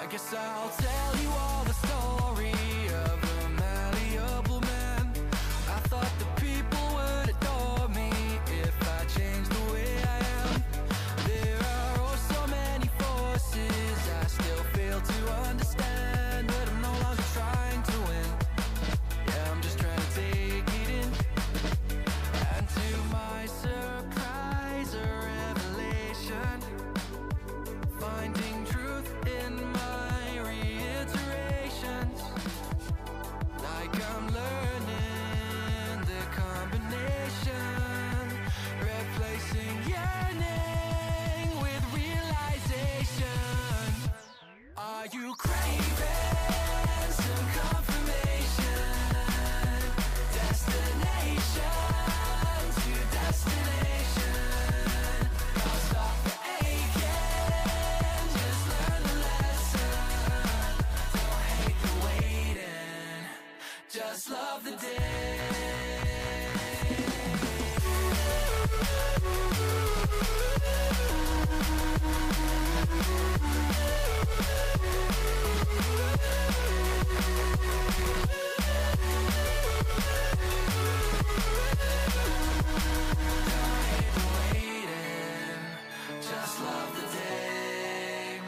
I guess I'll tell you all the story of a malleable man. I thought the people would adore me if I changed the way I am. There are oh so many forces I still fail to understand, but I'm no longer trying to win. Yeah, I'm just trying to take it in. And to my surprise or revelation, finding truth in my reiterations, like I'm learning the combination, replacing yearning with realization. Are you craving some confirmation? Destination to destination. I'll stop the aching, just learn the lesson. Don't hate the waiting, just love the day. Just love the day.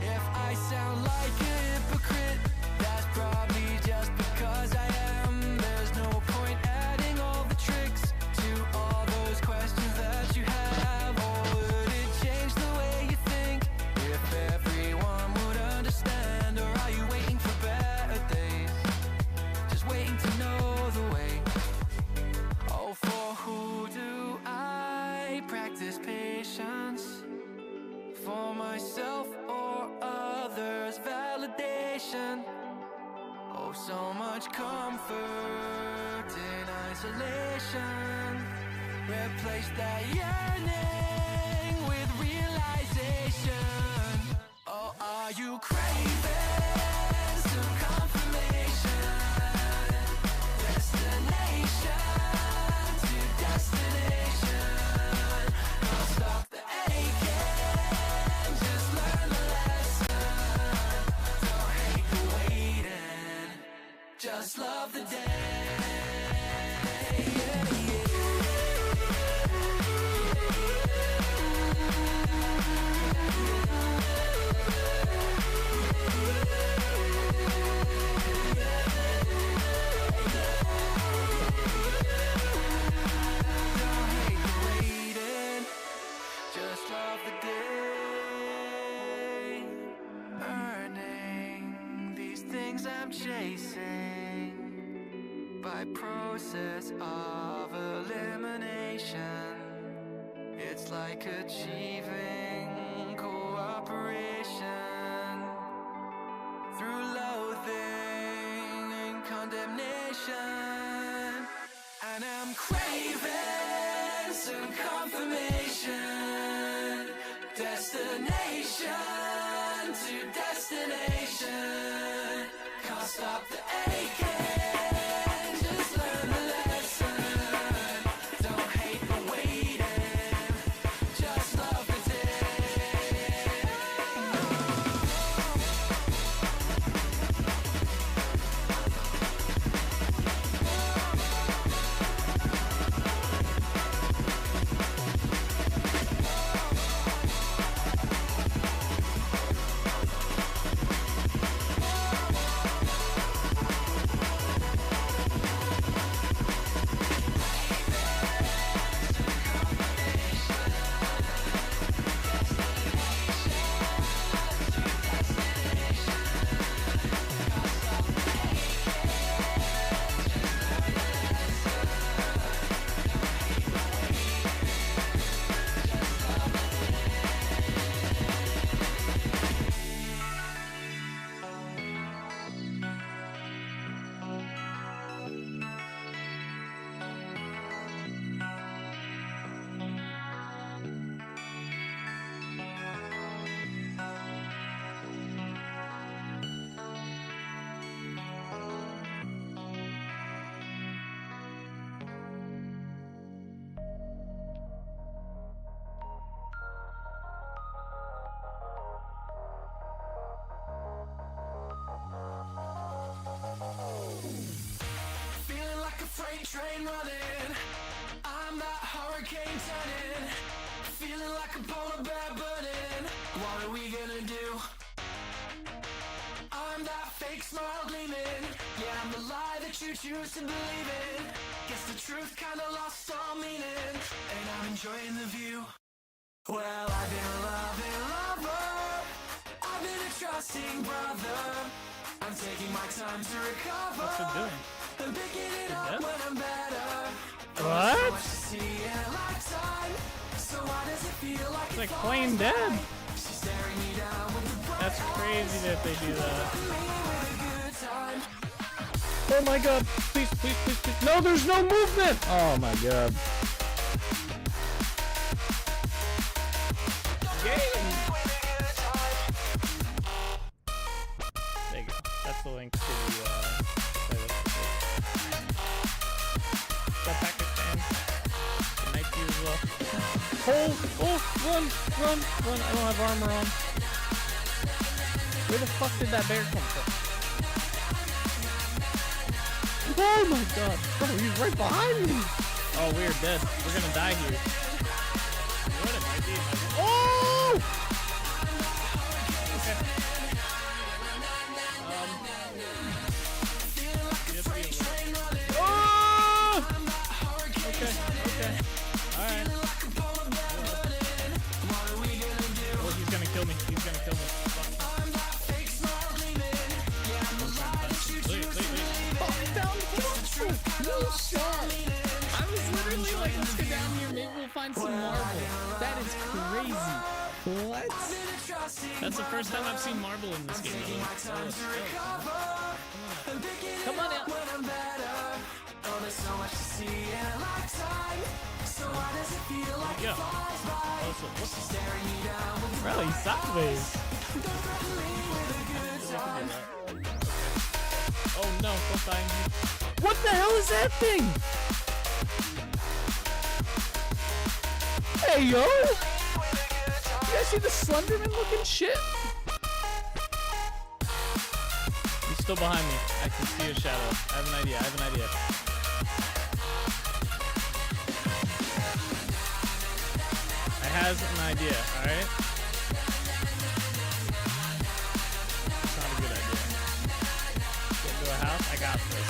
If I sound like a hypocrite, that's probably just because I am. There's no point adding all the tricks to all those questions that you have. Or would it change the way you think if everyone would understand? Or are you waiting for better days, just waiting to know the way? Oh, for who do I practice patience? For myself or others' validation? Oh, so much comfort in isolation. Replace that yearning with realization. Oh, are you craving some confirmation? Destination to destination. I'll stop the aching, just learn the lesson. Don't hate the waiting, just love the day. Don't hate the waiting, just love the day. Earning these things I'm chasing by process of elimination. It's like achieving cooperation through loathing and condemnation. And I'm craving some confirmation. Destination to destination. Can't stop the aching, just learn the lesson. Don't hate the waiting, just love the day. polar bear burning. What are we gonna do? I'm that fake smile gleaming. Yeah, I'm the lie that you choose to believe in. Guess the truth kinda lost all meaning, and I'm enjoying the view. Well, I've been a loving lover, I've been a trusting brother. I'm taking my time to recover. What's it doing? I'm picking it up when I'm better. What? So much to see in a lifetime. So why does it feel like It's like plain dead. She's staring me down with the That's crazy that they do that. me with a good time. Oh my god. Please, please, please, please. No, there's no movement. Oh my god. Game. There you go. That's the link to the playlist. That package fan. Good night to you as well. Oh, run. I don't have armor on. Where the fuck did that bear come from? Oh my god. Bro, he's right behind me. Oh, we're dead. We're gonna die here. What am I doing? Oh! Okay. Oh! Okay. Alright. Oh, he's gonna kill me. No shot. I was literally like, let's go down here, maybe we'll find some marble. That is crazy. What? That's the first time I've seen marble in this game. Come on out. Yeah. Bro, he's sideways. Oh no, don't die. What the hell is that thing? Hey yo! You guys see the Slenderman looking shit? He's still behind me. I can see a shadow. I have an idea. I has an idea, alright? It's not a good idea. Get into a house? I got this.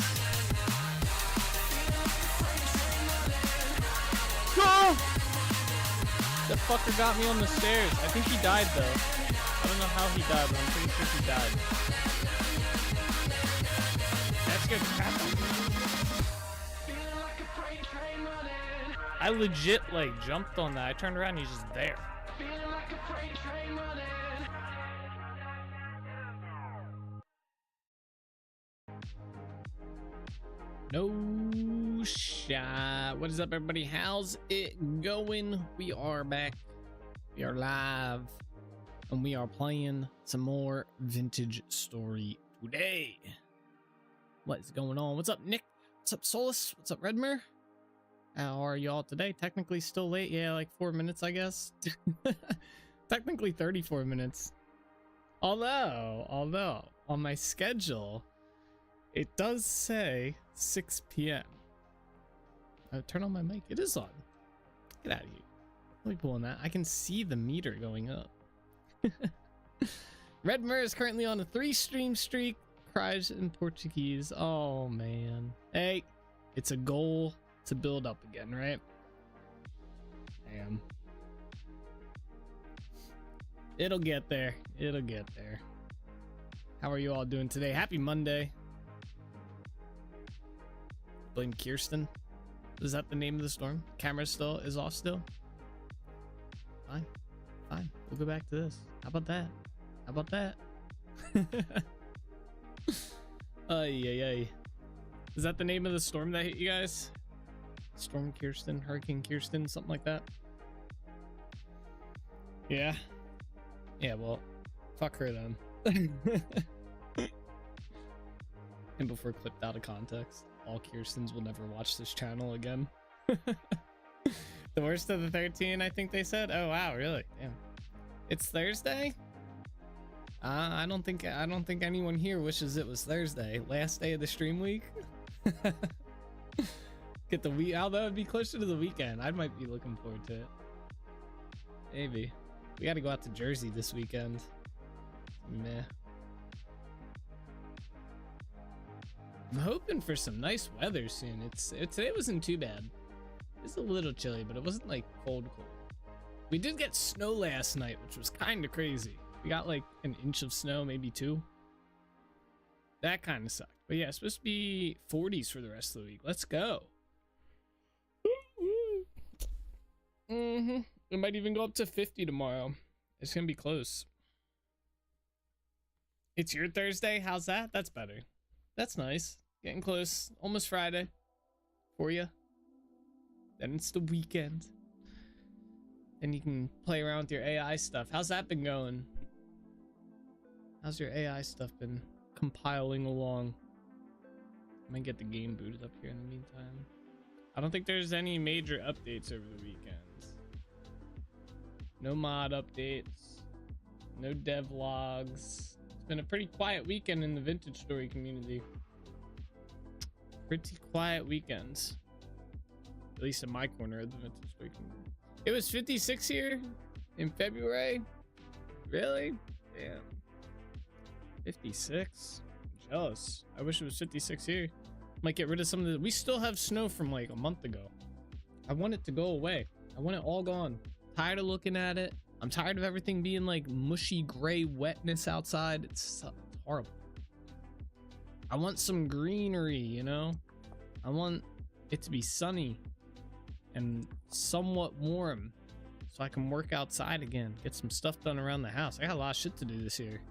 Go! That fucker got me on the stairs. I think he died though. I don't know how he died, but I'm pretty sure he died. That's good crap. I legit like jumped on that. I turned around and he's just there. No shot. What is up, everybody? How's it going? We are back. We are live. And we are playing some more Vintage Story today. What is going on? What's up, Nick? What's up, Solus? What's up, Redmer? How are y'all today? Technically still late. Yeah, like 4 minutes, I guess. Technically 34 minutes. Although, on my schedule, it does say 6 p.m. Turn on my mic. It is on. Get out of here. Let me pull on that. I can see the meter going up. Redmer is currently on a 3-stream streak. Cries in Portuguese. Oh, man. Hey, it's a goal to build up again, right? Damn. It'll get there. It'll get there. How are you all doing today? Happy Monday. Blame Kirsten. Is that the name of the storm? Camera still is off still? Fine. Fine. We'll go back to this. How about that? How about that? Ay. Is that the name of the storm that hit you guys? Storm Kirsten, Hurricane Kirsten, something like that? Yeah. Yeah, well, fuck her then. And before clipped out of context, all Kirstens will never watch this channel again. The worst of the 13, I think they said. Oh wow, really? Damn. It's Thursday? I don't think anyone here wishes it was Thursday. Last day of the stream week. Get the week. How that would be closer to the weekend. I might be looking forward to it. Maybe. We got to go out to Jersey this weekend. Meh. I'm hoping for some nice weather soon. Today wasn't too bad. It's a little chilly, but it wasn't like cold. We did get snow last night, which was kind of crazy. We got like an inch of snow, maybe 2. That kind of sucked. But yeah, it's supposed to be 40s for the rest of the week. Let's go. It might even go up to 50 tomorrow. It's gonna be close. It's your Thursday. How's that? That's better. That's nice. Getting close. Almost Friday for you. Then it's the weekend. And you can play around with your AI stuff. How's that been going? How's your AI stuff been compiling along? I might get the game booted up here in the meantime. I don't think there's any major updates over the weekends. No mod updates. No devlogs. It's been a pretty quiet weekend in the vintage story community. Pretty quiet weekends. At least in my corner of the vintage story community. It was 56 here in February. Really? Damn. 56. I'm jealous. I wish it was 56 here. Might get rid of some of the. We still have snow from like a month ago. I want it to go away. I want it all gone. Tired of looking at it. I'm tired of everything being like mushy gray wetness outside. It's horrible. I want some greenery, you know? I want it to be sunny and somewhat warm so I can work outside again. Get some stuff done around the house. I got a lot of shit to do this year.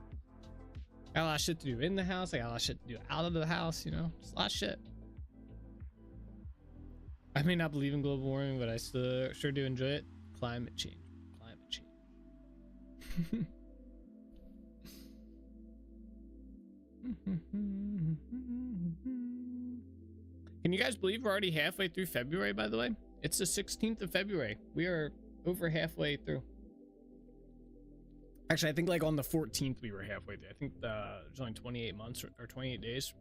I got a lot of shit to do in the house. I got a lot of shit to do out of the house, you know? It's a lot of shit. I may not believe in global warming, but I still sure do enjoy it. Climate change. Climate change. Can you guys believe we're already halfway through February, by the way? It's the 16th of February. We are over halfway through. Actually, I think like on the 14th we were halfway through. I think there's only 28 months or 28 days.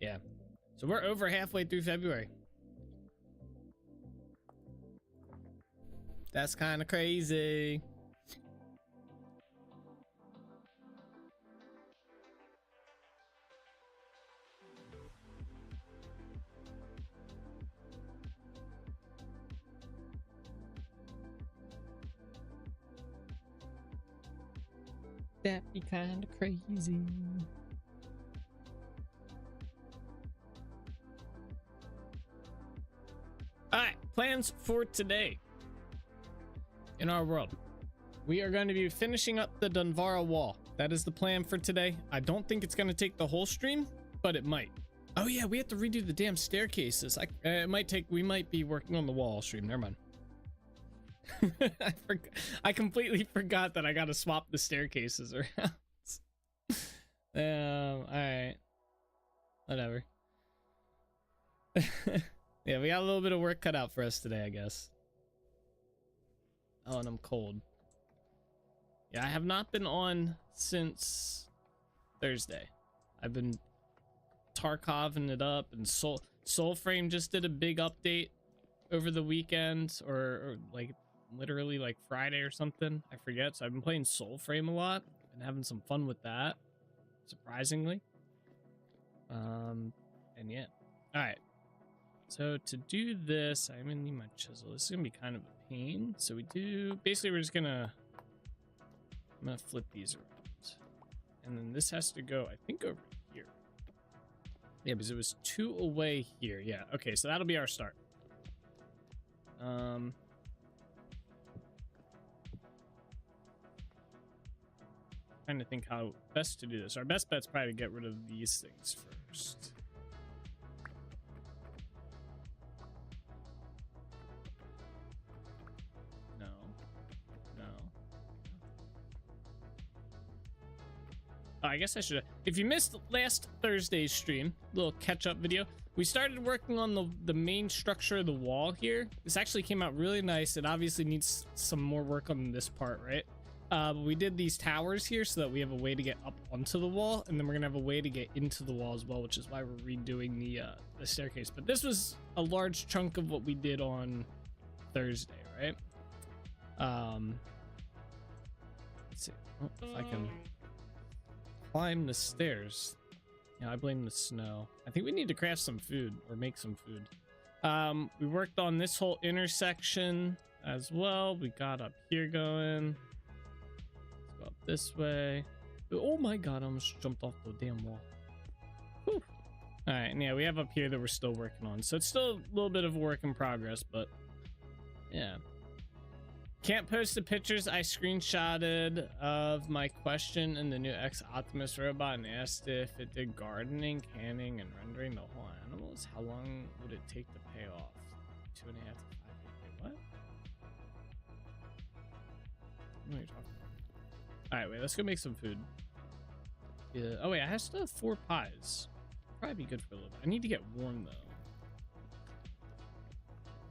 Yeah. So we're over halfway through February. That's kind of crazy. That'd be kind of crazy. All right, plans for today. In our world, we are going to be finishing up the Dunvarra wall. That is the plan for today. I don't think it's going to take the whole stream, but it might. Oh yeah, we have to redo the damn staircases. We might be working on the wall stream. Never mind. I completely forgot that I got to swap the staircases around. All right, whatever. Yeah, we got a little bit of work cut out for us today, I guess. Oh, and I'm cold. Yeah, I have not been on since Thursday. I've been Tarkoving it up, and Soulframe just did a big update over the weekend, or like literally like Friday or something. I forget. So I've been playing Soulframe a lot and having some fun with that, surprisingly. And yeah. All right. So to do this, I'm gonna need my chisel. This is gonna be kind of a pain. So we're just gonna, I'm gonna flip these around. And then this has to go, I think, over here. Yeah, because it was 2 away here. Yeah, okay, so that'll be our start. Trying to think how best to do this. Our best bet's probably to get rid of these things first. I guess I should. If you missed last Thursday's stream, little catch-up video, we started working on the main structure of the wall here. This actually came out really nice. It obviously needs some more work on this part, right? But we did these towers here so that we have a way to get up onto the wall, and then we're gonna have a way to get into the wall as well, which is why we're redoing the staircase. But this was a large chunk of what we did on Thursday, right? Let's see. Oh, if I can climb the stairs. Yeah, I blame the snow. I think we need to craft some food or make some food. We worked on this whole intersection as well. We got up here going. Let's go up this way. Oh my god, I almost jumped off the damn wall. Whew. All right, and yeah, we have up here that we're still working on. So it's still a little bit of a work in progress, but yeah. Can't post the pictures I screenshotted of my question in the new X Optimus robot and asked if it did gardening, canning, and rendering the whole animals. How long would it take to pay off? 2.5 to 5 years. Wait, what? What are you talking about? All right, wait. Let's go make some food. Yeah. Oh wait, I still have 4 pies. Probably be good for a little bit. I need to get warm though.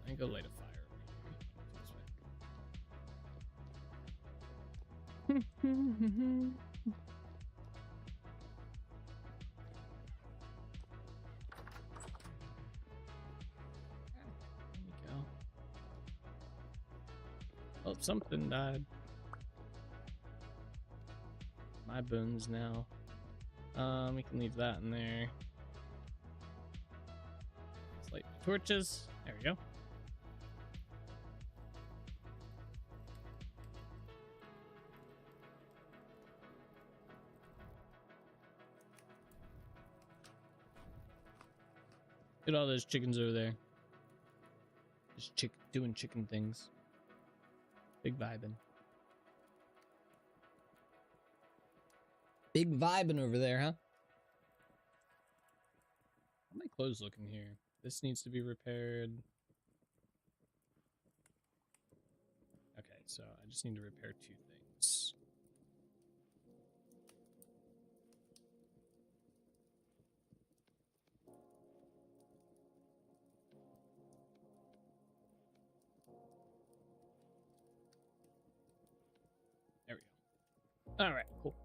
I can go light a fire. There we go. Oh, something died. My bones now. We can leave that in there. Let's light the torches. There we go. Look at all those chickens over there. Just doing chicken things. Big vibing. Big vibing over there, huh? How are my clothes looking here? This needs to be repaired. Okay, so I just need to repair 2 things. There we go. All right, cool.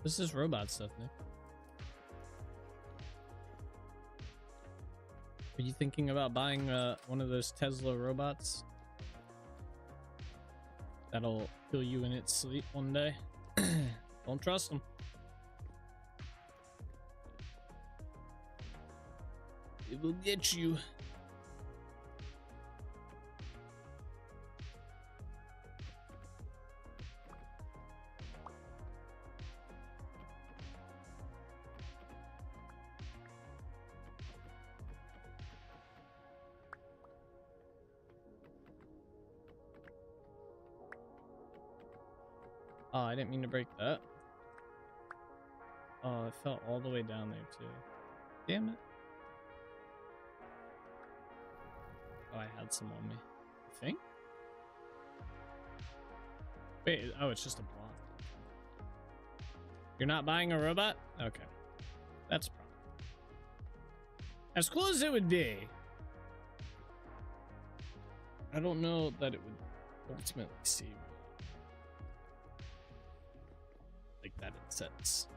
This is robot stuff, Nick. Are you thinking about buying one of those Tesla robots that'll kill you in its sleep one day? Don't trust them. It will get you. Oh, I didn't mean to break that. Oh, it fell all the way down there too. Damn it. Oh, I had some on me. I think? Wait, oh, it's just a block. You're not buying a robot? Okay. That's a problem. As cool as it would be, I don't know that it would ultimately save me. Like that in sense.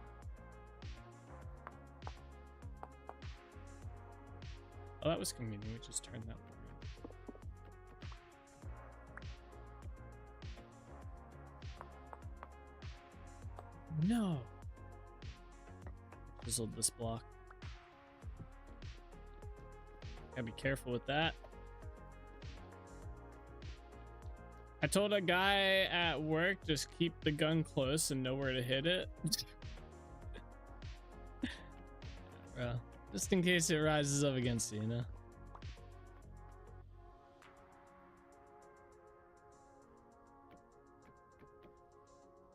Oh, that was convenient. We just turned that one. No. Fizzled this block. Gotta be careful with that. I told a guy at work, just keep the gun close and know where to hit it. Bro, just in case it rises up against you, you know?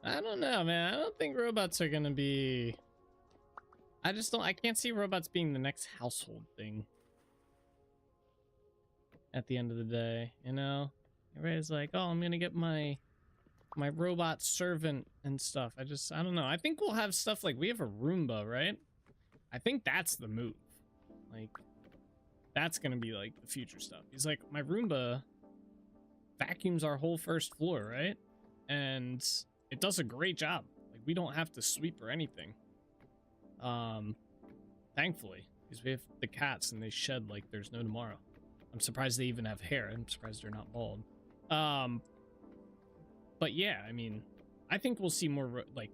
I don't know, man. I don't think robots are gonna be... I can't see robots being the next household thing. At the end of the day, you know? Everybody's like, oh, I'm gonna get my robot servant and stuff. I don't know. I think we'll have stuff like, we have a Roomba, right? I think that's the move. Like, That's gonna be like the future stuff. He's like, my Roomba vacuums our whole first floor, right? And it does a great job. Like, we don't have to sweep or anything. Thankfully, because we have the cats and they shed like there's no tomorrow. I'm surprised they even have hair. I'm surprised they're not bald. But yeah, I mean, I think we'll see more like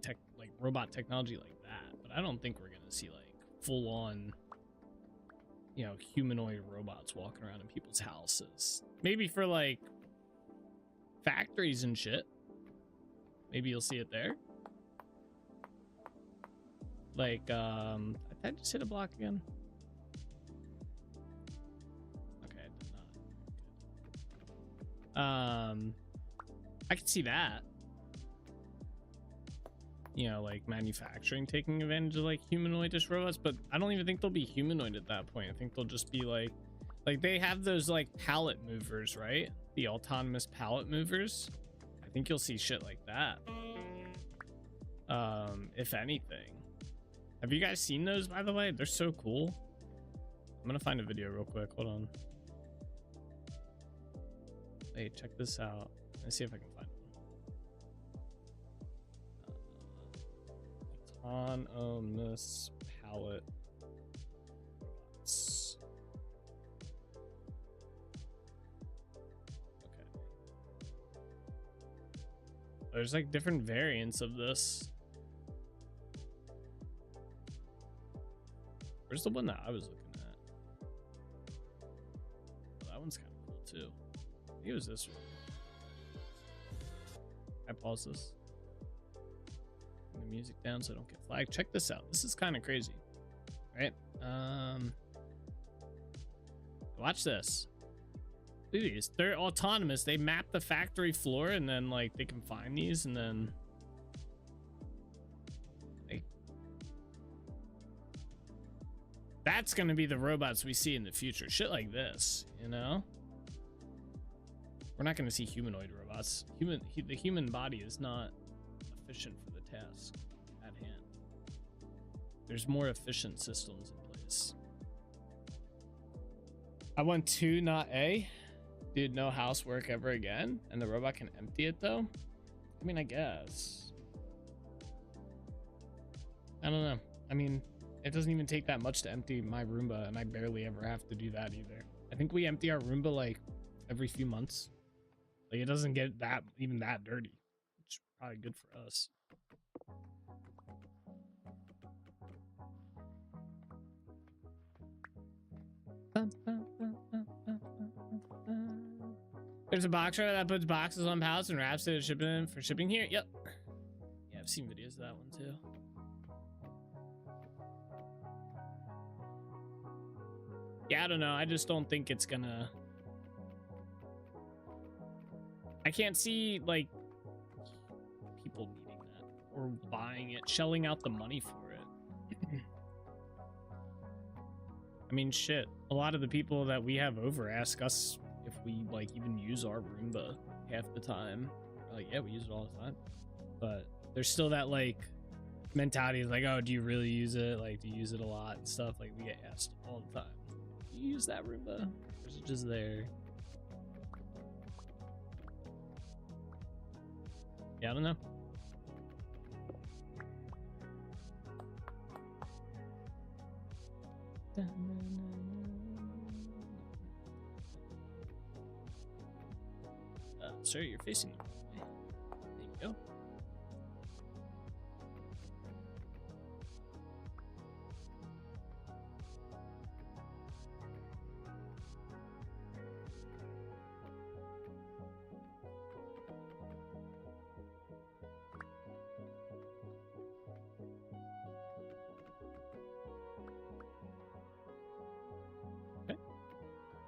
robot technology like that, but I don't think we're gonna see like full on, you know, humanoid robots walking around in people's houses. Maybe for like factories and shit. Maybe you'll see it there. Like, I just hit a block again. Okay, I did not. I could see that. You know, like manufacturing taking advantage of like humanoidish robots, but I don't even think they'll be humanoid at that point. I think they'll just be like they have those like pallet movers, right? The autonomous pallet movers. I think you'll see shit like that. If anything. Have you guys seen those, by the way? They're so cool. I'm gonna find a video real quick. Hold on. Hey, check this out. Let's see if I can find one. Autonomous pallet. Okay. There's like different variants of this. Where's the one that I was looking at? Oh, that one's kind of cool too. I think it was this one. I pause this. Turn the music down so I don't get flagged. Check this out. This is kind of crazy. Right? Watch this. Look at these. They're autonomous. They map the factory floor and then like they can find these and then that's gonna be the robots we see in the future. Shit like this, you know? We're not gonna see humanoid robots. The human body is not efficient for the task at hand. There's more efficient systems in place. I want 2, not A. Dude, no housework ever again? And the robot can empty it though? I mean, I guess. I don't know. I mean, it doesn't even take that much to empty my Roomba, and I barely ever have to do that either. I think we empty our Roomba like every few months. Like, it doesn't get that even that dirty, which is probably good for us. There's a box driver that puts boxes on pallets and wraps it for shipping here. Yep. Yeah, I've seen videos of that one too. Yeah, I don't know. I just don't think it's gonna... I can't see, like, people needing that or buying it, shelling out the money for it. I mean, shit. A lot of the people that we have over ask us if we, like, even use our Roomba half the time. We're like, yeah, we use it all the time. But there's still that, like, mentality of, like, oh, do you really use it? Like, do you use it a lot and stuff? Like, we get asked all the time. You use that Roomba? Or is it just there? Yeah, I don't know. Sir, you're facing the wrong way. There you go.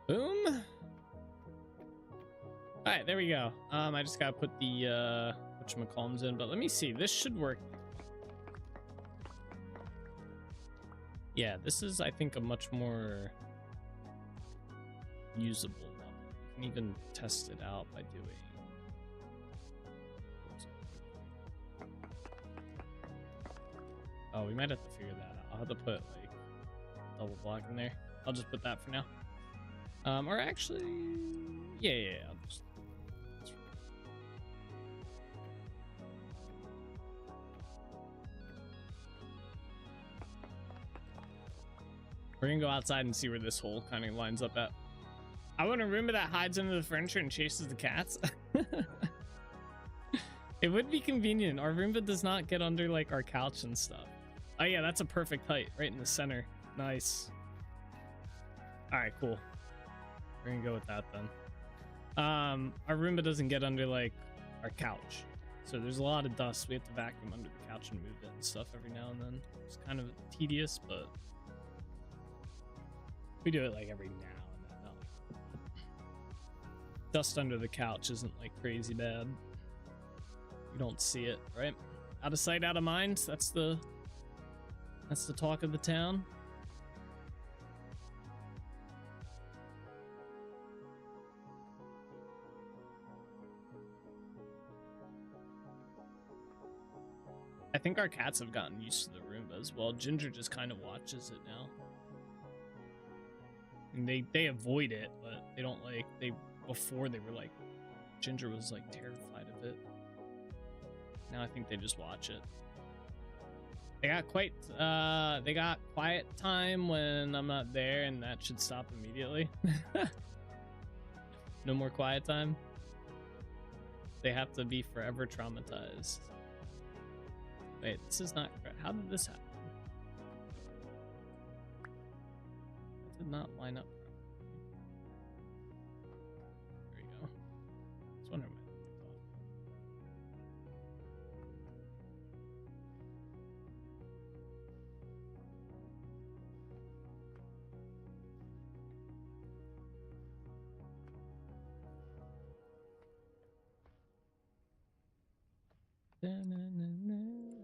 Boom. All right, there we go. I just gotta put the whatchamacallums in, but let me see. This should work. Yeah, this is, I think, a much more usable one. You can even test it out by doing. Oh, we might have to figure that out. I'll have to put like double block in there. I'll just put that for now. Or actually, yeah. I'll just, we're gonna go outside and see where this hole kind of lines up at. I want a Roomba that hides under the furniture and chases the cats. It would be convenient. Our Roomba does not get under like our couch and stuff. Oh yeah, that's a perfect height, right in the center. Nice. All right, cool. We're gonna go with that then. Our Roomba doesn't get under like our couch, so there's a lot of dust. We have to vacuum under the couch and move it and stuff every now and then. It's kind of tedious, but we do it like every now and then. Not like... Dust under the couch isn't like crazy bad. You don't see it, right? Out of sight, out of mind. That's the talk of the town. I think our cats have gotten used to the Roomba as well. Ginger just kind of watches it now. And they avoid it, but they don't like before they were like Ginger was like terrified of it. Now I think they just watch it. They got quiet time when I'm not there, and that should stop immediately. No more quiet time. They have to be forever traumatized. Wait, this is not correct. How did this happen? It did not line up. There we go. I was wondering why.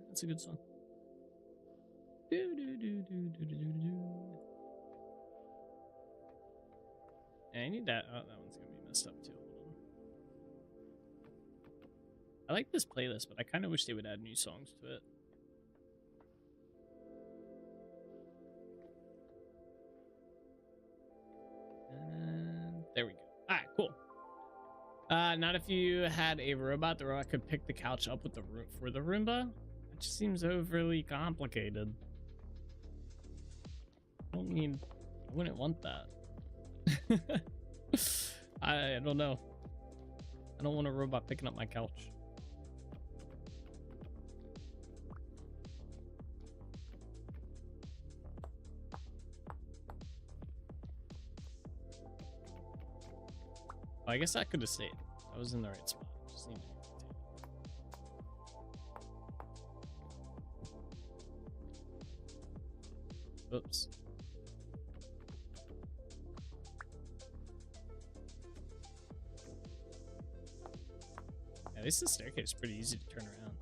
That's a good song. Yeah, I need that. Oh, that one's gonna be messed up too. Hold on. I like this playlist, but I kind of wish they would add new songs to it. And there we go. All right, cool. Not if you had a robot. The robot could pick the couch up with the for the Roomba. It just seems overly complicated. I wouldn't want that. I don't know. I don't want a robot picking up my couch. I guess I could have stayed. I was in the right spot. Just need to oops. At least the staircase is pretty easy to turn around.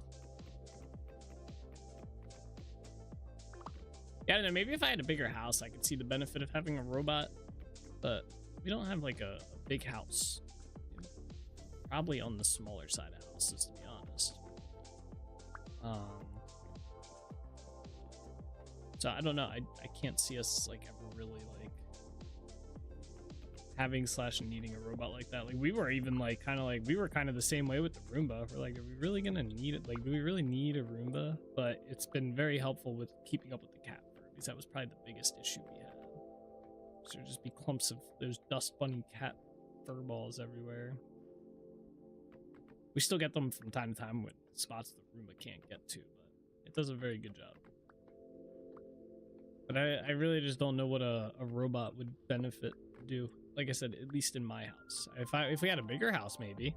Yeah, I don't know. Maybe if I had a bigger house, I could see the benefit of having a robot. But we don't have like a big house. Probably on the smaller side of houses, to be honest. So I don't know. I can't see us like ever really like having / needing a robot like that. Like we were even like kind of the same way with the Roomba. We're like, are we really gonna need it? Like, do we really need a Roomba? But it's been very helpful with keeping up with the cat fur, because that was probably the biggest issue we had. So there'd just be clumps of there's dust bunny cat fur balls everywhere. We still get them from time to time with spots the Roomba can't get to, but it does a very good job. But I really just don't know what a robot would benefit do. Like I said, at least in my house. If we had a bigger house, maybe.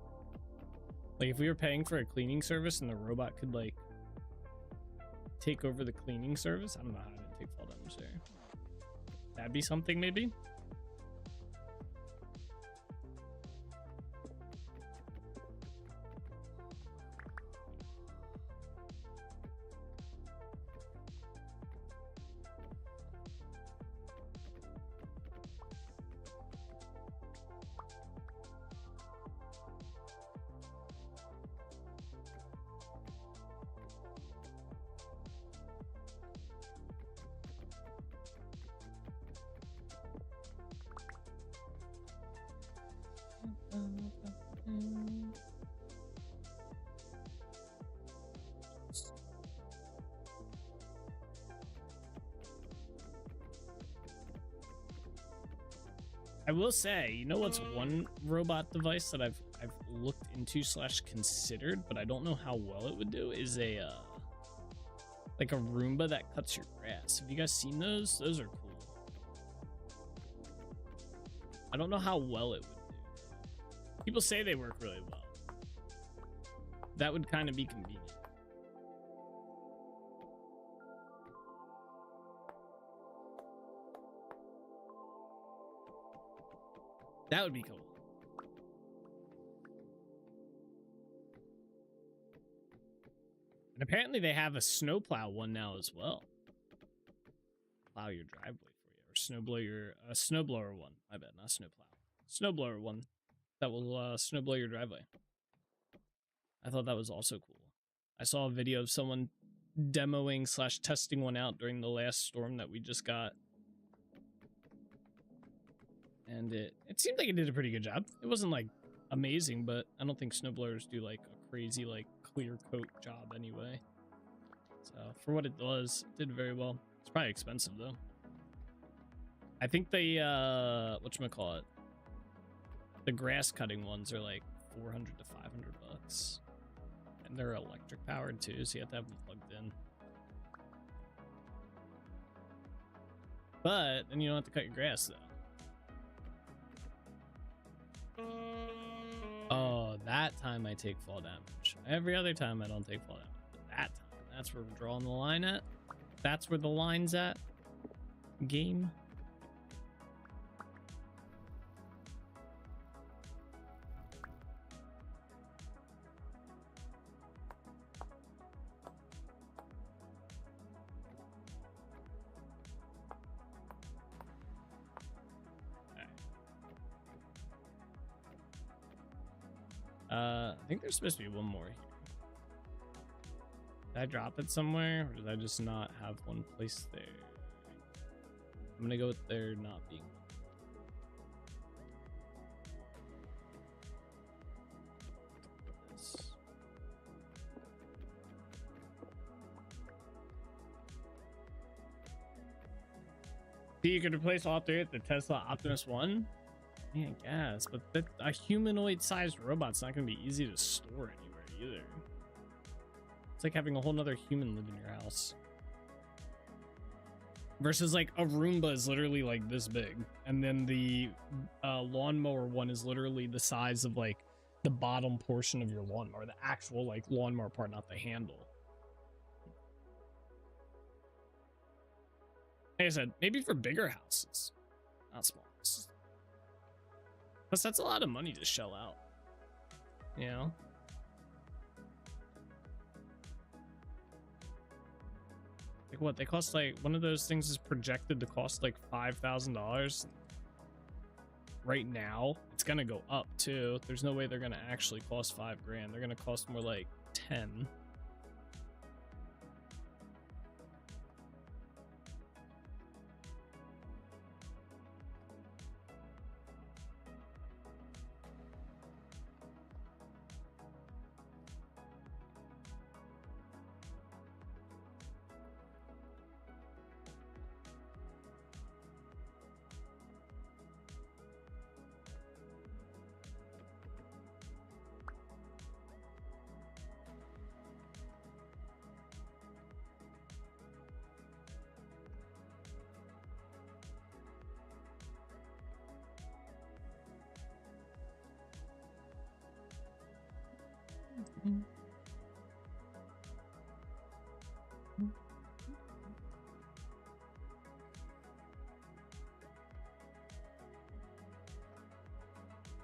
Like if we were paying for a cleaning service and the robot could like take over the cleaning service. I don't know how I didn't take fall damage there. That'd be something maybe. I will say, you know what's one robot device that I've looked into / considered, but I don't know how well it would do, is a like a Roomba that cuts your grass. Have you guys seen those? Those are cool. I don't know how well it would do. People say they work really well. That would kind of be convenient. That would be cool. And apparently they have a snowplow one now as well. Plow your driveway for you, or snowblower one. My bad, not snowplow. Snowblower one that will snowblow your driveway. I thought that was also cool. I saw a video of someone demoing / testing one out during the last storm that we just got. And it seemed like it did a pretty good job. It wasn't like amazing, but I don't think snowblowers do like a crazy like clear coat job anyway. So for what it was, it did very well. It's probably expensive though. I think the whatchamacallit, the grass cutting ones are like 400 to 500 bucks. And they're electric powered too, so you have to have them plugged in. But then you don't have to cut your grass though. Oh, that time I take fall damage. Every other time I don't take fall damage. But that time, that's where we're drawing the line at. That's where the line's at. Game. I think there's supposed to be one more here. Did I drop it somewhere, or did I just not have one placed there? I'm gonna go with there not being one. See, you could replace all three with the Tesla Optimus 1? Yeah, I guess, but a humanoid-sized robot's not going to be easy to store anywhere either. It's like having a whole nother human live in your house. Versus, like, a Roomba is literally, like, this big. And then the lawnmower one is literally the size of, like, the bottom portion of your lawnmower. The actual, like, lawnmower part, not the handle. Like I said, maybe for bigger houses. Not small houses. Plus, that's a lot of money to shell out. You know? Like what? They cost like, one of those things is projected to cost like $5,000. Right now, it's gonna go up too. There's no way they're gonna actually cost $5 grand. They're gonna cost more like 10.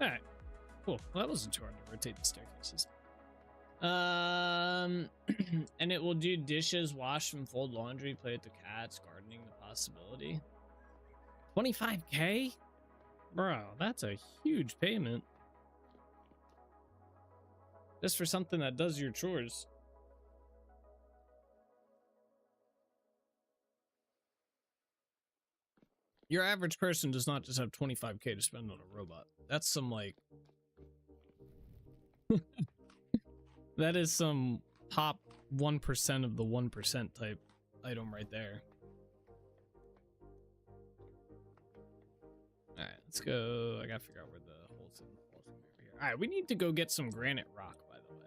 Alright, cool. Well, that wasn't too hard to rotate the staircases. And it will do dishes, wash and fold laundry, play with the cats, gardening, the possibility. 25K? Bro, that's a huge payment. Just for something that does your chores. Your average person does not just have 25K to spend on a robot. That's some like... that is some top 1% of the 1% type item right there. Alright, Let's go. I gotta figure out where the holes in over here. All right, we need to go get some granite rock, by the way.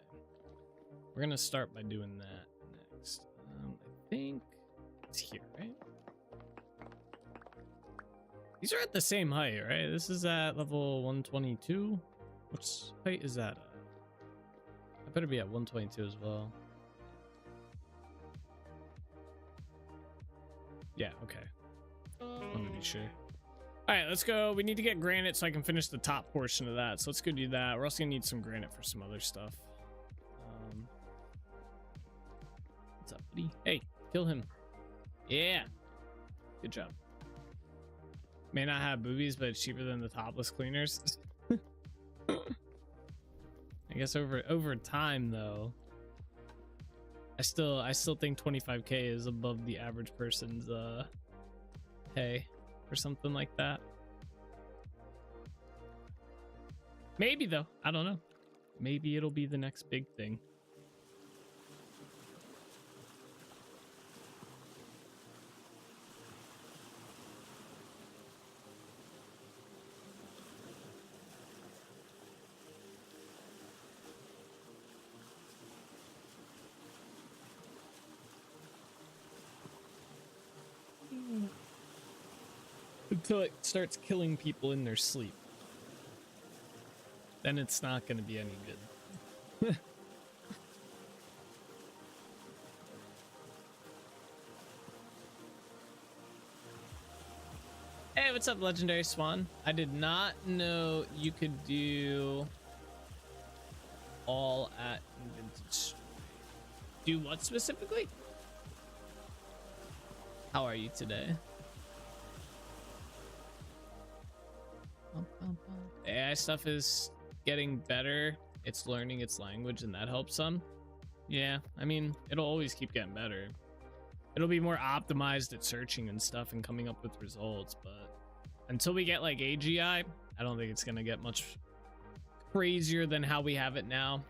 We're gonna start by doing that next. I think it's here, right? These are at the same height, right? This is at level 122. Which height is that at? I better be at 122 as well. Yeah, okay. Let me be sure. All right, let's go. We need to get granite so I can finish the top portion of that. So let's go do that. We're also gonna need some granite for some other stuff. What's up, buddy? Hey, kill him. Yeah. Good job. May not have boobies, but it's cheaper than the topless cleaners. I guess over time though, I still think 25K is above the average person's pay or something like that. Maybe though, I don't know. Maybe it'll be the next big thing. Until it starts killing people in their sleep. Then it's not going to be any good. Hey, what's up, Legendary Swan? I did not know you could do all at Vintage. Do what specifically? How are you today? AI stuff is getting better. It's learning its language, and that helps some. Yeah, I mean, it'll always keep getting better. It'll be more optimized at searching and stuff and coming up with results, but until we get like AGI, I don't think it's gonna get much crazier than how we have it now.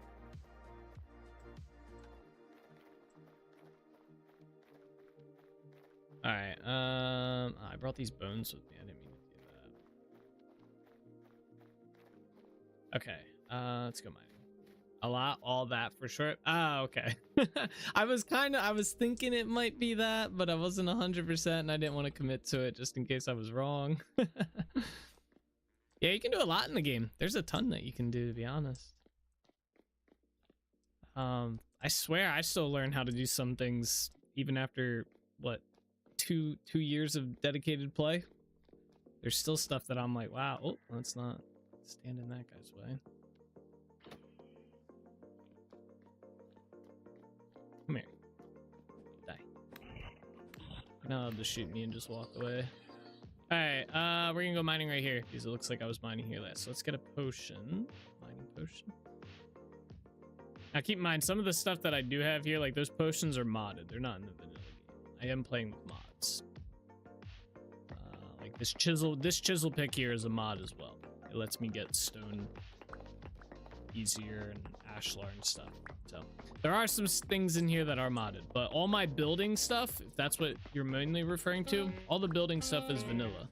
All right, I brought these bones with me. I didn't mean to do that. Okay, let's go mining. A lot, all that for sure. Ah, okay. I was thinking it might be that, but I wasn't 100% and I didn't want to commit to it just in case I was wrong. Yeah, you can do a lot in the game. There's a ton that you can do, to be honest. I swear I still learn how to do some things even after what, two years of dedicated play. There's still stuff that I'm like, wow, oh, let's not stand in that guy's way. Come here. Die. No, just shoot me and just walk away. Alright, we're gonna go mining right here because it looks like I was mining here last. So let's get a potion. Mining potion. Now keep in mind, some of the stuff that I do have here, like those potions are modded. They're not in the vanilla game. I am playing with mods. Like this chisel pick here is a mod as well. It lets me get stone easier and ashlar and stuff. So there are some things in here that are modded, but all my building stuff, if that's what you're mainly referring to, all the building stuff is vanilla.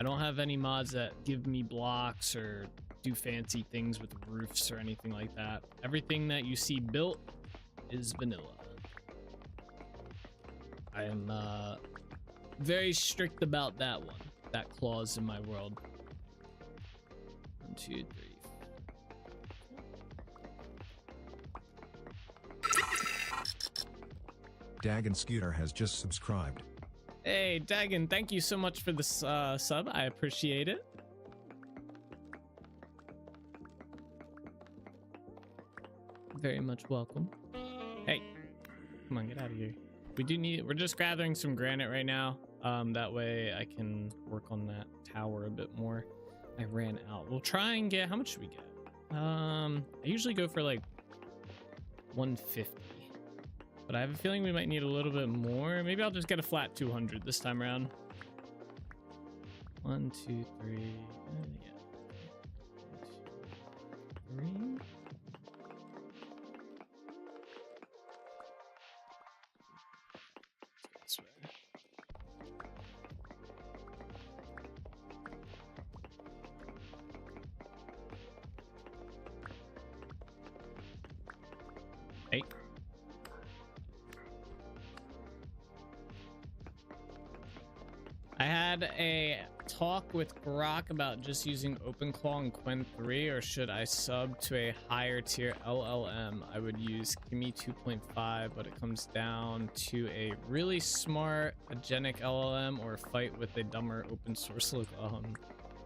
I don't have any mods that give me blocks or do fancy things with roofs or anything like that. Everything that you see built is vanilla. I am very strict about that one, that clause in my world. 1, 2, 3. Dagon Scooter has just subscribed. Hey, Dagon, thank you so much for the sub. I appreciate it. Very much welcome. Hey, come on, get out of here. We're just gathering some granite right now. That way I can work on that tower a bit more. I ran out. We'll try and get, how much should we get? I usually go for like 150. But I have a feeling we might need a little bit more. Maybe I'll just get a flat 200 this time around. 1, 2, 3. Yeah. 1, 2, 3. This way. had a talk with Grok about just using OpenClaw and Quen 3, or should I sub to a higher tier LLM? I would use Kimi 2.5, but it comes down to a really smart agentic LLM or fight with a dumber open source local.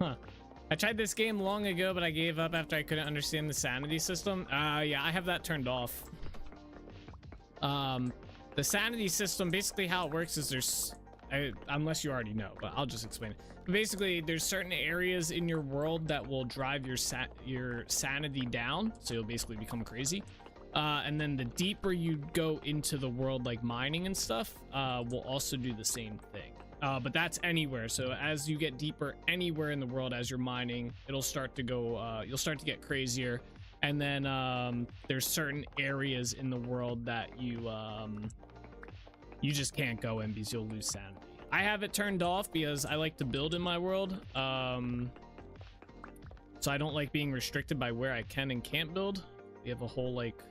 Huh. I tried this game long ago, but I gave up after I couldn't understand the sanity system. Yeah, I have that turned off. The sanity system, basically how it works is there's, unless you already know, but I'll just explain it. But basically, there's certain areas in your world that will drive your sanity down, so you'll basically become crazy. And then the deeper you go into the world, like mining and stuff, will also do the same thing. But that's anywhere. So as you get deeper anywhere in the world, as you're mining, it'll start to go, you'll start to get crazier. And then there's certain areas in the world that you just can't go in because you'll lose sanity. I have it turned off because I like to build in my world. So I don't like being restricted by where I can and can't build. We have a whole like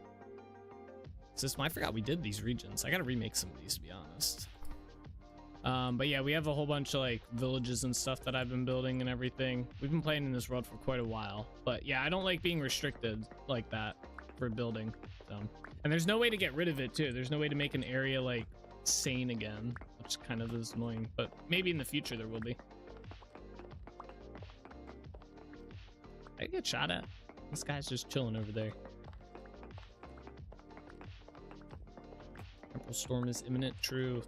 system. I forgot we did these regions. I gotta remake some of these, to be honest. But yeah, we have a whole bunch of like villages and stuff that I've been building and everything. We've been playing in this world for quite a while, but yeah, I don't like being restricted like that for building. So, and there's no way to get rid of it too. There's no way to make an area like sane again, which kind of is annoying, but maybe in the future there will be. I get shot at. This guy's just chilling over there. Temporal storm is imminent. True.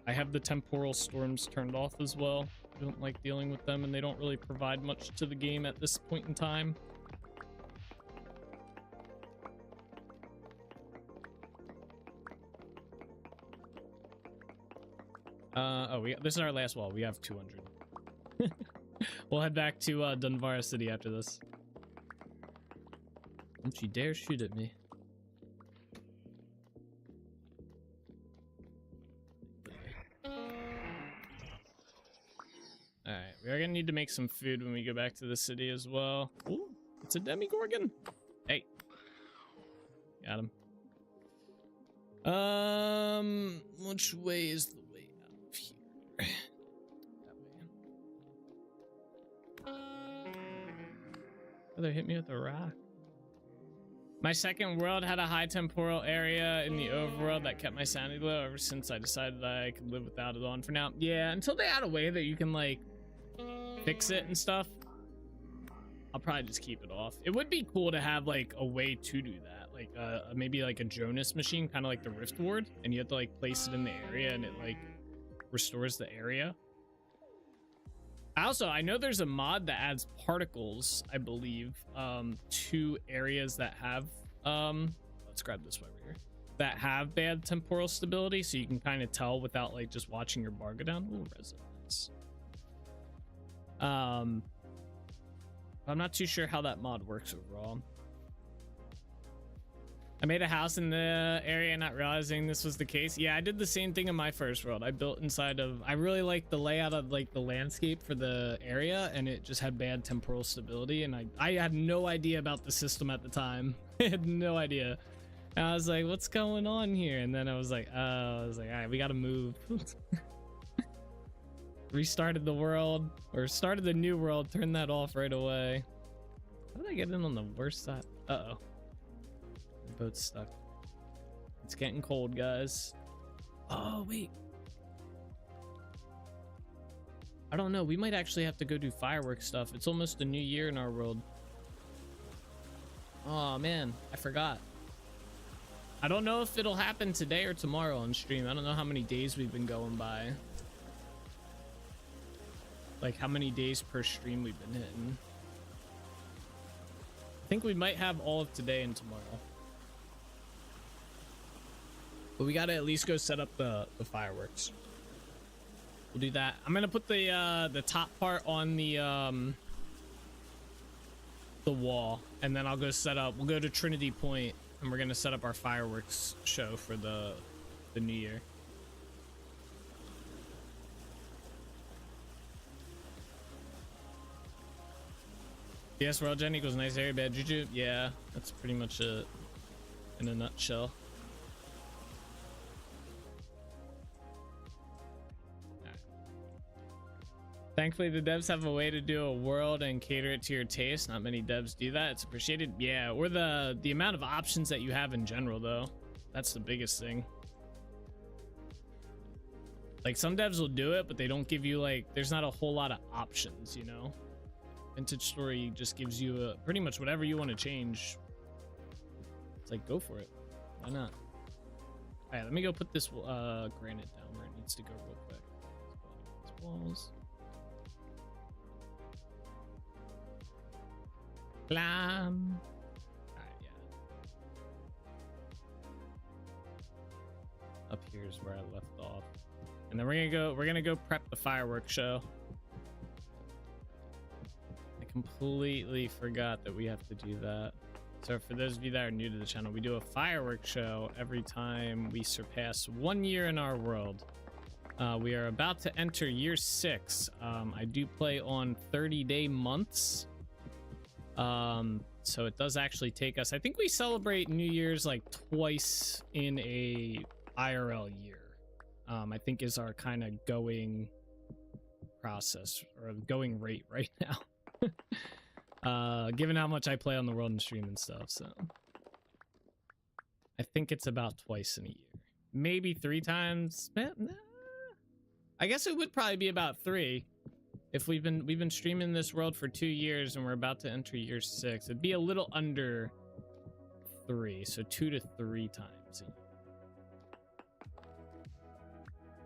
I have the temporal storms turned off as well. I don't like dealing with them, and they don't really provide much to the game at this point in time. Oh, this is our last wall. We have 200. We'll head back to Dunvarra City after this. Don't you dare shoot at me. Alright, we are gonna need to make some food when we go back to the city as well. Ooh, it's a demigorgon. Hey. Got him. Which way is the way out of here? That way. Brother hit me with a rock. My second world had a high temporal area in the overworld that kept my sanity low ever since I decided I could live without it on for now. Yeah, until they add a way that you can like fix it and stuff, I'll probably just keep it off. It would be cool to have like a way to do that, like maybe like a Jonas machine, kind of like the Rift Ward, and you have to like place it in the area and it like restores the area. Also, I know there's a mod that adds particles, I believe, to areas that have let's grab this one over here, that have bad temporal stability, so you can kind of tell without like just watching your bar go down. Ooh, resonance. I'm not too sure how that mod works overall. I made a house in the area not realizing this was the case. Yeah, I did the same thing in my first world. I built inside of, I really liked the layout of like the landscape for the area, and it just had bad temporal stability, and I had no idea about the system at the time. I had no idea. And I was like, what's going on here? And then I was like, all right, we gotta move. Restarted the world, or started the new world, turned that off right away. How did I get in on the worst side? Uh-oh. The boat's stuck. It's getting cold, guys. Oh, wait. I don't know. We might actually have to go do fireworks stuff. It's almost a new year in our world. Oh, man. I forgot. I don't know if it'll happen today or tomorrow on stream. I don't know how many days we've been going by. Like how many days per stream we've been hitting. I think we might have all of today and tomorrow. But we gotta at least go set up the fireworks. We'll do that. I'm gonna put the top part on the wall, and then I'll go set up. We'll go to Trinity Point, and we're gonna set up our fireworks show for the new year. Yes, World Gen equals nice area, bad juju. Yeah, that's pretty much it in a nutshell. Right. Thankfully, the devs have a way to do a world and cater it to your taste. Not many devs do that. It's appreciated. Yeah, or the amount of options that you have in general, though. That's the biggest thing. Like, some devs will do it, but they don't give you, like, there's not a whole lot of options, you know? Vintage Story just gives you pretty much whatever you want to change. It's like, go for it. Why not? All right, let me go put this granite down where it needs to go real quick. These walls. Climb. Alright, yeah. Up here's where I left off. And then we're gonna go prep the fireworks show. I completely forgot that we have to do that. So for those of you that are new to the channel, we do a fireworks show every time we surpass 1 year in our world. We are about to enter year 6. I do play on 30-day months. So it does actually take us, I think we celebrate New Year's like twice in a IRL year. I think is our kind of going process or going rate right now. Given how much I play on the world and stream and stuff, so I think it's about twice in a year, maybe 3 times. Nah. I guess it would probably be about 3. If we've been streaming this world for 2 years and we're about to enter year 6, it'd be a little under 3, so 2 to 3 times a year.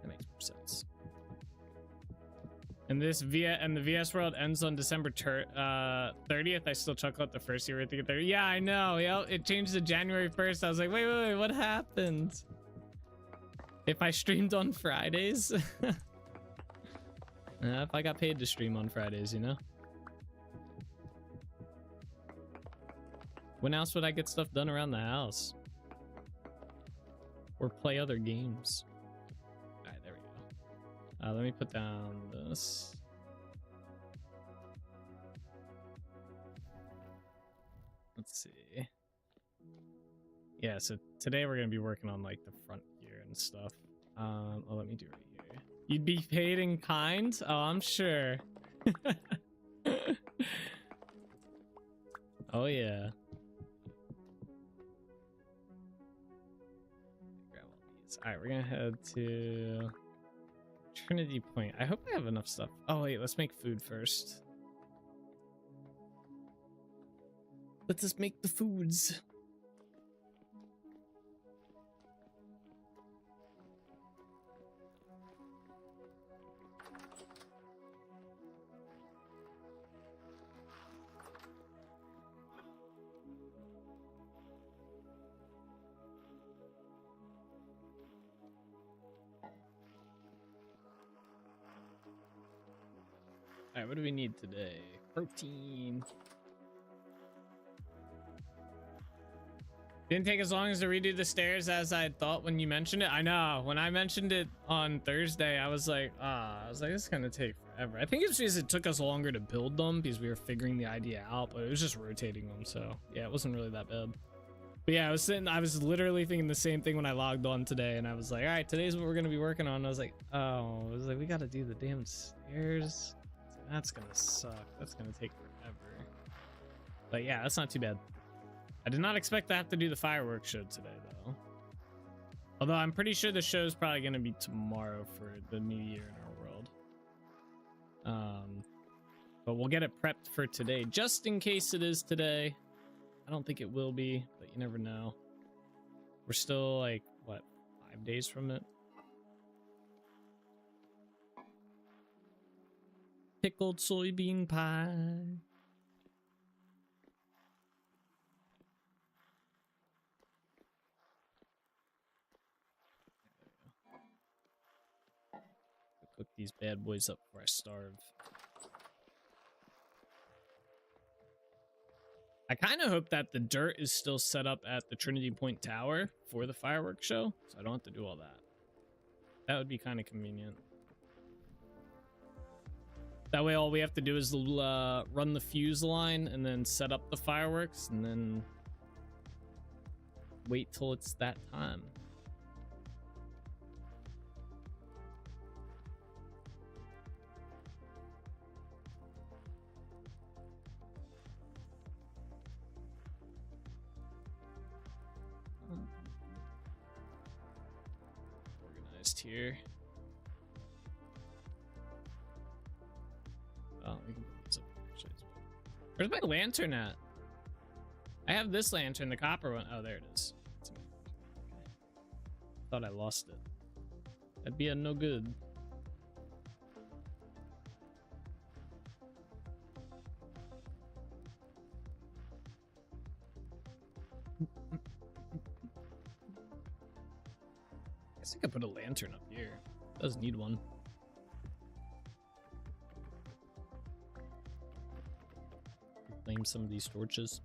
That makes more sense. And the VS world ends on December 30th. I still chuckle at the first year. I think 30. Yeah, I know. Yep, it changed to January 1st. I was like, wait, what happened? If I streamed on Fridays. If I got paid to stream on Fridays, you know? When else would I get stuff done around the house? Or play other games? Alright, there we go. Let me put down this. Let's see. Yeah, so today we're going to be working on like the front here and stuff. Let me do right here. You'd be paid in kind? Oh, I'm sure. Oh, yeah. Grab all these. All right, we're going to head to Trinity Point. I hope I have enough stuff. Oh, wait, let's make food first. Let us make the foods. All right, what do we need today? Protein. Didn't take as long as to redo the stairs as I thought when you mentioned it. I know, when I mentioned it on Thursday, I was like, this is gonna take forever. I think it's because it took us longer to build them because we were figuring the idea out, but it was just rotating them. So yeah, it wasn't really that bad. But yeah, I was literally thinking the same thing when I logged on today, and I was like, all right, today's what we're gonna be working on. And I was like, we gotta do the damn stairs. That's gonna suck. That's gonna take forever. But yeah, that's not too bad. I did not expect to have to do the fireworks show today, though. Although I'm pretty sure the show's probably gonna be tomorrow for the new year in our world. But we'll get it prepped for today, just in case it is today. I don't think it will be, but you never know. We're still like, what, 5 days from it? Pickled soybean pie. Cook these bad boys up before I starve. I kind of hope that the dirt is still set up at the Trinity Point Tower for the fireworks show, so I don't have to do all that. That would be kind of convenient. That way all we have to do is run the fuse line and then set up the fireworks and then wait till it's that time. chest here. Oh, we can put some actually. Where's my lantern at? I have this lantern, the copper one. Oh, there it is. Okay. Thought I lost it. That'd be a no good. I guess I could put a lantern up here. Does need one. Reclaim some of these torches.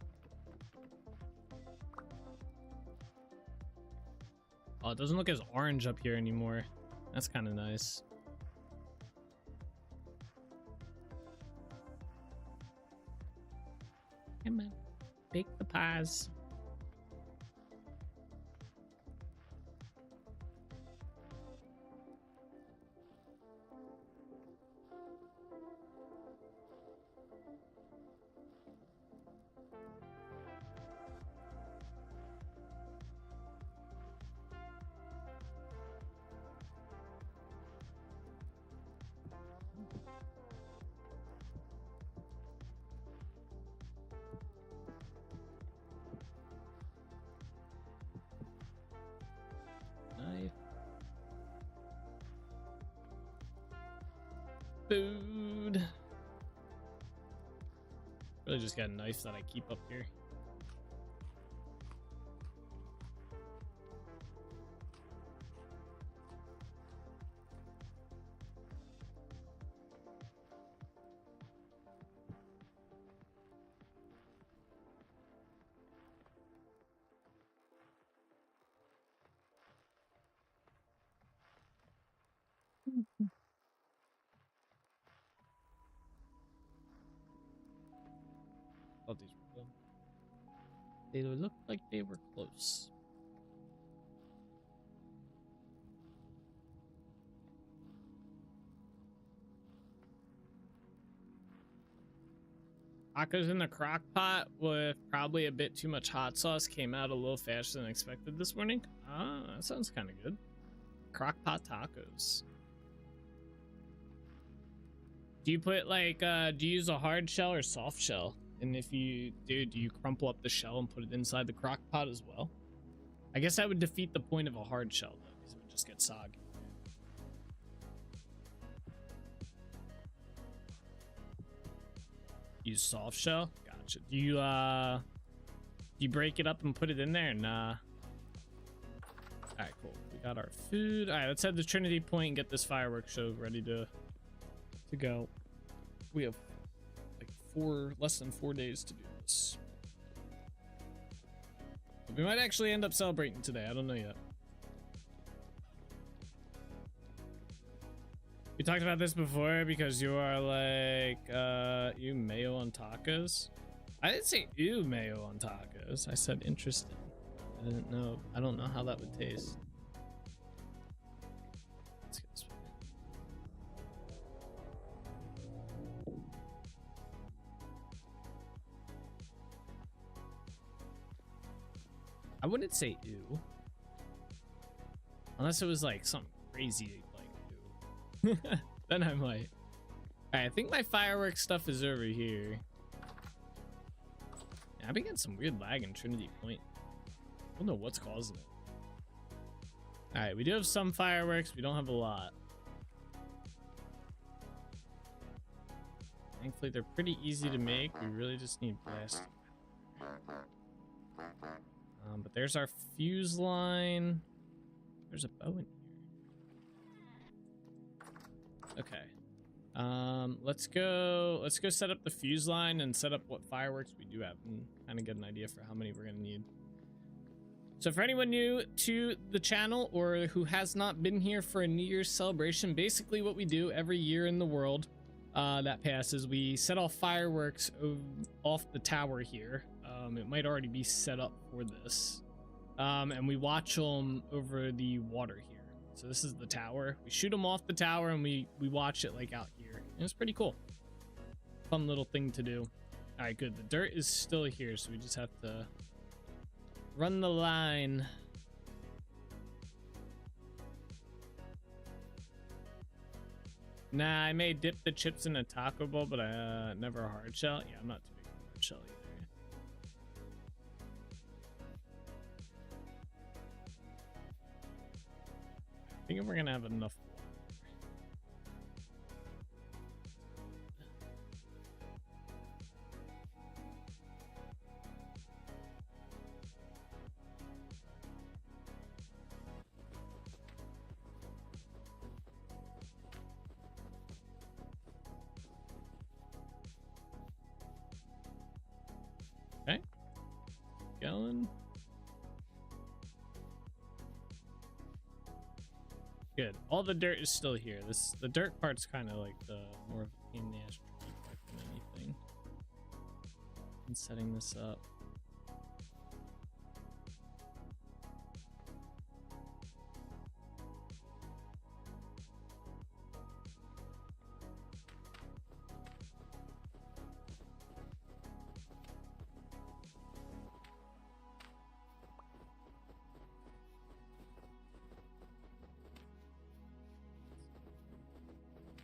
Oh, it doesn't look as orange up here anymore. That's kind of nice. Come on, bake the pies. Knife. Food. Really just got a knife that I keep up here. Oh, these were done. They looked like they were close. Tacos in the crock pot with probably a bit too much hot sauce came out a little faster than expected this morning. Ah, that sounds kind of good. Crock pot tacos. Do you put like, do you use a hard shell or soft shell? And if you do you crumple up the shell and put it inside the crock pot as well? I guess that would defeat the point of a hard shell though, because it would just get soggy. Use soft shell? Gotcha. Do you break it up and put it in there? Nah. Alright, cool. We got our food. Alright, let's head to Trinity Point and get this fireworks show ready to go. We have like less than 4 days to do this. But we might actually end up celebrating today. I don't know yet. We talked about this before because you are like, you mayo on tacos. I didn't say ew mayo on tacos. I said interesting. I didn't know. I don't know how that would taste. Let's get this one. I wouldn't say ew. Unless it was like something crazy like ew. Then I might. Alright, I think my fireworks stuff is over here. Yeah, I've been getting some weird lag in Trinity Point. I don't know what's causing it. Alright, we do have some fireworks. We don't have a lot. Thankfully, they're pretty easy to make. We really just need plastic. But there's our fuse line. There's a bow in here. Okay. Let's go set up the fuse line and set up what fireworks we do have and kind of get an idea for how many we're gonna need. So for anyone new to the channel or who has not been here for a New Year's celebration, basically what we do every year in the world that passes, we set off fireworks off the tower here. It might already be set up for this. And we watch them over the water here. So this is the tower. We shoot them off the tower and we watch it like out here. And it's pretty cool. Fun little thing to do. All right, good. The dirt is still here, so we just have to run the line. Nah, I may dip the chips in a taco bowl, but I never a hard shell. Yeah, I'm not too big on hard shell either. I think we're gonna have enough. Okay, going. Good. All the dirt is still here. The dirt part's kind of like the more of a pain in the ass tricky part than anything. And setting this up.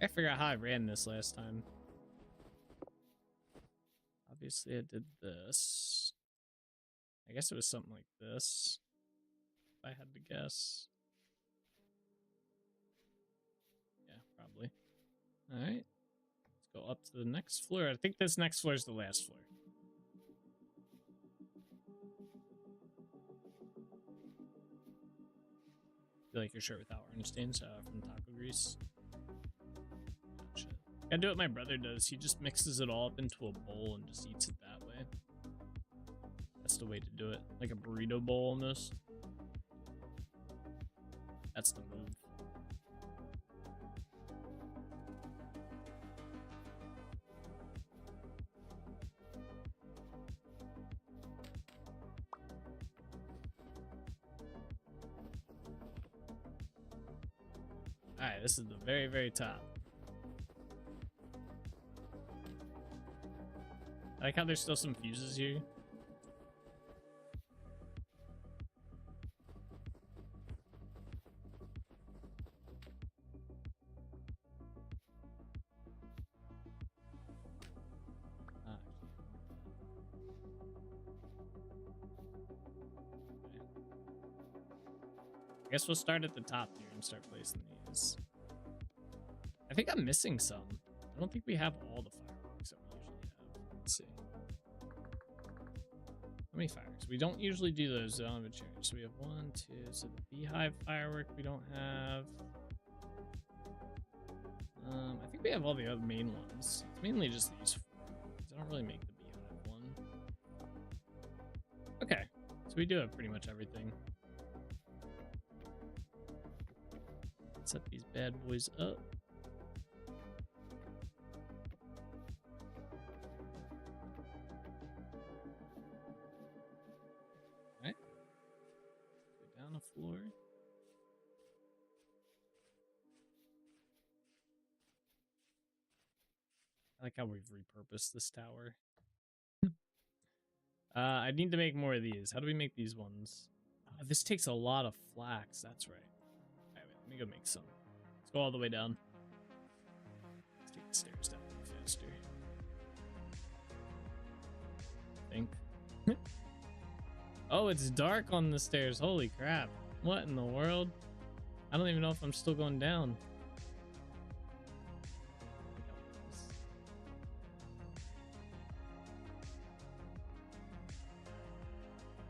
I figure out how I ran this last time. Obviously, I did this. I guess it was something like this, if I had to guess. Yeah, probably. All right, let's go up to the next floor. I think this next floor is the last floor. Feel like your shirt without orange stains from taco grease. I do what my brother does. He just mixes it all up into a bowl and just eats it that way. That's the way to do it. Like a burrito bowl almost. That's the move. Alright, this is the very, very top. I like how there's still some fuses here. I guess we'll start at the top here and start placing these. I think I'm missing some. I don't think we have all the fireworks that we usually have. Let's see. How many fireworks? We don't usually do those on the cherry. So we have 1, 2. So the beehive firework we don't have. I think we have all the other main ones. It's mainly just these 4. I don't really make the beehive one. Okay, so we do have pretty much everything. Set these bad boys up. Alright. Go down the floor. I like how we've repurposed this tower. I need to make more of these. How do we make these ones? This takes a lot of flax. That's right. Alright, wait, let me go make some. Let's go all the way down. Let's take the stairs down a little faster. I think. Oh, it's dark on the stairs. Holy crap. What in the world? I don't even know if I'm still going down.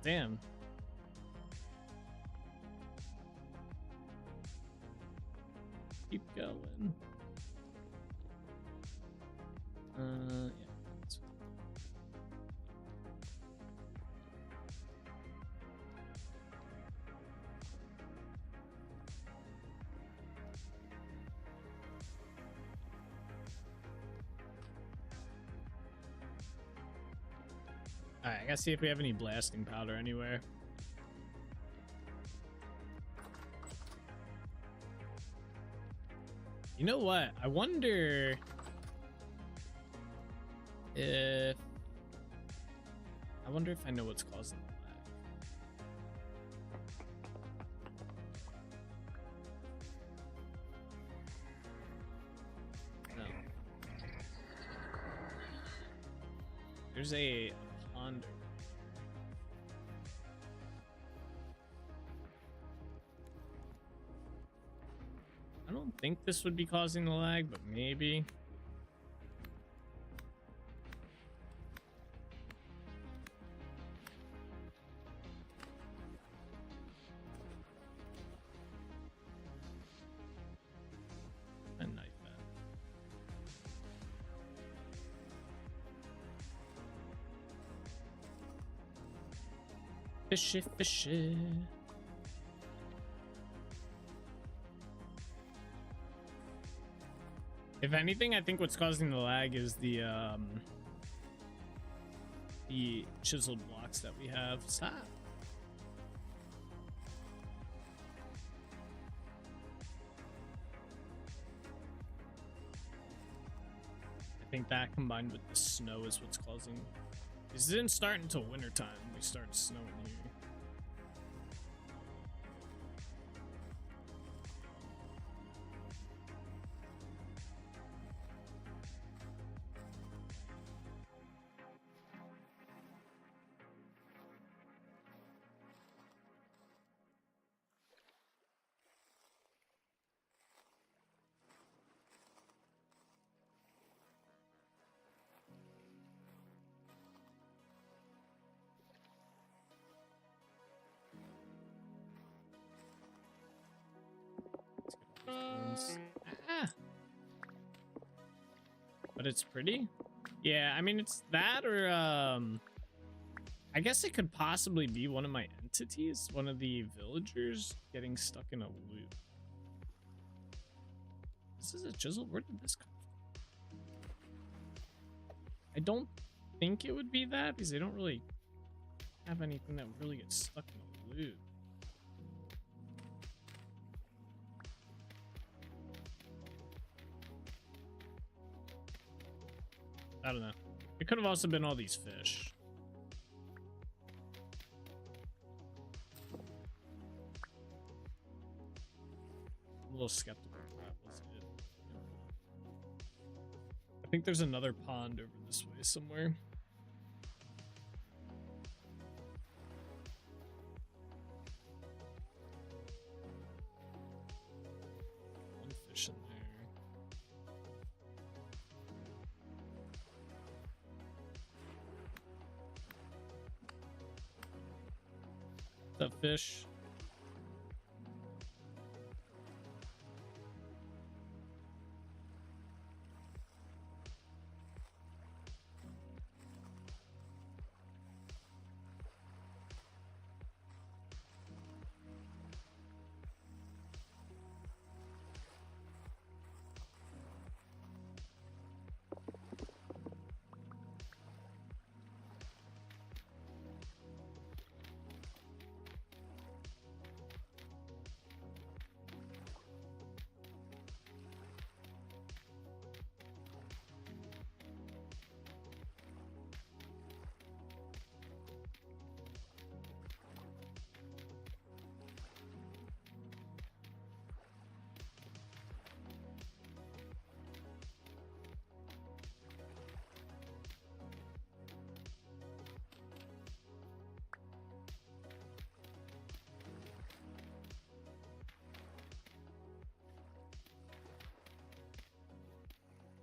Damn. Keep going. Yeah. Alright, I gotta see if we have any blasting powder anywhere. You know what? I wonder if I know what's causing the lag. There's a pond. I don't think this would be causing the lag, but maybe. A knife that. Fishy, fishy. If anything, I think what's causing the lag is the chiseled blocks that we have. Stop. I think that combined with the snow is what's causing. This didn't start until wintertime. We started snowing here. Ah. But it's pretty. Yeah, I mean it's that or I guess it could possibly be one of my entities, one of the villagers getting stuck in a loop. This is a chisel. Where did this come from? I don't think it would be that because they don't really have anything that would really get stuck in a loop. I don't know. It could have also been all these fish. I'm a little skeptical that was it. I think there's another pond over this way somewhere. One fish in there. What's up, fish?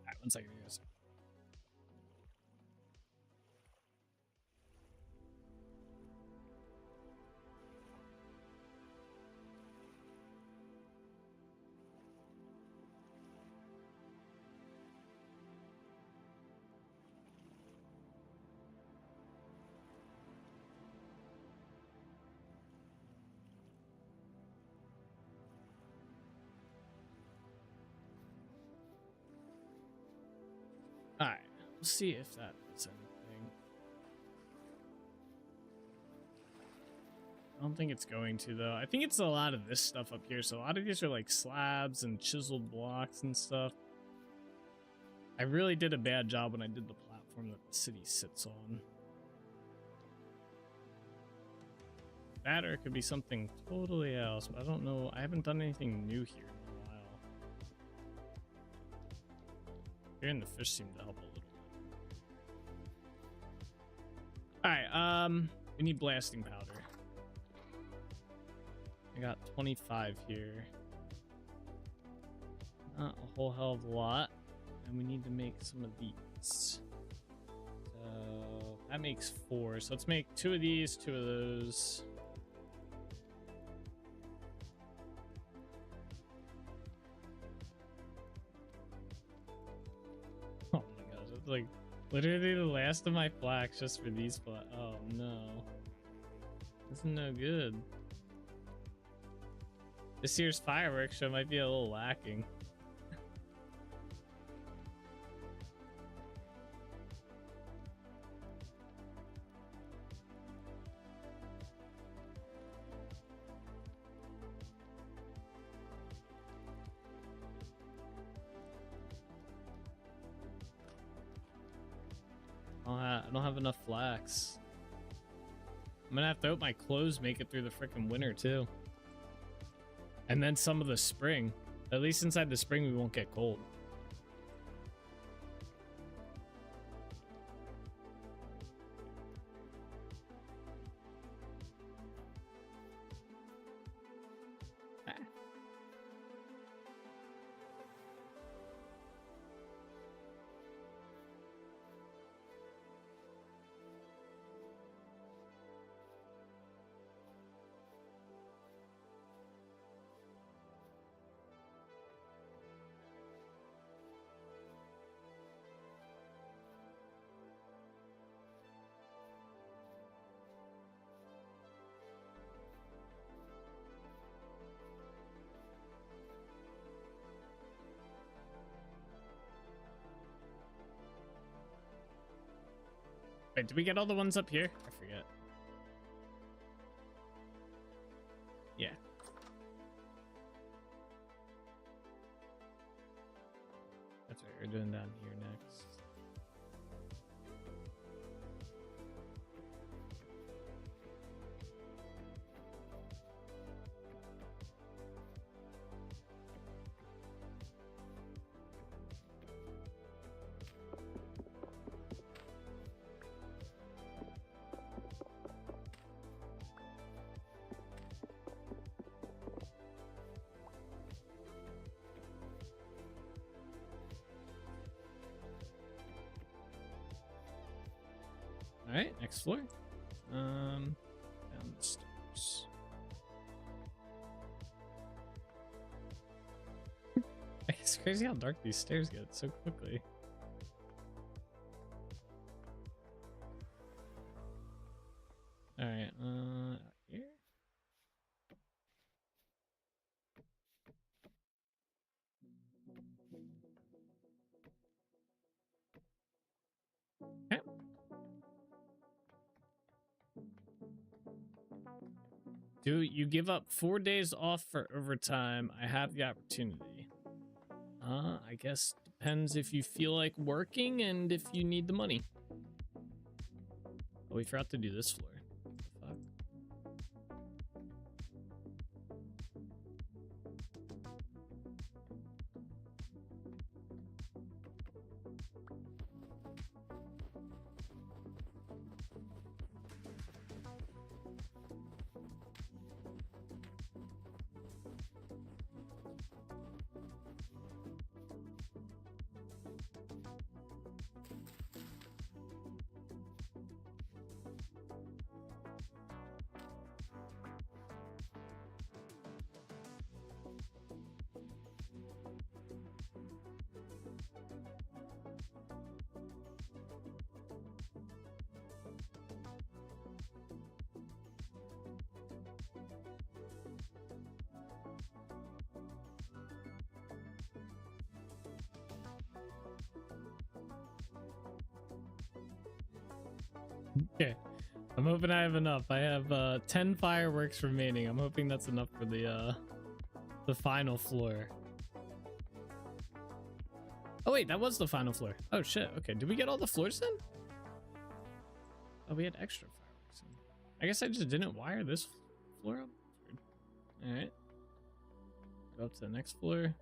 Alright, 1 second, guys. Alright, we'll see if that does anything. I don't think it's going to, though. I think it's a lot of this stuff up here. So a lot of these are like slabs and chiseled blocks and stuff. I really did a bad job when I did the platform that the city sits on. That or it could be something totally else, but I don't know. I haven't done anything new here in a while. Here and the fish seem to help a little. All right, we need blasting powder. I got 25 here. Not a whole hell of a lot. And we need to make some of these. So that makes 4. So let's make 2 of these, 2 of those. Oh my gosh, it's like literally the last of my flax just for these flax. Oh no. This is no good. This year's fireworks show might be a little lacking. I don't have enough flax. I'm gonna have to hope my clothes make it through the freaking winter too. And then some of the spring. At least inside the spring we won't get cold. Wait, did we get all the ones up here? I forget. Yeah. That's what we're doing down here next. All right, next floor. Down the stairs. It's crazy how dark these stairs get so quickly. All right, here. Okay. Do you give up 4 days off for overtime? I have the opportunity. I guess depends if you feel like working and if you need the money. Oh, we forgot to do this floor. Fuck. Okay, I'm hoping I have enough. I have 10 fireworks remaining. I'm hoping that's enough for the final floor. Oh wait, that was the final floor. Oh shit. Okay, did we get all the floors then? Oh, we had extra fireworks in. I guess I just didn't wire this floor up. All right, go up to the next floor.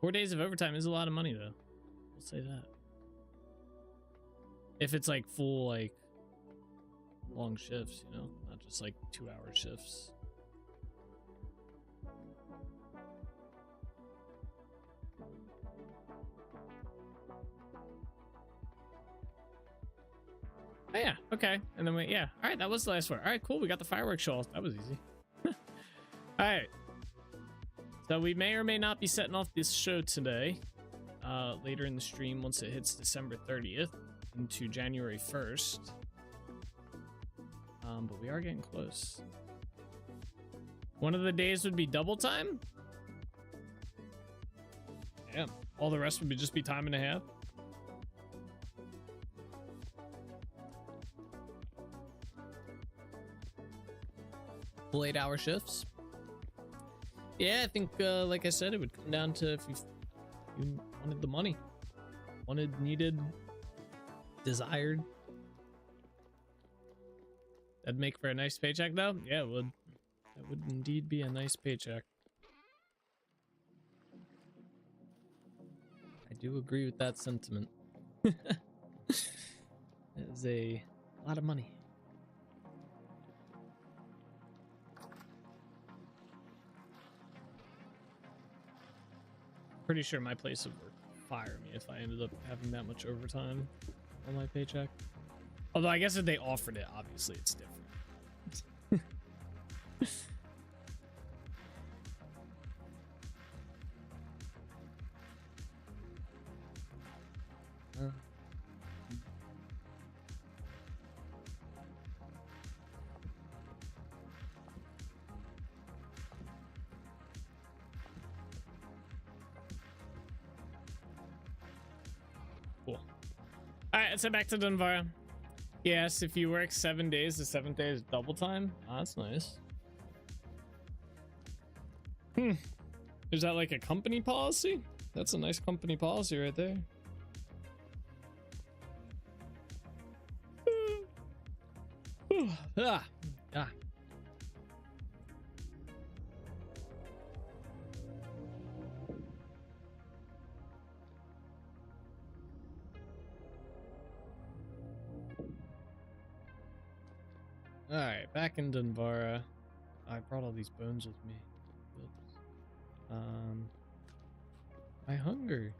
4 days of overtime is a lot of money though. We'll say that. If it's like full, like long shifts, you know, not just like 2-hour shifts. Oh yeah, okay. And then yeah. All right, that was the last one. All right, cool. We got the fireworks show. That was easy. All right. So we may or may not be setting off this show today. Later in the stream once it hits December 30th into January 1st. But we are getting close. One of the days would be double time. Yeah. All the rest would be just be time and a half. Full 8-hour shifts. Yeah, I think, like I said, it would come down to if you wanted the money. Wanted, needed, desired. That'd make for a nice paycheck, though? Yeah, it would. That would indeed be a nice paycheck. I do agree with that sentiment. That is a lot of money. Pretty sure my place would fire me if I ended up having that much overtime on my paycheck. Although I guess if they offered it, obviously it's different. Cool. Alright, let's head back to Dunvarra. Yes, if you work 7 days, the 7th day is double time. Oh, that's nice. Is that like a company policy? That's a nice company policy right there. Ah. Alright, back in Dunvarra. I brought all these bones with me. Oops. My hunger.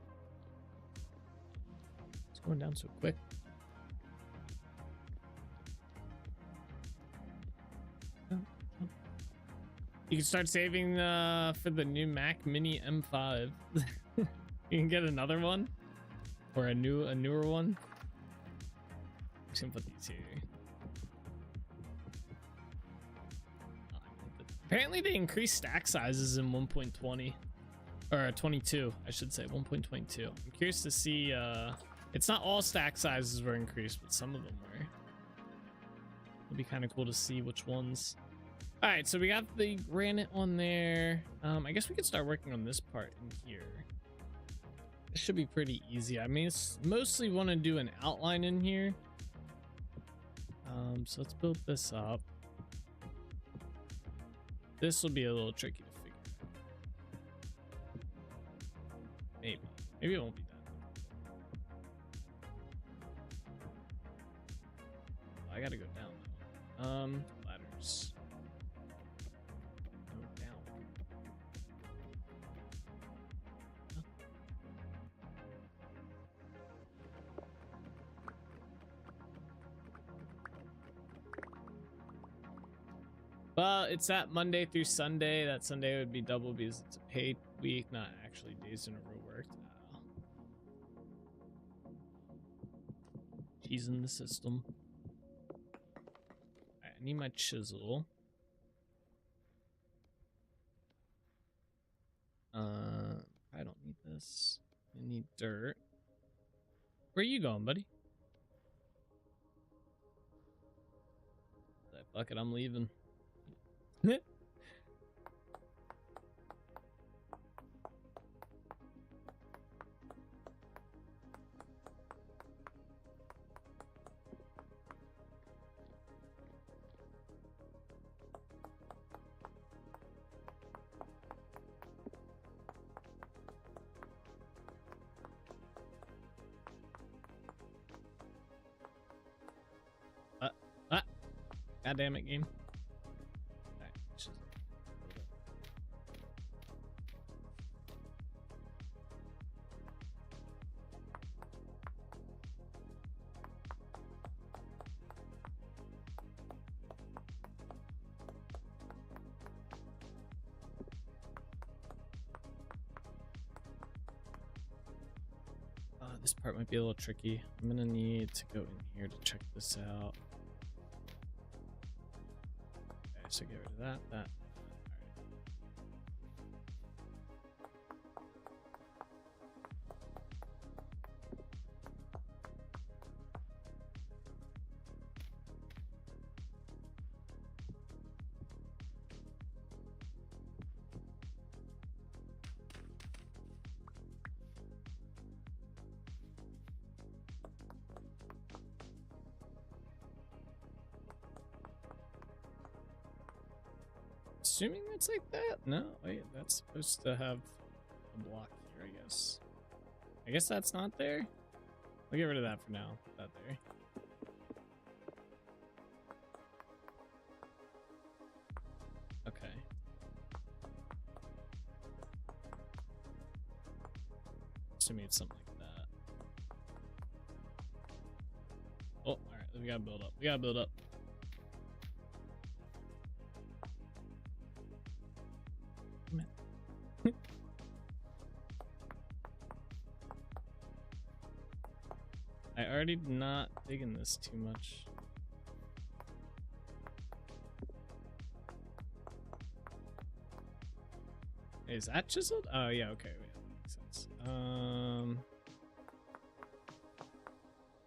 It's going down so quick. You can start saving for the new Mac Mini M5. You can get another one, or a newer one. I'm just gonna put these here. Apparently they increased stack sizes in 1.20 or 22, I should say 1.22. I'm curious to see. It's not all stack sizes were increased, but some of them were. It'd be kind of cool to see which ones. All right, so we got the granite on there. I guess we could start working on this part in here. It should be pretty easy. I mean, it's mostly want to do an outline in here. So let's build this up. This will be a little tricky to figure out. Maybe it won't be that. I gotta go down. Ladders. Go down. Huh? Well, it's that Monday through Sunday. That Sunday would be double because it's a paid week, not actually days in a row worked. She's in the system. All right, I need my chisel. I don't need this. I need dirt. Where are you going, buddy? That bucket, I'm leaving. God damn it, game. Alright, let's just- This part might be a little tricky. I'm gonna need to go in here to check this out. Okay, so get rid of that. All right. Assuming it's like that? No, wait, that's supposed to have a block here, I guess. I guess that's not there. I'll get rid of that for now. Put that there. Okay. Assuming it's something like that. Oh, alright, we gotta build up. We gotta build up. I already not digging this too much. Is that chiseled? Oh yeah, okay, wait, that makes sense.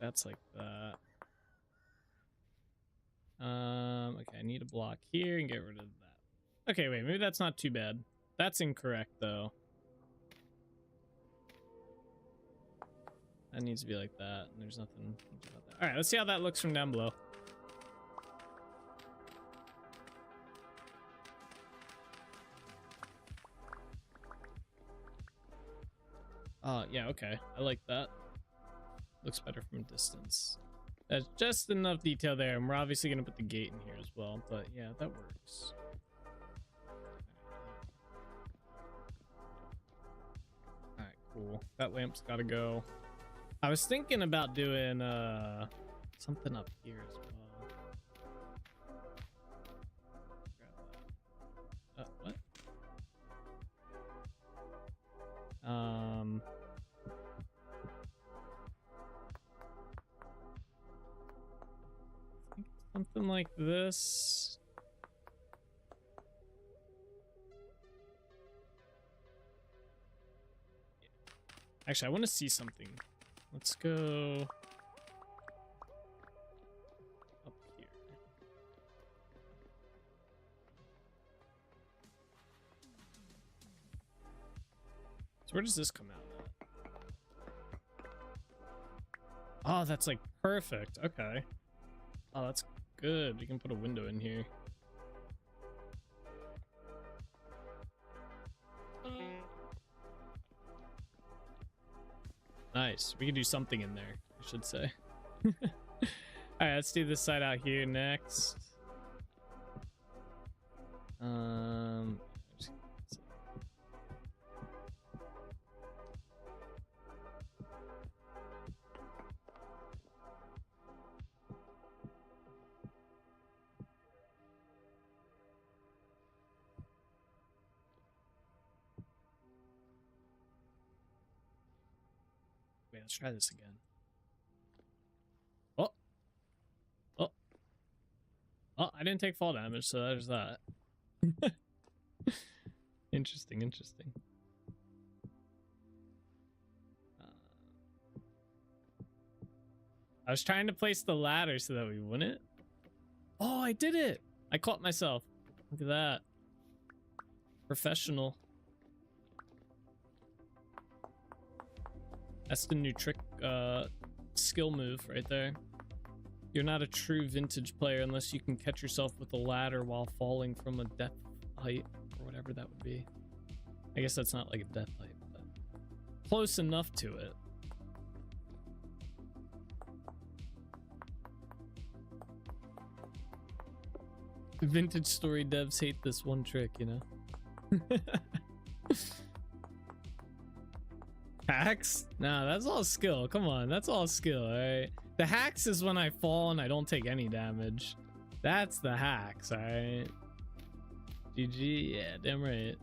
That's like that. Okay, I need a block here and get rid of that. Okay, wait, maybe that's not too bad. That's incorrect though. That needs to be like that, and there's nothing about that. All right, let's see how that looks from down below. Yeah, okay. I like that. Looks better from a distance. That's just enough detail there, and we're obviously gonna put the gate in here as well, but yeah, that works. All right, cool. That lamp's gotta go. I was thinking about doing something up here as well. Grab that. What? I think something like this. Actually, I want to see something. Let's go up here. So where does this come out at? Oh, that's like perfect. Okay. Oh, that's good. You can put a window in here. Nice. We can do something in there, I should say. All right, let's do this side out here next. Wait, let's try this again. Oh. Oh. Oh, I didn't take fall damage, so there's that. Interesting, interesting. I was trying to place the ladder so that we wouldn't. Oh, I did it! I caught myself. Look at that. Professional. That's the new trick, skill move right there. You're not a true vintage player unless you can catch yourself with a ladder while falling from a death height, or whatever that would be. I guess that's not like a death height, but close enough to it. Vintage story devs hate this one trick, you know. Hacks? Nah, that's all skill. Come on, that's all skill, alright? The hacks is when I fall and I don't take any damage. That's the hacks, alright? GG, yeah, damn right.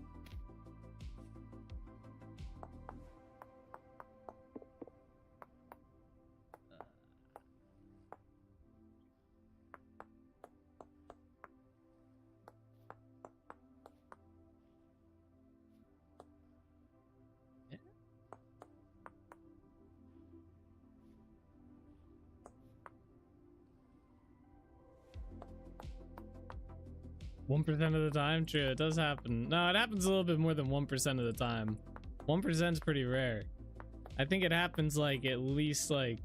Yeah. 1% of the time? True, it does happen. No, it happens a little bit more than 1% of the time. 1% is pretty rare. I think it happens like at least like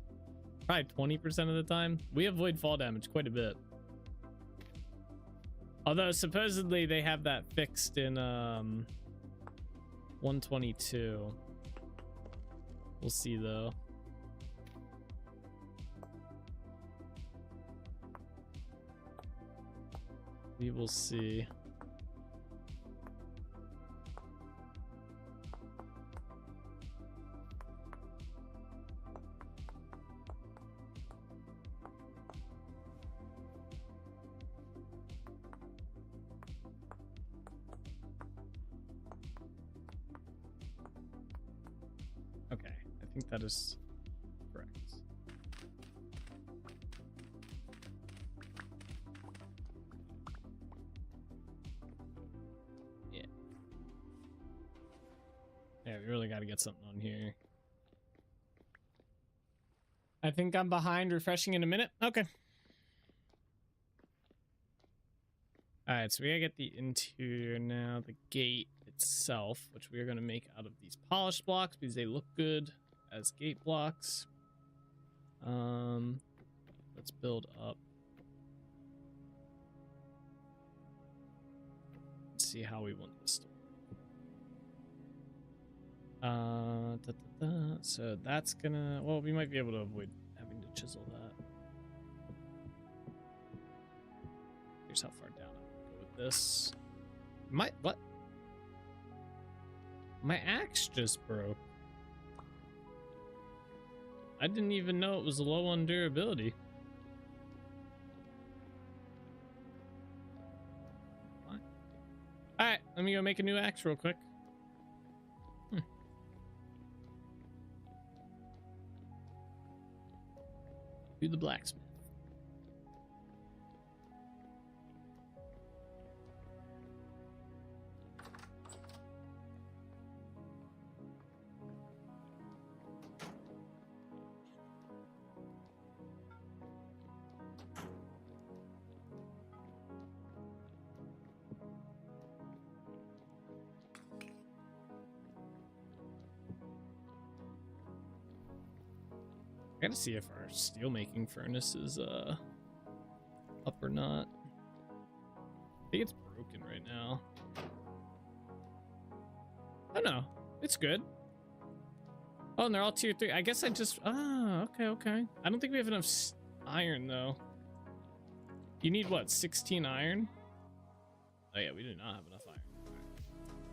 probably 20% of the time. We avoid fall damage quite a bit. Although supposedly they have that fixed in 122. We'll see though. We will see. Okay, I think that is correct. Yeah. Yeah, we really got to get something on here. I think I'm behind, refreshing in a minute. Okay. Alright, so we gotta get the interior now, the gate itself, which we are gonna make out of these polished blocks because they look good as gate blocks. Let's build up. Let's see how we want this to work. So that's gonna, well, we might be able to avoid having to chisel that. Here's how far down I'm gonna go with this. What? My axe just broke. I didn't even know it was low on durability. What? Alright, let me go make a new axe real quick. To the blacksmith. I gotta see if our steel making furnace is up or not. I think it's broken right now. Oh no, it's good. Oh, and they're all tier 3. I guess I just, okay. I don't think we have enough iron though. You need what, 16 iron? Oh yeah, we do not have enough iron.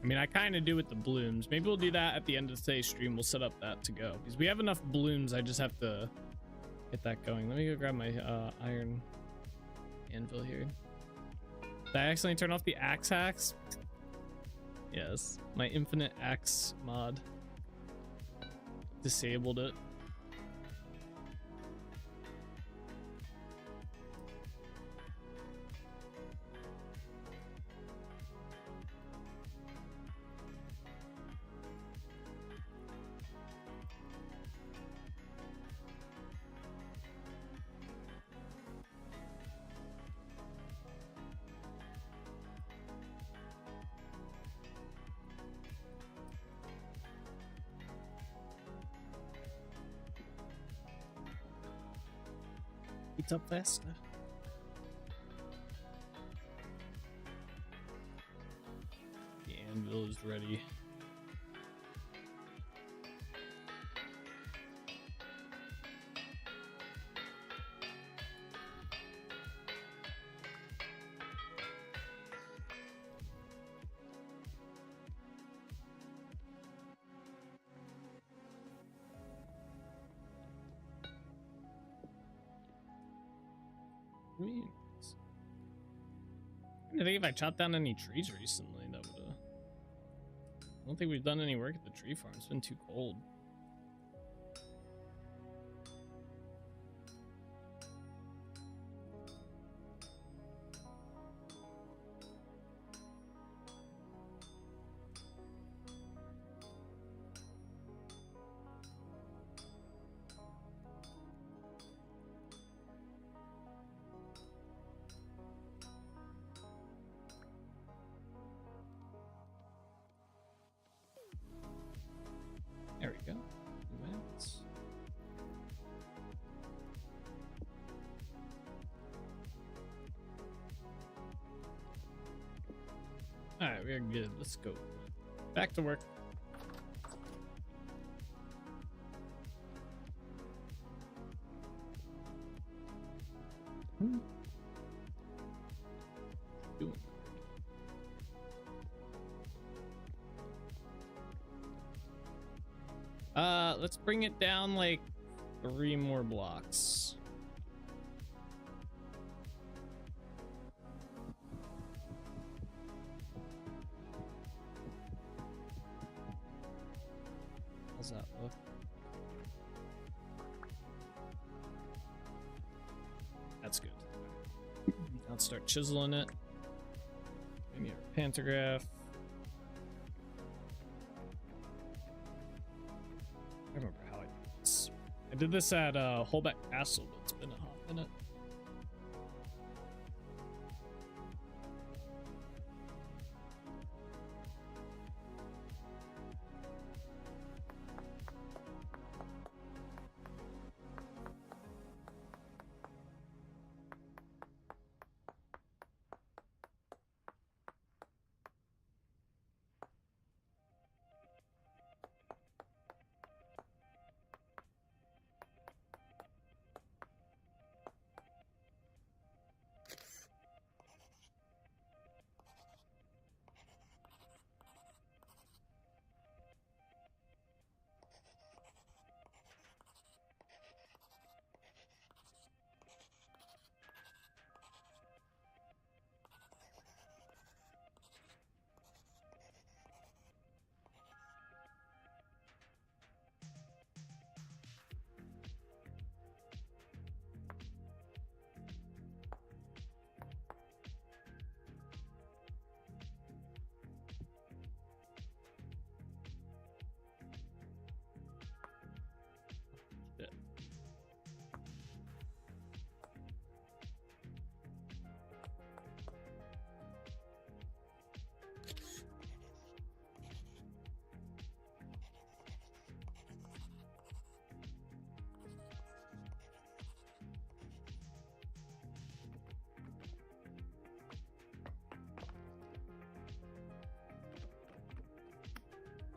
I mean, I kind of do with the blooms. Maybe we'll do that at the end of today's stream. We'll set up that to go because we have enough blooms. I just have to get that going. Let me go grab my iron anvil here. Did I accidentally turn off the axe hacks? Yes, my infinite axe mod disabled it. It's up faster. The anvil is ready. mean, I think if I chopped down any trees recently, that would have. I don't think we've done any work at the tree farm. It's been too cold. There we go. That's... All right, we're good. Let's go back to work. Doing. Let's bring it down like 3 more blocks. How's that look? That's good. Let's start chiseling it. We need our pantograph. I remember how I did this. I did this at Holbeck Castle, but it's been a hot minute.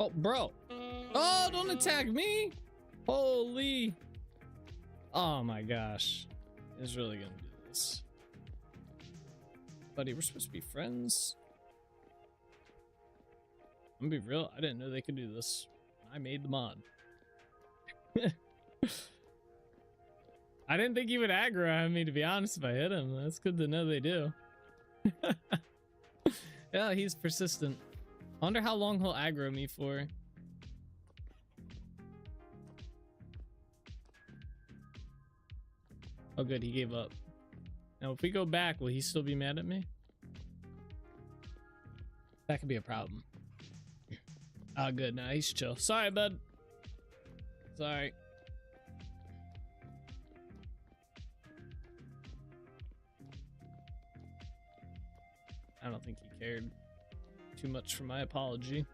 Oh, bro. Oh, don't attack me. Holy. Oh my gosh. It's really gonna do this. Buddy, we're supposed to be friends. I'm gonna be real. I didn't know they could do this. I made the mod. I didn't think he would aggro on me, to be honest, if I hit him. That's good to know they do. Yeah, he's persistent. I wonder how long he'll aggro me for. Oh good, he gave up. Now if we go back, will he still be mad at me? That could be a problem. Oh good, nah, he's chill. Sorry, bud. Sorry. I don't think he cared too much for my apology.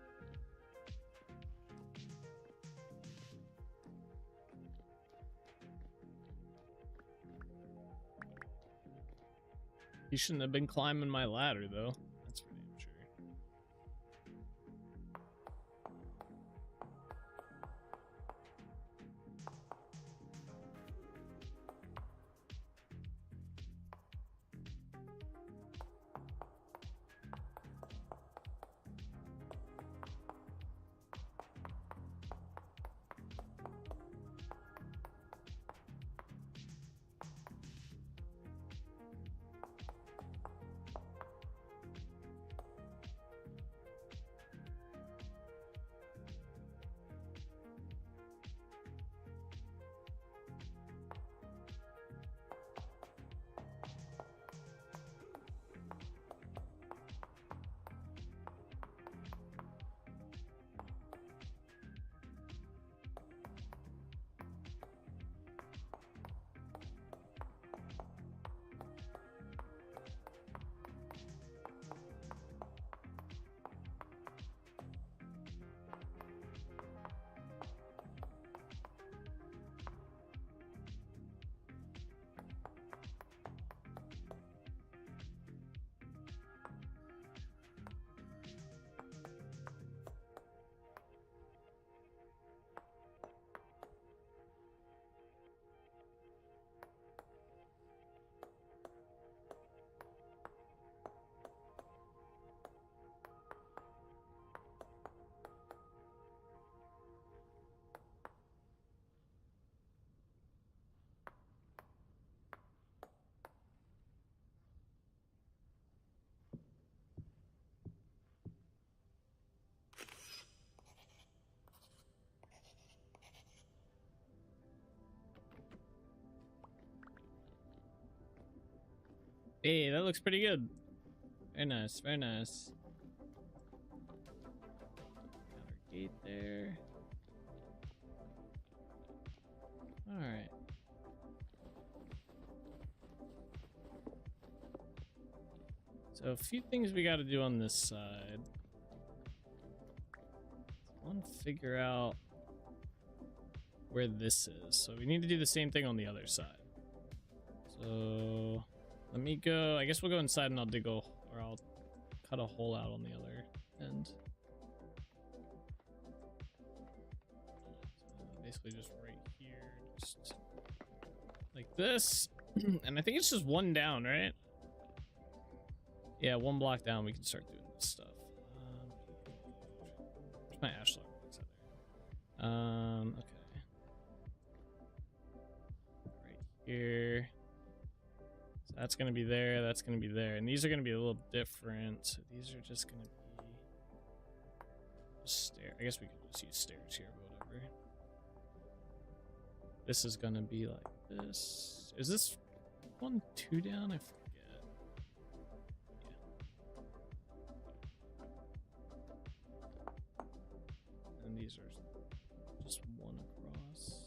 He shouldn't have been climbing my ladder though. That's for damn sure. Hey, that looks pretty good. Very nice, very nice. Got our gate there. All right. So a few things we got to do on this side. One, figure out where this is. So we need to do the same thing on the other side. So let me go. I guess we'll go inside and I'll dig a, or I'll cut a hole out on the other end. So basically just right here, just like this. And I think it's just one down, right? Yeah, one block down we can start doing this stuff. Where's my ash log? Okay. Right here. So that's gonna be there, that's gonna be there. And these are gonna be a little different. So these are just gonna be stair. I guess we could just use stairs here, but whatever. This is gonna be like this. Is this 1, 2 down? I forget. Yeah. And these are just one across.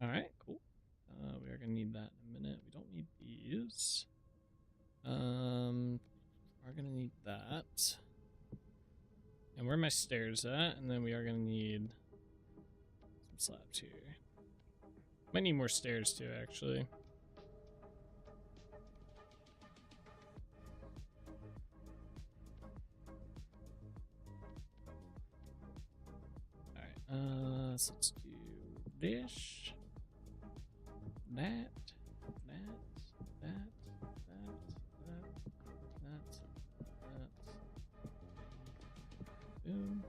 All right, cool. We are gonna need that in a minute. We don't need these. We're gonna need that. And where are my stairs at? And then we are gonna need some slabs here. Might need more stairs too, actually. All right. So let's do this. That. Boom.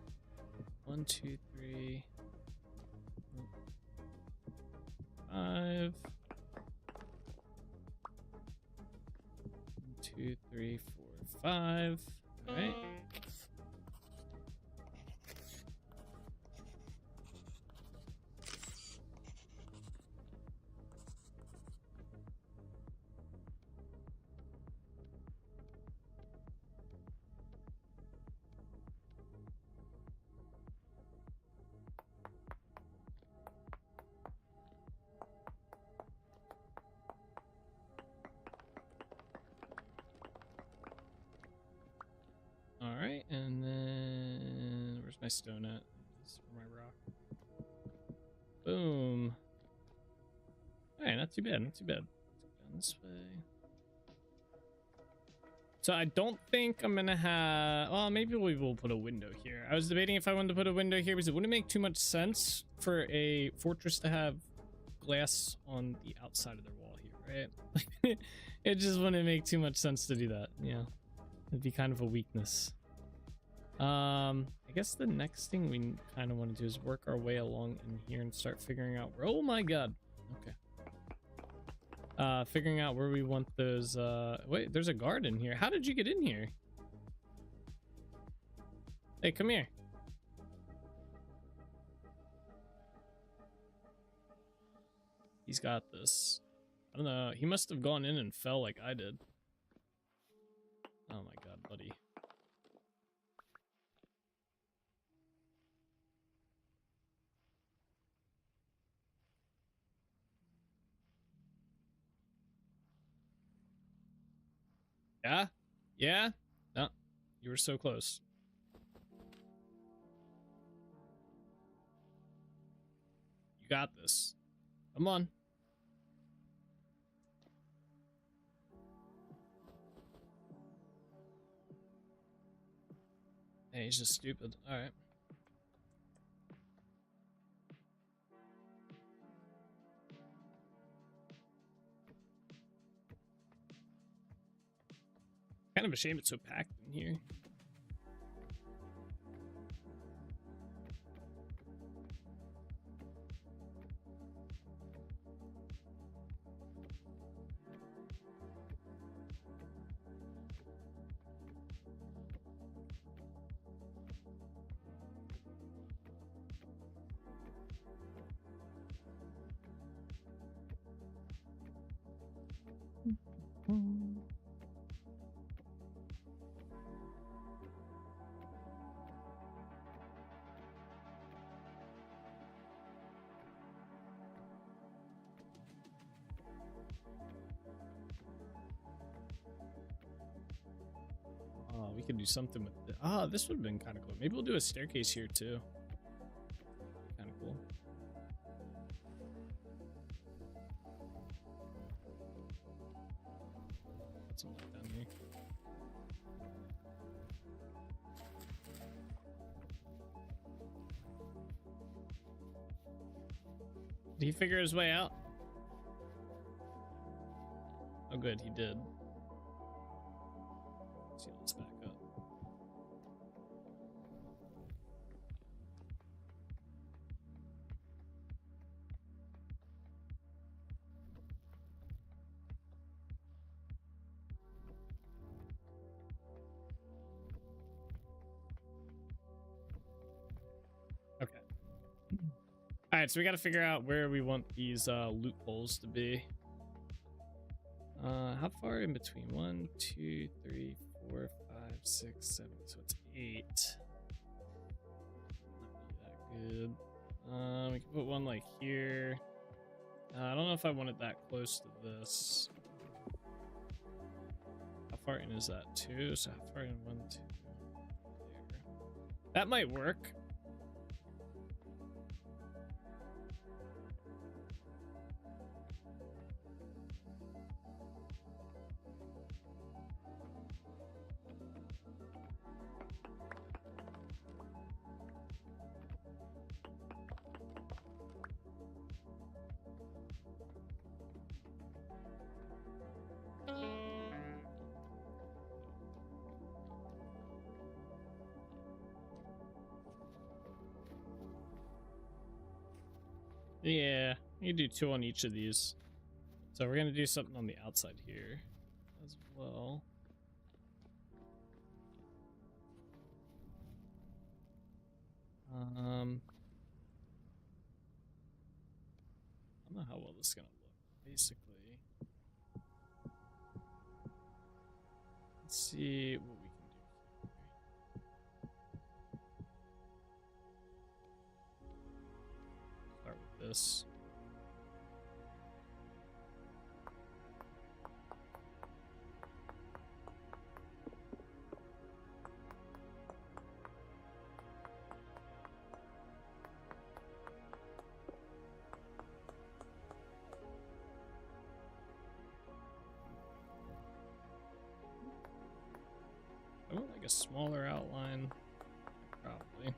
1, 2, 3. 5. 1, 2, 3, 4, 5. All right. All right, and then where's my stone at? This is my rock. Boom. All right, not too bad, not too bad. Let's go down this way. So I don't think I'm gonna have. Well, maybe we will put a window here. I was debating if I wanted to put a window here because it wouldn't make too much sense for a fortress to have glass on the outside of their wall here, right? It just wouldn't make too much sense to do that. Yeah. It'd be kind of a weakness. I guess the next thing we kind of want to do is work our way along in here and start figuring out where, oh my god. Okay. Figuring out where we want those, wait, there's a garden here. How did you get in here? Hey, come here. He's got this. I don't know. He must have gone in and fell like I did. Oh my god, buddy. Yeah? Yeah? No. You were so close. You got this. Come on. Yeah, he's just stupid. All right. Kind of a shame it's so packed in here. Oh, we could do something with it. Ah, this would have been kind of cool. Maybe we'll do a staircase here too. Kind of cool. Put some light down here. Did he figure his way out? Oh, good, he did. Let's see, let's back up. Okay. All right, so we got to figure out where we want these loopholes to be. How far in between? 1, 2, 3, 4, 5, 6, 7. So it's 8. Not really that good. We can put one like here. I don't know if I want it that close to this. How far in is that? 2. So how far in? 1, 2. There. That might work. Yeah, you do 2 on each of these. So we're gonna do something on the outside here as well. I don't know how well this is gonna look. Basically, let's see what we can do here. Start with this. I want like a smaller outline, probably.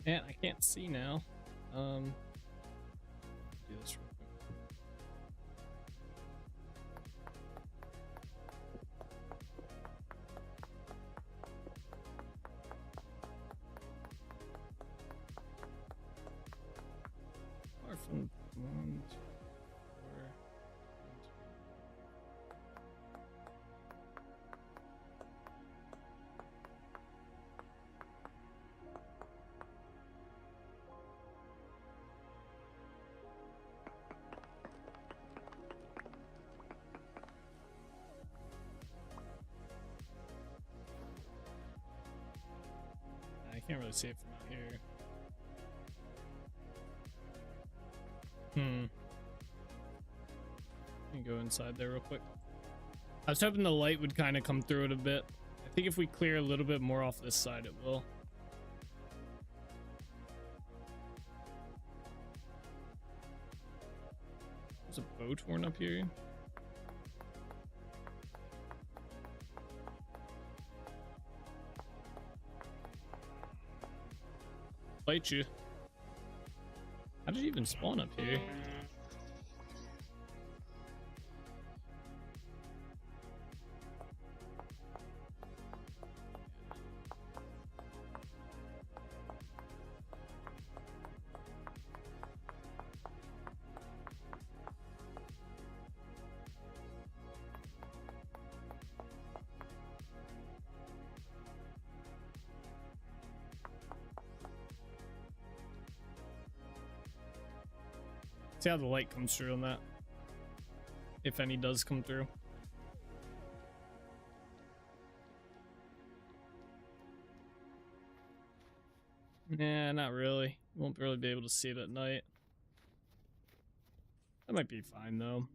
Man, I can't see now. Do this real quick. one, 1, 2, 4, 1, 2. I can't really see it from out here. Let me go inside there real quick. I was hoping the light would kind of come through it a bit. I think if we clear a little bit more off this side, it will. There's a boat horn up here. Fight you. How did you even spawn up here? See how the light comes through on that. If any does come through. Nah, not really. Won't really be able to see it at night. That might be fine though.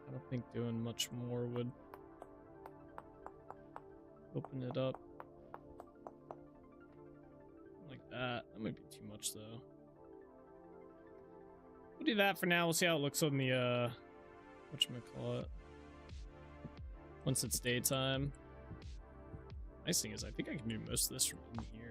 I don't think doing much more would open it up. Like that. That might be too much though. We'll do that for now. We'll see how it looks on the whatchamacallit. Once it's daytime. Nice thing is I think I can do most of this from in here.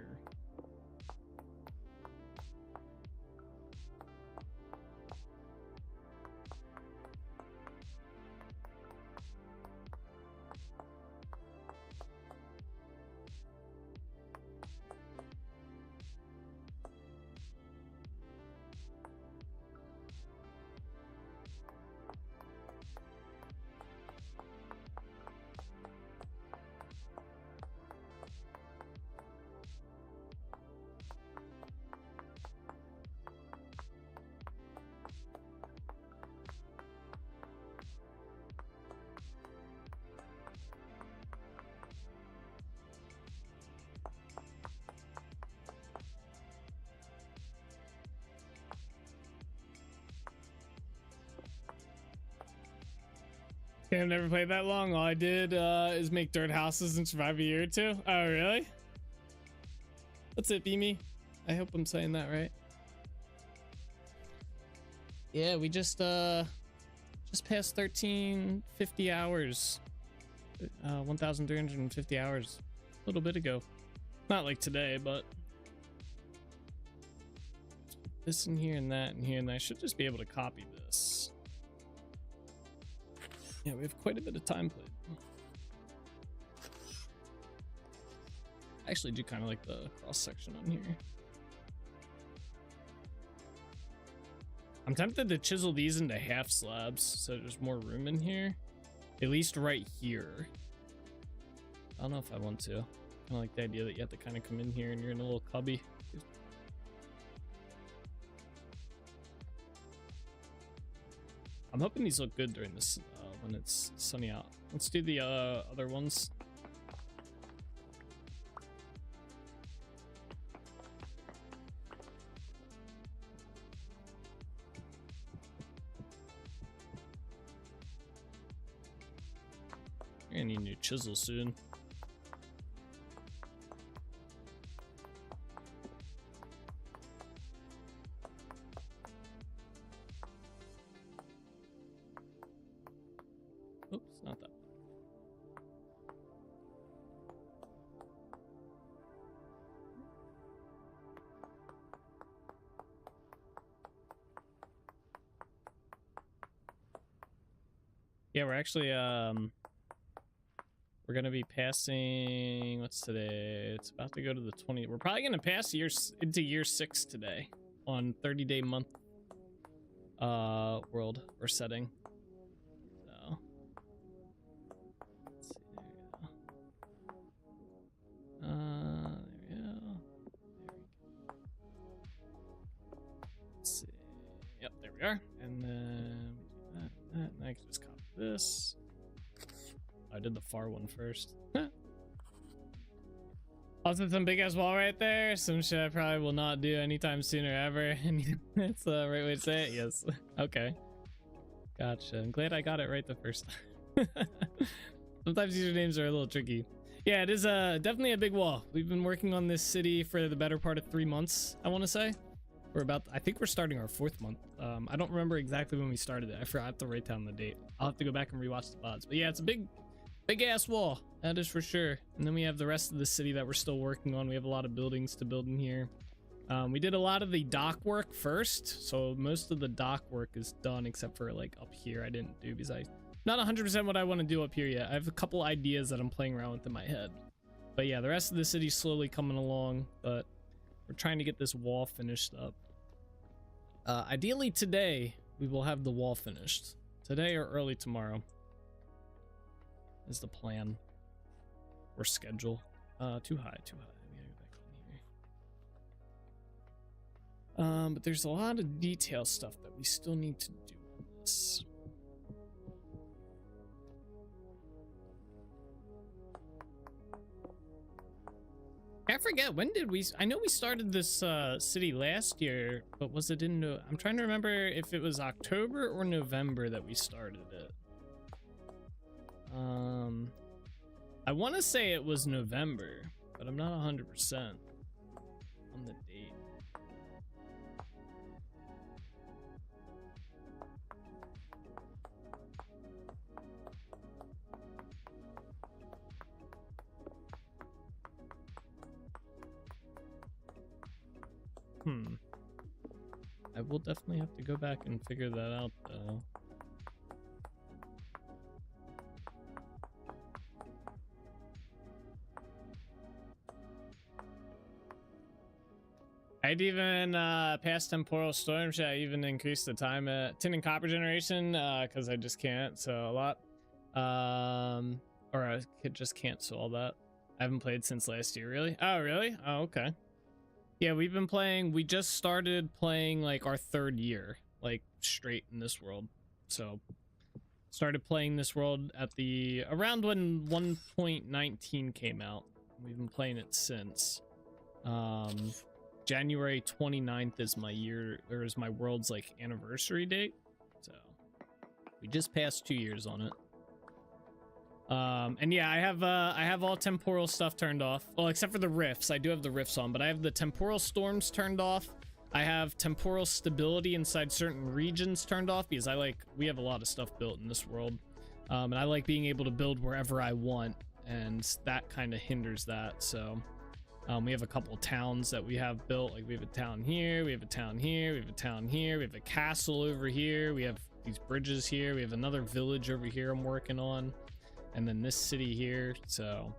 Okay, I've never played that long. All I did is make dirt houses and survive a year or two. Oh, really? That's it, Beamy. I hope I'm saying that right. Yeah, we just passed 1,350 hours. 1,350 hours a little bit ago. Not like today, but this in here and that and here and that. I should just be able to copy this. Yeah, we have quite a bit of time played. I actually do kind of like the cross section on here. I'm tempted to chisel these into half slabs so there's more room in here. At least right here. I don't know if I want to. I kind of like the idea that you have to kind of come in here and you're in a little cubby. I'm hoping these look good during this when it's sunny out. Let's do the other ones. You're gonna need a new chisel soon. Oops, not that. Yeah, we're actually we're gonna be passing, what's today? It's about to go to the 20. We're probably gonna pass into year 6 today on 30-day month world or setting. So let's see, there we go. Let's see. Yep, there we are. And then we do that, and I can just copy this. I did the far one first. Also, some big ass wall right there. Some shit I probably will not do anytime sooner ever. That's the right way to say it. Yes. Okay. Gotcha. I'm glad I got it right the first time. Sometimes usernames are a little tricky. Yeah, it is definitely a big wall. We've been working on this city for the better part of 3 months, I want to say. I think we're starting our 4th month. I don't remember exactly when we started it. I forgot to write down the date. I'll have to go back and rewatch the VODs. But yeah, it's a big ass wall, that is for sure. And then we have the rest of the city that we're still working on. We have a lot of buildings to build in here. We did a lot of the dock work first, so most of the dock work is done except for like up here I didn't do because I'm not 100% what I want to do up here yet. I have a couple ideas that I'm playing around with in my head. But yeah, the rest of the city's slowly coming along, but we're trying to get this wall finished up. Ideally today we will have the wall finished. Today or early tomorrow is the plan or schedule. Too high. We gotta go back on here. But there's a lot of detail stuff that we still need to do on this. I forget, when did we, I know we started this city last year, but was it in, I'm trying to remember if it was October or November that we started it. I want to say it was November, but I'm not 100% on the date. I will definitely have to go back and figure that out though. I'd even past temporal storm. Should I even increase the time at tin and copper generation? Because I just can't, so a lot. Or I could just cancel all that. I haven't played since last year, really? Oh, really? Oh, okay. Yeah, we've been playing, we just started playing like our 3rd year, like straight in this world. So started playing this world at the, around when 1.19 came out. We've been playing it since. January 29th is my year, or is my world's like anniversary date. So we just passed 2 years on it. And yeah, I have all temporal stuff turned off. Well, except for the rifts. I do have the rifts on, but I have the temporal storms turned off. I have temporal stability inside certain regions turned off because we have a lot of stuff built in this world. And I like being able to build wherever I want, and that kind of hinders that. So we have a couple towns that we have built. Like we have a town here, we have a town here, we have a town here, we have a castle over here, we have these bridges here, we have another village over here I'm working on, and then this city here. So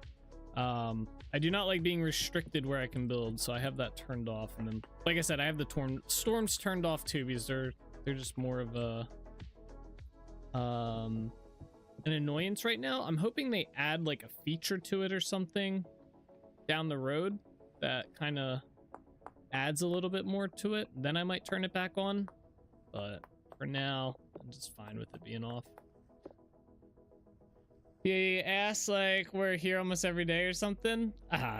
I do not like being restricted where I can build, so I have that turned off. And then, like I said, I have the storms turned off too, because they're just more of a an annoyance right now. I'm hoping they add like a feature to it or something down the road that kind of adds a little bit more to it. Then I might turn it back on, but for now I'm just fine with it being off. You ask like we're here almost every day or something.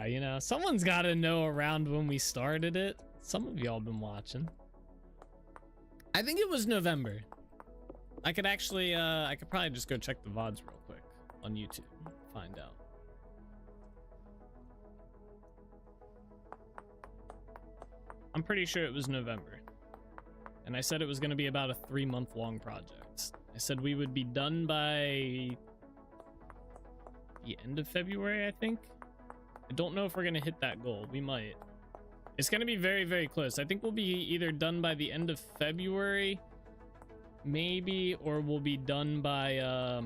You know, someone's got to know around when we started it. Some of y'all been watching. I think it was November. I could actually I could probably just go check the VODs real quick on YouTube, find out. I'm pretty sure it was November. And I said it was going to be about a 3-month-long project. I said we would be done by the end of February, I think. I don't know if we're going to hit that goal. We might. It's going to be very, very close. I think we'll be either done by the end of February maybe, or we'll be done by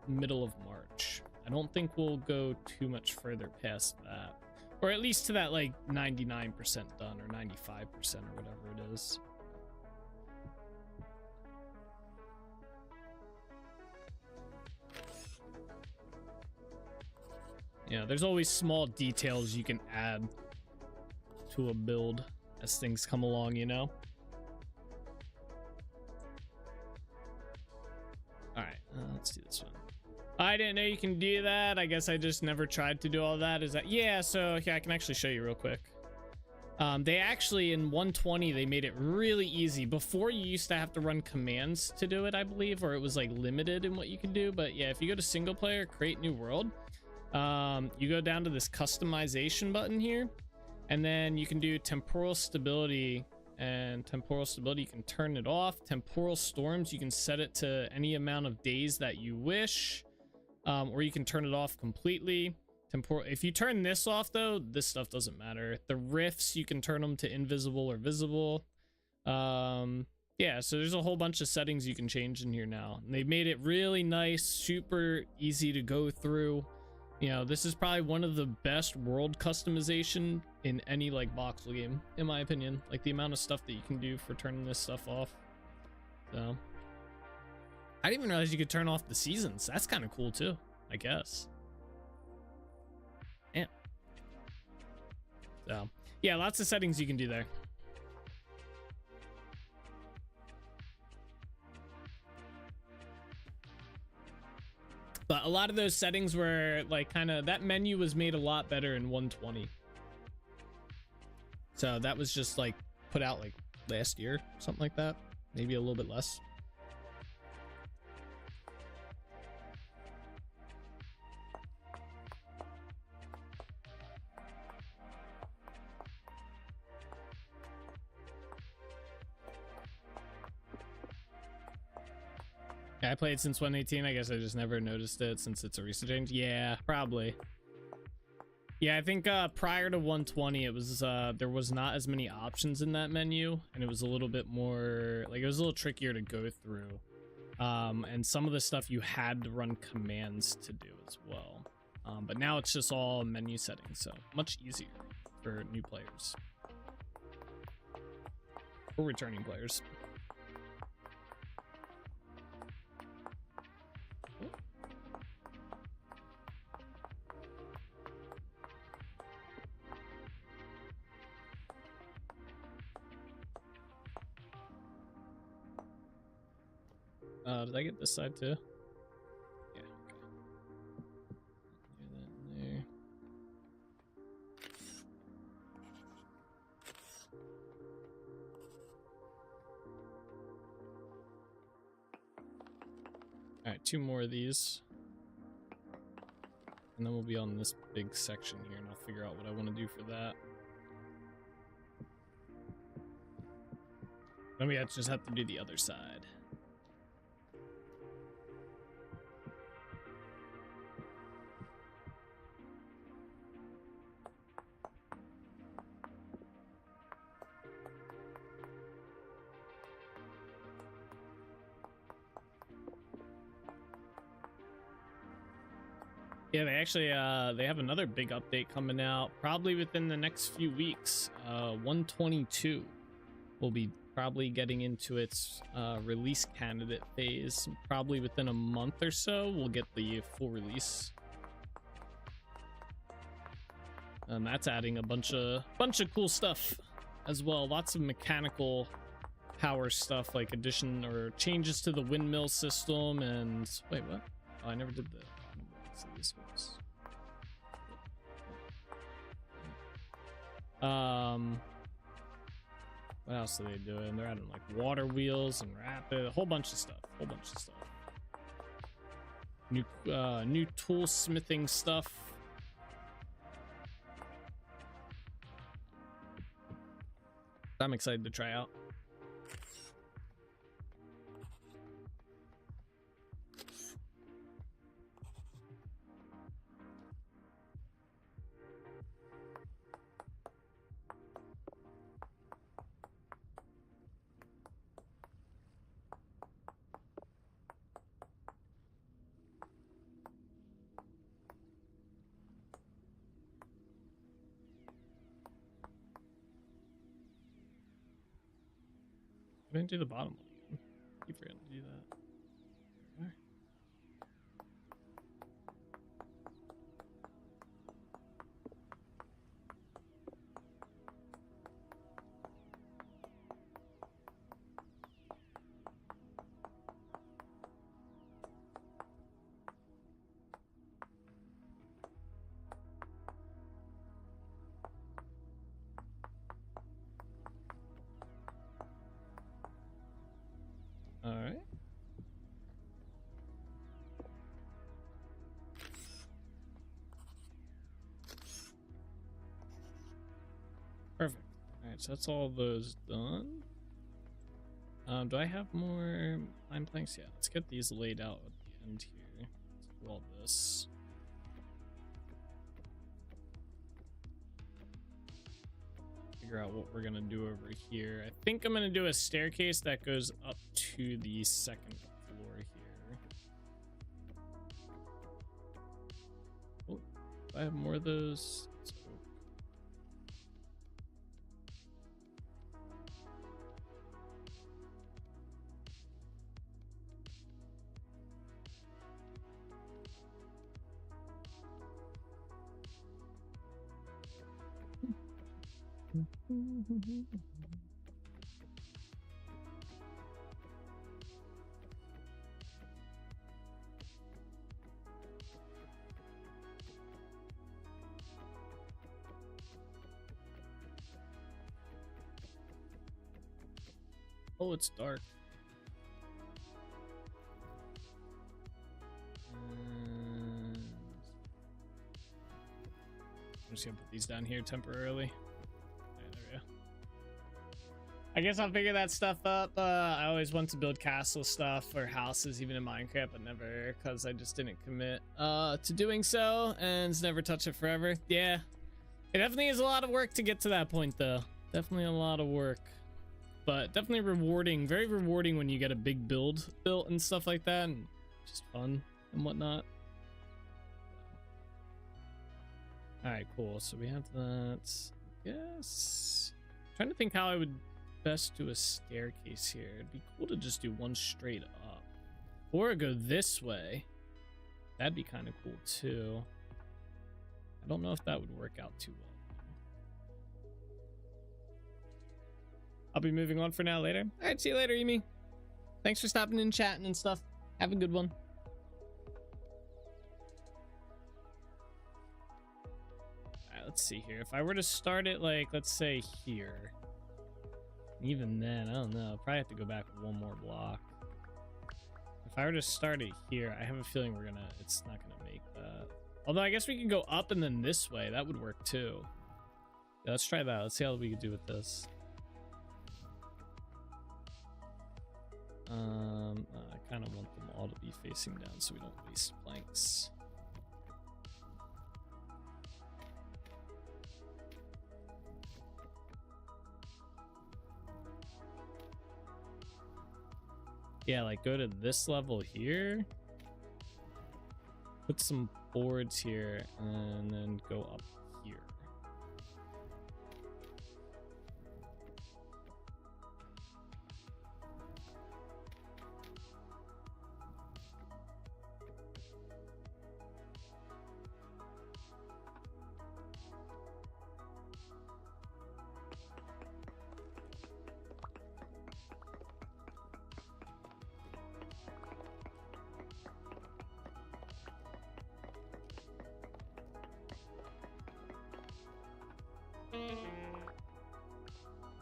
middle of March. I don't think we'll go too much further past that, or at least to that like 99% done or 95% or whatever it is. Yeah, there's always small details you can add to a build as things come along, you know? Alright, let's do this one. I didn't know you can do that. I guess I just never tried to do all that. Is that... Yeah, so yeah, I can actually show you real quick. They actually, in 120, they made it really easy. Before, you used to have to run commands to do it, I believe, or it was like limited in what you could do. But yeah, if you go to single player, create new world, you go down to this customization button here, and then you can do temporal stability. And temporal stability, you can turn it off. Temporal storms, you can set it to any amount of days that you wish, or you can turn it off completely. Temporal, if you turn this off though, this stuff doesn't matter. The rifts, you can turn them to invisible or visible. Yeah, so there's a whole bunch of settings you can change in here now, and they've made it really nice, super easy to go through. You know, this is probably one of the best world customization in any like voxel game, in my opinion. Like the amount of stuff that you can do for turning this stuff off. So I didn't even realize you could turn off the seasons. That's kind of cool too, I guess. Yeah. So yeah, lots of settings you can do there. But a lot of those settings were like kind of, that menu was made a lot better in 120. So that was just like put out like last year, something like that. Maybe a little bit less. I played since 118. I guess I just never noticed it since it's a recent change. Yeah, probably. Yeah, I think prior to 120, it was there was not as many options in that menu, and it was a little bit more like, it was a little trickier to go through. And some of the stuff you had to run commands to do as well. But now it's just all menu settings, so much easier for new players or returning players. Did I get this side too? Yeah, okay. Do that in there. All right, 2 more of these. And then we'll be on this big section here, and I'll figure out what I want to do for that. Then we just have to do the other side. Yeah, they actually they have another big update coming out probably within the next few weeks. 122 will be probably getting into its release candidate phase. Probably within a month or so, we'll get the full release. And that's adding a bunch of cool stuff as well. Lots of mechanical power stuff, like addition or changes to the windmill system. And wait, what? Oh, I never did that. What else are they doing? They're adding like water wheels and rapid, a whole bunch of stuff. New tool smithing stuff. I'm excited to try out. I didn't do the bottom one again. Keep forgetting to do that. There. All right. Perfect. All right, so that's all those done. Do I have more pine planks? Yeah, let's get these laid out at the end here. Let's do all this. Figure out what we're gonna do over here. I think I'm gonna do a staircase that goes up to the second floor here. Oh, do I have more of those? Let's go. Oh, it's dark. I'm just gonna put these down here temporarily. Okay, there we go. I guess I'll figure that stuff up. I always want to build castle stuff or houses, even in Minecraft, but never, because I just didn't commit to doing so, and never touch it forever. Yeah, it definitely is a lot of work to get to that point, though. Definitely a lot of work. But definitely rewarding, very rewarding when you get a big build built and stuff like that, and just fun and whatnot. All right, cool. So we have that. Yes. Trying to think how I would best do a staircase here. It'd be cool to just do one straight up, or go this way. That'd be kind of cool too. I don't know if that would work out too well. I'll be moving on for now later. All right, see you later, Emi. Thanks for stopping in, chatting and stuff. Have a good one. All right, let's see here. If I were to start it, like, let's say here. Even then, I don't know. Probably have to go back one more block. If I were to start it here, I have a feeling it's not gonna make that. Although I guess we can go up and then this way. That would work too. Yeah, let's try that. Let's see how we can do with this. I kind of want them all to be facing down so we don't waste planks. Yeah, like go to this level here, put some boards here, and then go up here.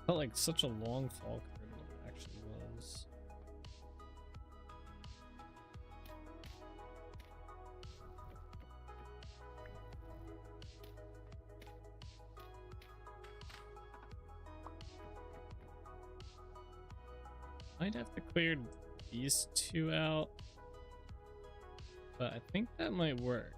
Felt like such a long fall compared to what it actually was. Might have to clear these two out, but I think that might work.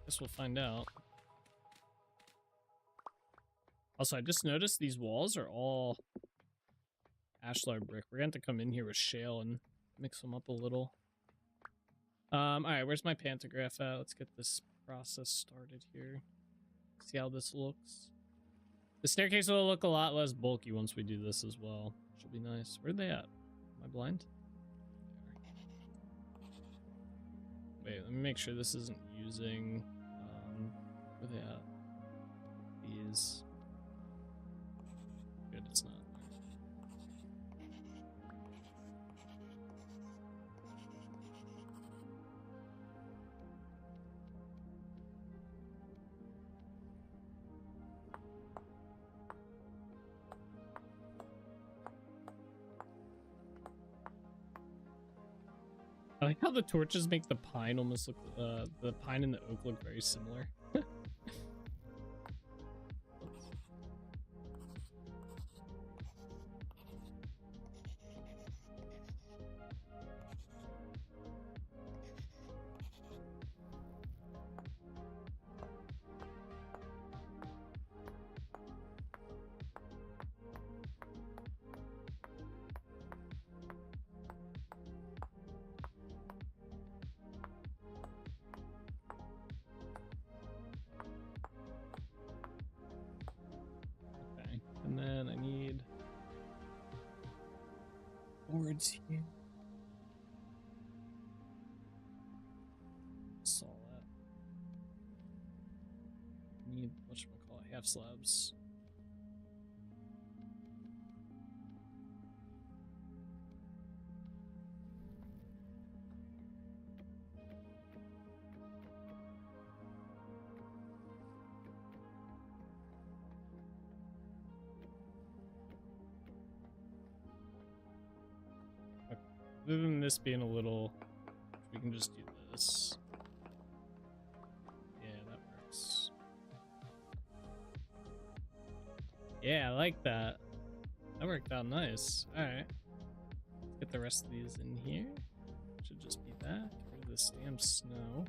Guess we'll find out. Also, I just noticed these walls are all ashlar brick. We're going to have to come in here with shale and mix them up a little. Alright, where's my pantograph at? Let's get this process started here. See how this looks. The staircase will look a lot less bulky once we do this as well. Should be nice. Where are they at? Am I blind? Wait, let me make sure this isn't using, where are they at? These. Good, it's not. I like how the torches make the pine almost look, the pine and the oak look very similar. And then I need boards here. Saw that. Need whatchamacallit, half slabs. Other than this being a little, we can just do this. Yeah, that works. Yeah, I like that. That worked out nice. Alright. Let's get the rest of these in here. Should just be that. Get rid of this damn snow.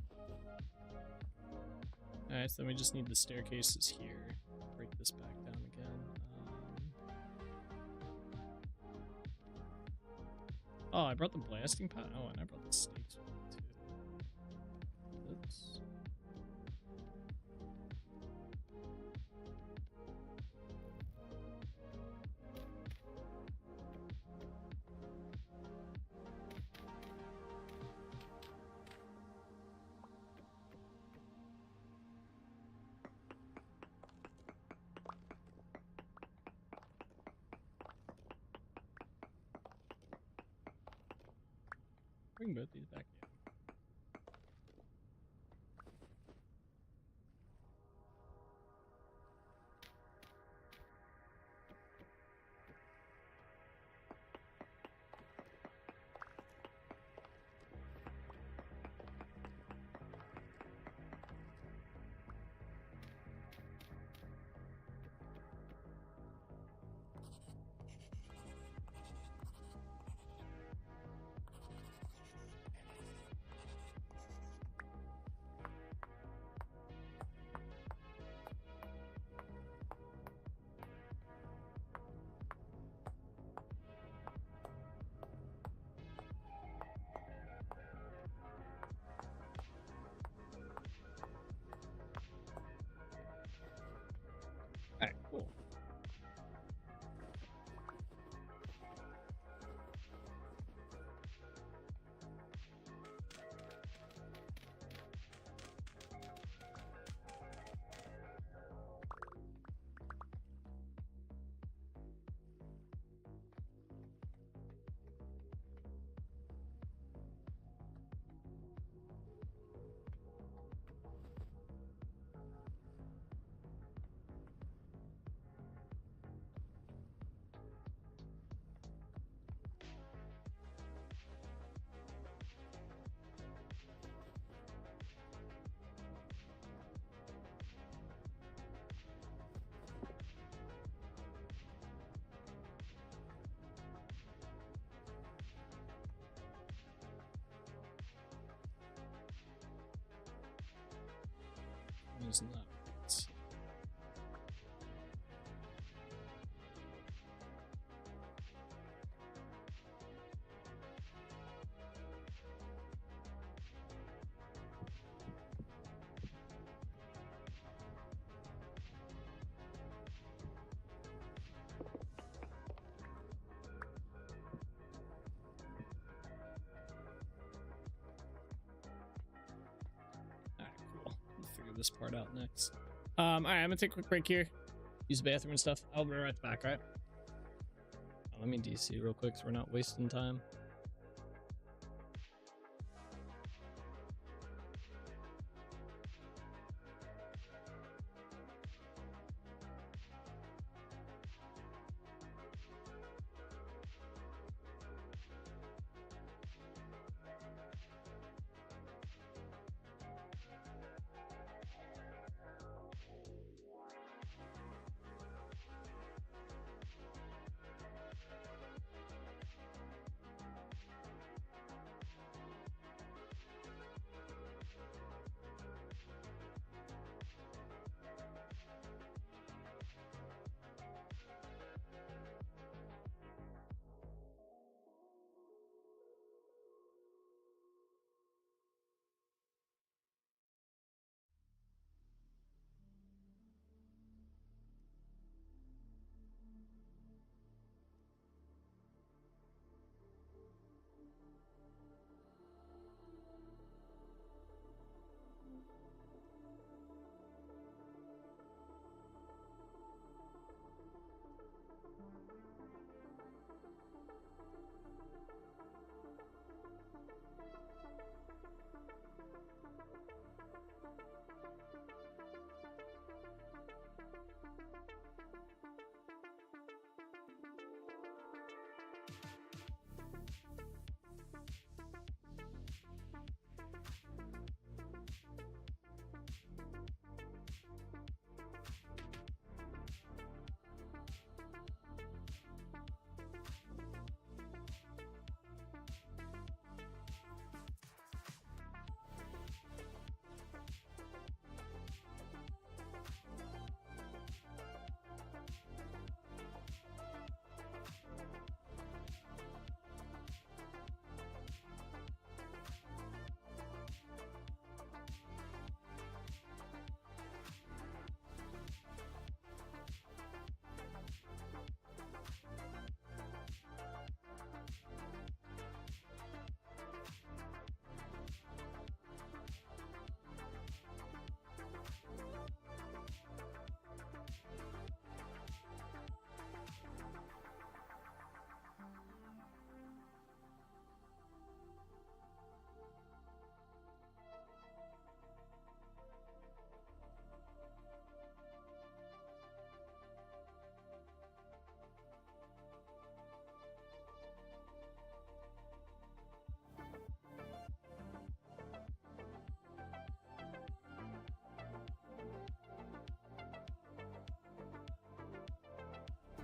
Alright, so then we just need the staircases here. Break this back down again. Oh, I brought the blasting pot? Oh, and I brought the stakes with me too. Oops. Bring both these back in. Alright, cool. Isn't that right? this part out next. All right, I'm gonna take a quick break here, use the bathroom and stuff. I'll be right back. Right? Let me DC real quick so we're not wasting time.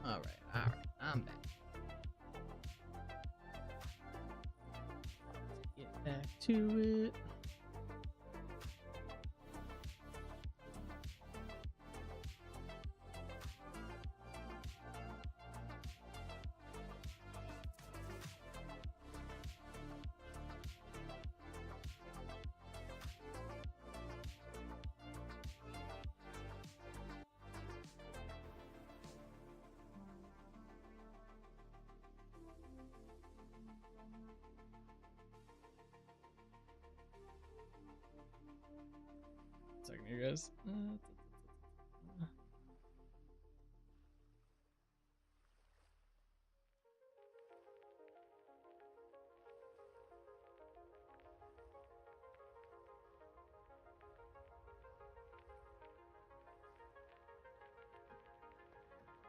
All right, I'm back. Get back to it. Second here, guys.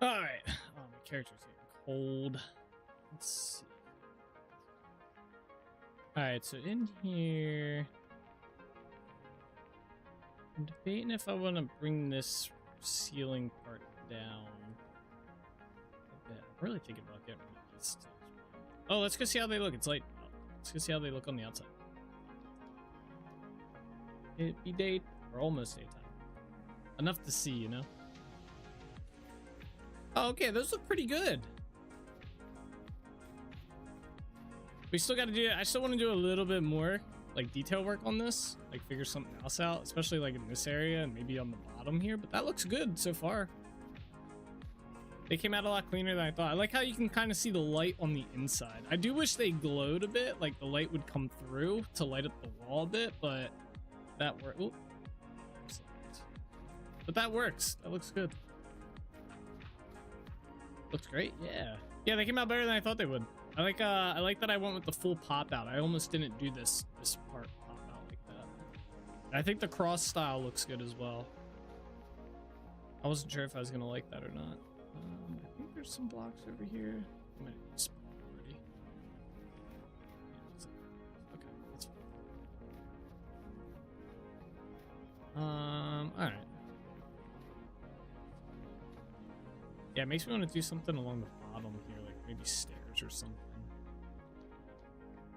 All right. Oh, my character's getting cold. Let's see. All right, so in here, I'm debating if I want to bring this ceiling part down a bit. I'm really thinking about getting rid of these stuff. Oh, let's go see how they look. It's light. Let's go see how they look on the outside. It'd be day or almost daytime. Enough to see, you know. Oh, okay, those look pretty good. We still got to do. I still want to do a little bit more, like detail work on this, like figure something else out, especially like in this area and maybe on the bottom here. But that looks good so far. They came out a lot cleaner than I thought. I like how you can kind of see the light on the inside. I do wish they glowed a bit, like the light would come through to light up the wall a bit, but that worked. Oop. but that works. That looks good. Looks great. Yeah. Yeah, they came out better than I thought they would. I like that I went with the full pop out. I almost didn't do this part pop out like that. And I think the cross style looks good as well. I wasn't sure if I was gonna like that or not. I think there's some blocks over here. I might have spawned already. Yeah, okay, that's fine. All right. Yeah, it makes me want to do something along the bottom here, like maybe stairs or something.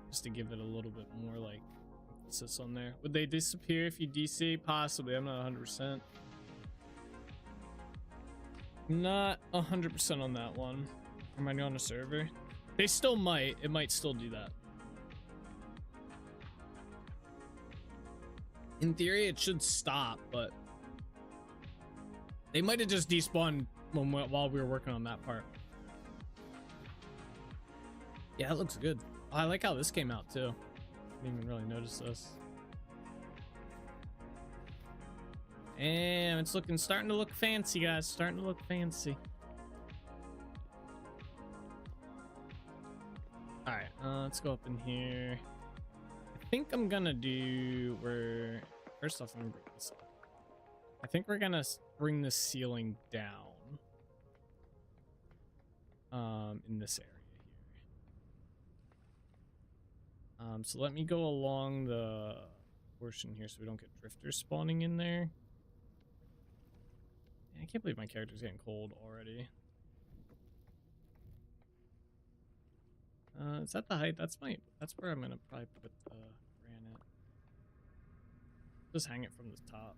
Just to give it a little bit more like emphasis on there. Would they disappear if you DC? Possibly. I'm not 100%. Not 100% on that one. Am I on a server? They still might. It might still do that. In theory, it should stop, but they might have just despawned while we were working on that part. Yeah, it looks good. Oh, I like how this came out too. Didn't even really notice this. And it's starting to look fancy, guys. Starting to look fancy. All right, let's go up in here. I think I'm gonna do first off, I'm gonna bring this up. I think we're gonna bring the ceiling down. In this area here. So let me go along the portion here so we don't get drifters spawning in there. I can't believe my character's getting cold already. Is that the height? That's where I'm gonna probably put the granite. Just hang it from the top.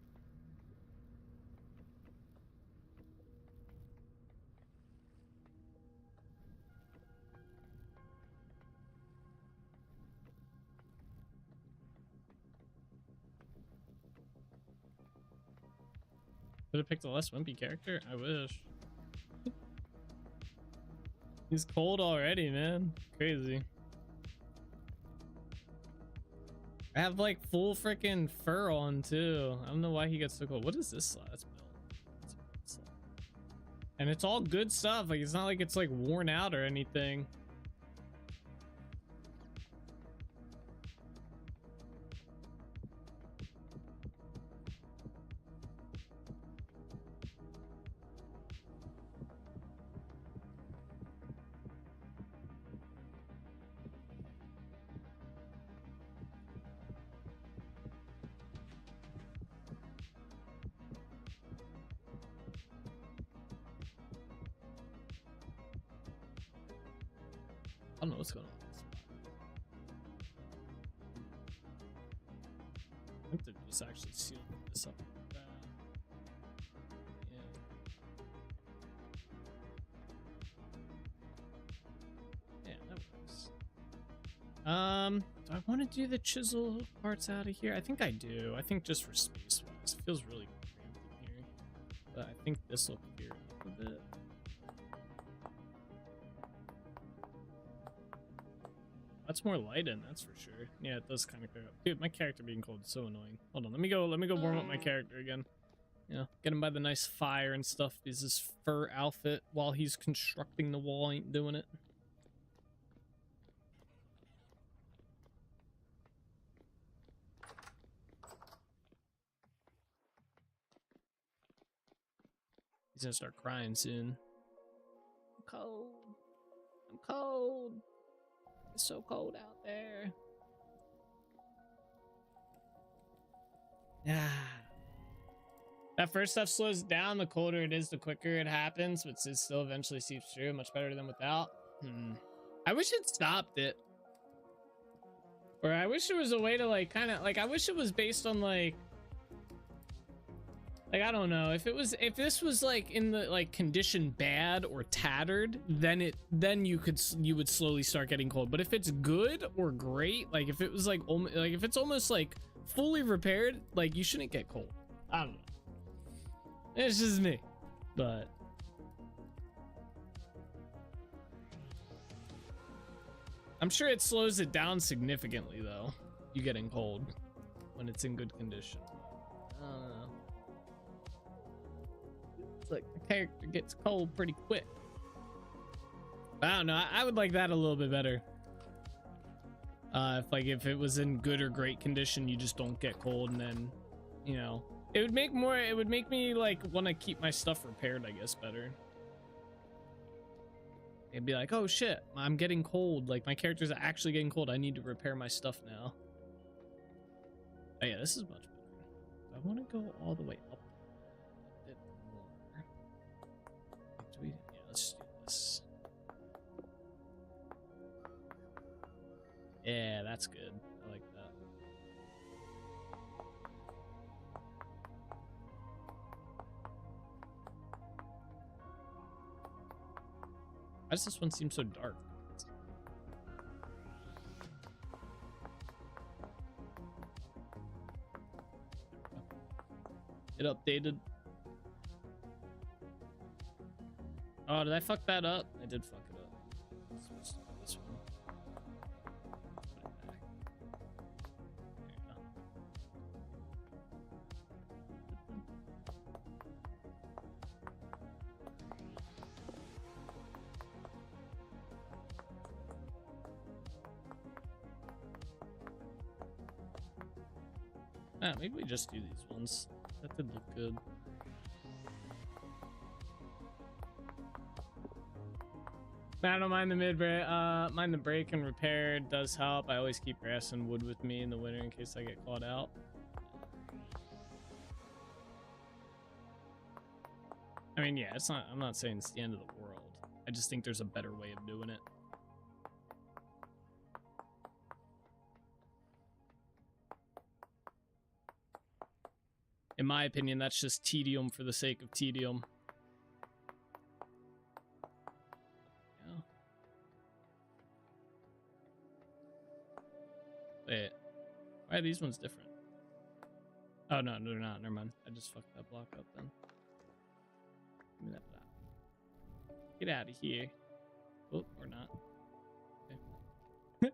Could have picked a less wimpy character. I wish. He's cold already, man. Crazy. I have like full freaking fur on too. I don't know why he gets so cold. What is this slot? That's built. And it's all good stuff. Like it's not like it's like worn out or anything. I don't know what's going on with this spot. I think they're just actually sealing this up like that. Yeah. Yeah, that works. Do I want to do the chisel parts out of here? I think I do. I think just for space wise, it feels really cramped in here. But I think this will clear up a bit. That's more light in, that's for sure. Yeah, it does kind of clear up. Dude, my character being cold is so annoying. Hold on, let me go warm up my character again. Yeah, get him by the nice fire and stuff. Is his fur outfit while he's constructing the wall ain't doing it. He's gonna start crying soon. I'm cold. I'm cold. It's so cold out there. Yeah. That first stuff slows down. The colder it is, the quicker it happens, but it still eventually seeps through. Much better than without. I wish it stopped it. Or I wish there was a way to like kind of like I wish it was based on like I don't know, if this was like in the like condition bad or tattered, then you would slowly start getting cold. But if it's good or great, like if it was like if it's almost like fully repaired, like you shouldn't get cold. I don't know. It's just me, but I'm sure it slows it down significantly though. You getting cold when it's in good condition. I don't know. It's like the character gets cold pretty quick. I don't know. I would like that a little bit better. If it was in good or great condition, you just don't get cold, and then, you know, it would make me like want to keep my stuff repaired, I guess, better. It'd be like, oh shit, I'm getting cold. Like my character's actually getting cold. I need to repair my stuff now. Oh yeah, this is much better. I want to go all the way up a bit more. Yeah, let's do this. Yeah, that's good. I like that. Why does this one seem so dark? It updated. Oh, did I fuck that up? I did fuck it up. I'm supposed to do this one. Put it back. There you go. Ah, maybe we just do these ones. That did look good. I don't mind the mid-break. Mind the break and repair does help. I always keep grass and wood with me in the winter in case I get caught out. I mean, yeah, it's not. I'm not saying it's the end of the world. I just think there's a better way of doing it. In my opinion, that's just tedium for the sake of tedium. Yeah. Wait, why are these ones different? Oh no, they're not. Never mind. I just fucked that block up then. Give me that block. Get out of here. Oh, or not. Okay.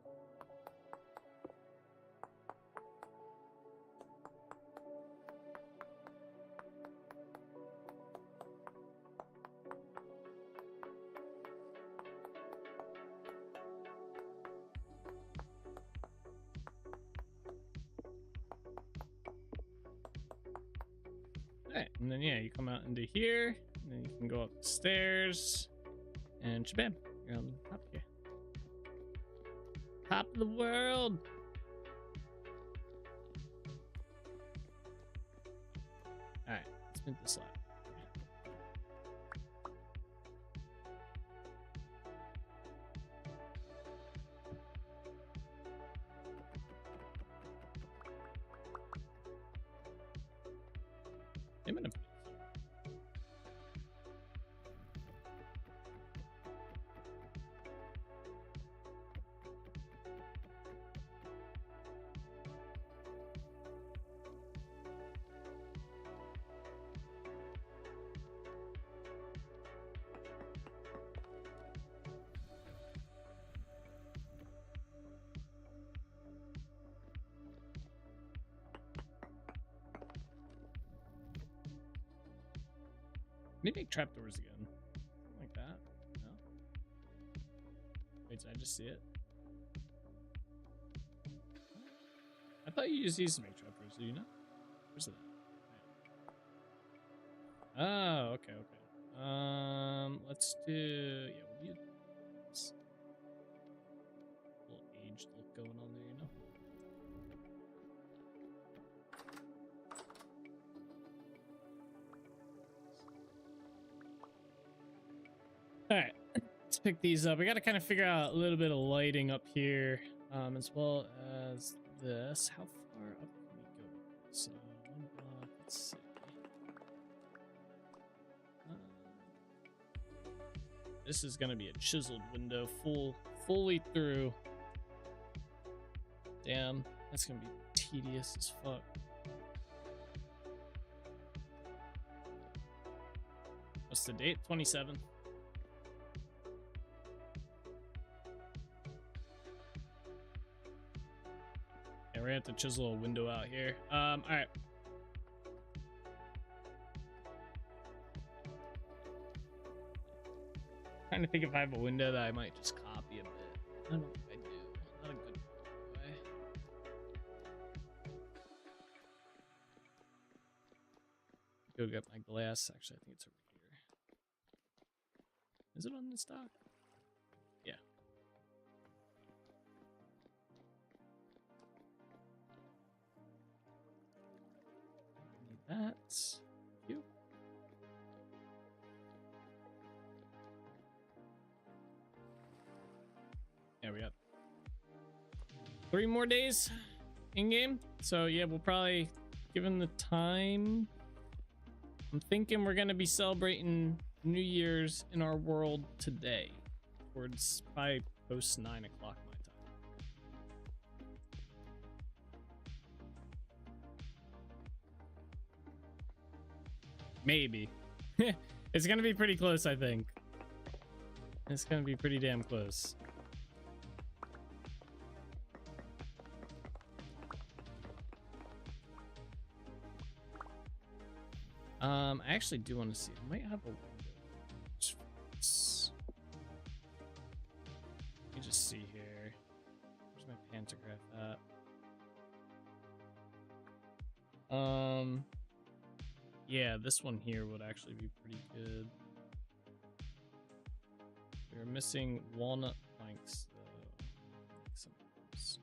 Alright, and then yeah, you come out into here, and then you can go up the stairs, and shabam, you're on top here. Top of the world! Alright, let's move this up. I'm gonna... Maybe make trapdoors again. Something like that. No? Wait, did I just see it? I thought you used these to make trapdoors, do you know? Where's it at? Oh, okay, okay. Let's do... Yeah, we'll do this. A little aged look going on there, you know? All right, let's pick these up. We got to kind of figure out a little bit of lighting up here, as well as this. How far up can we go? So, one block, let's see. This is gonna be a chiseled window, fully through. Damn, that's gonna be tedious as fuck. What's the date? 27th. We're gonna have to chisel a window out here. All right. to think if I have a window that I might just copy a bit. I don't think I do. Not a good way. Go get my glass. Actually, I think it's over here. Is it on this dock? Yeah. Need that. Thank you. Yeah, we got 3 more days in game. So yeah, we'll probably, given the time, I'm thinking we're gonna be celebrating New Year's in our world today, towards probably post 9 o'clock my time. Maybe. It's gonna be pretty close, I think. It's gonna be pretty damn close. I actually do want to see. I might have a window. Let me just see here. Where's my pantograph at? Yeah, this one here would actually be pretty good. We're missing walnut planks though. Make some of those.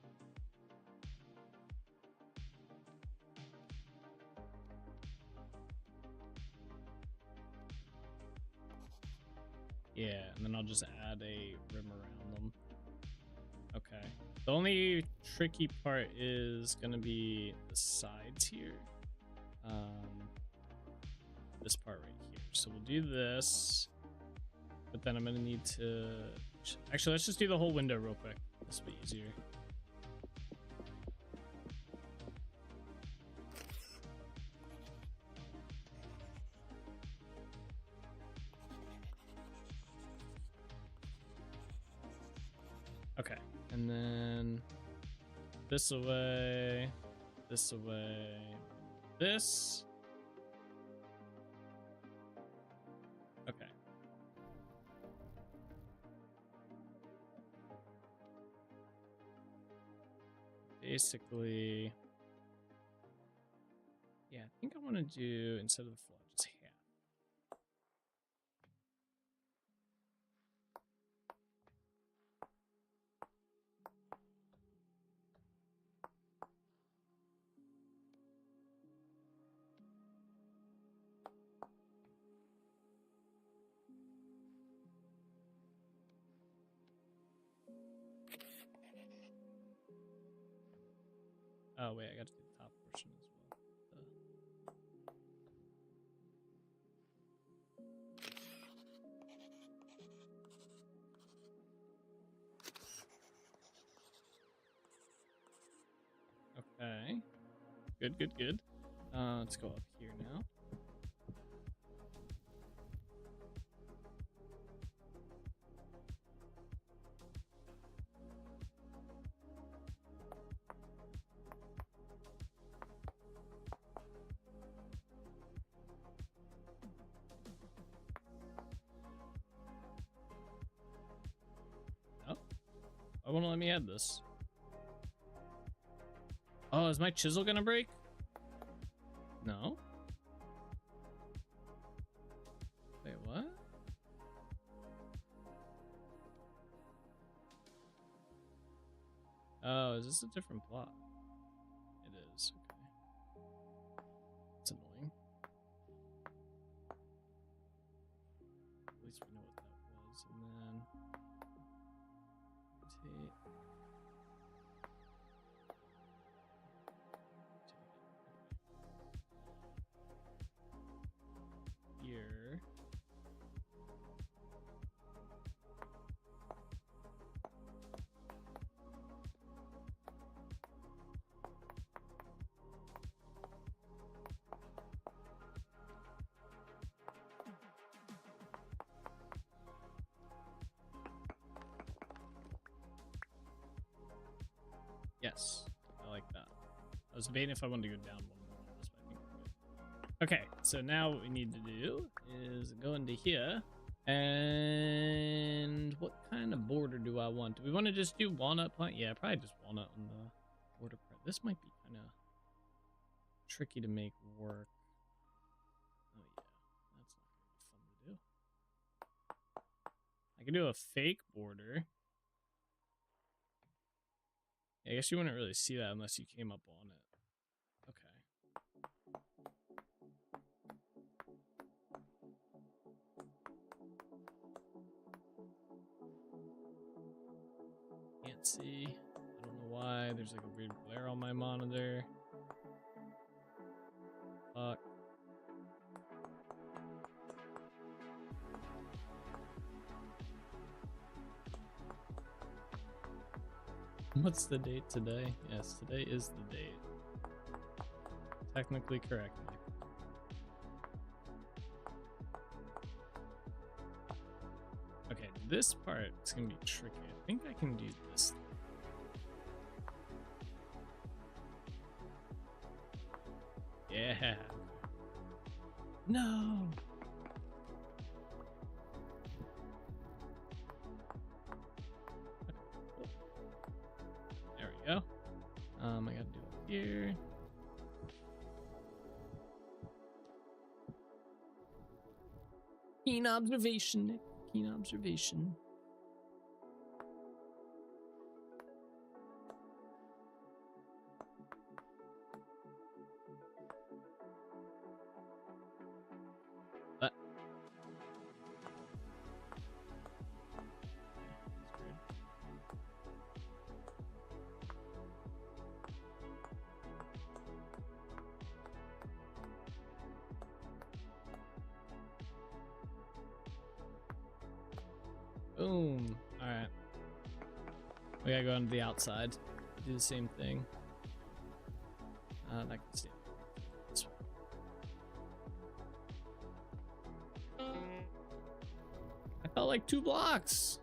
Yeah, and then I'll just add a rim around them. Okay. The only tricky part is gonna be the sides here. This part right here. So we'll do this, but then I'm gonna need to. Actually, let's just do the whole window real quick. This will be easier. Okay, and then this away, this away, this. Okay. Basically, yeah, I think I want to do, instead of the floor, just hat. Oh wait, I got to do the top portion as well. Okay. Good, good, good. Let's go up here now. Why won't it let me add this? Oh, is my chisel gonna break? No. Wait, what? Oh, is this a different plot? It is, okay. It's annoying. At least we know what that was, and then rotate. Here. Yes, I like that. I was debating if I wanted to go down one more on this, but I think we're good. Okay, so now what we need to do is go into here, And what kind of border do I want? Do we want to just do walnut plant? Yeah, probably just walnut on the border part. This might be kind of tricky to make work. Oh yeah, that's not gonna be fun to do. I can do a fake border. I guess you wouldn't really see that unless you came up on it. Okay. Can't see. I don't know why. There's like a weird glare on my monitor. Fuck. What's the date today? Yes, today is the date. Technically correct. Okay, this part is gonna be tricky. I think I can do this. Yeah. No. There we go. I gotta do it here. Keen observation, Nick. Keen observation. But boom. All right. We gotta go onto the outside. Do the same thing. That can stay. This way. I felt like 2 blocks.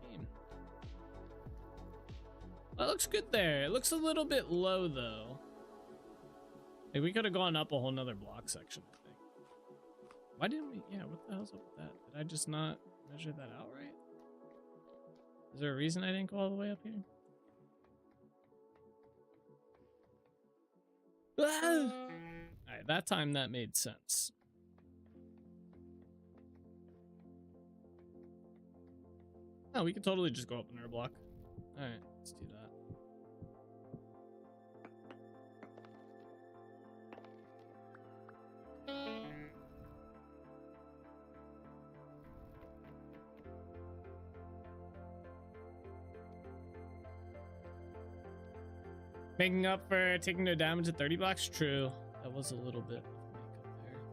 Damn. That looks good there. It looks a little bit low though. Like we could have gone up a whole nother block section, I think. Why didn't we? Yeah, what the hell's up with that? Did I just not measure that out right? Is there a reason I didn't go all the way up here? Alright, that time that made sense. Oh, we could totally just go up another block. Alright, let's do that. Making up for taking no damage at 30 blocks? True. That was a little bit of makeup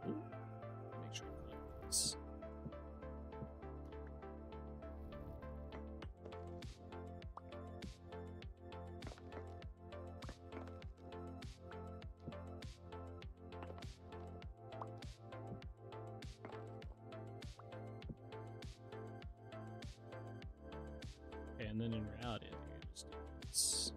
there. Ooh. Make sure I collect this. Okay, and then in reality, I think I just do this.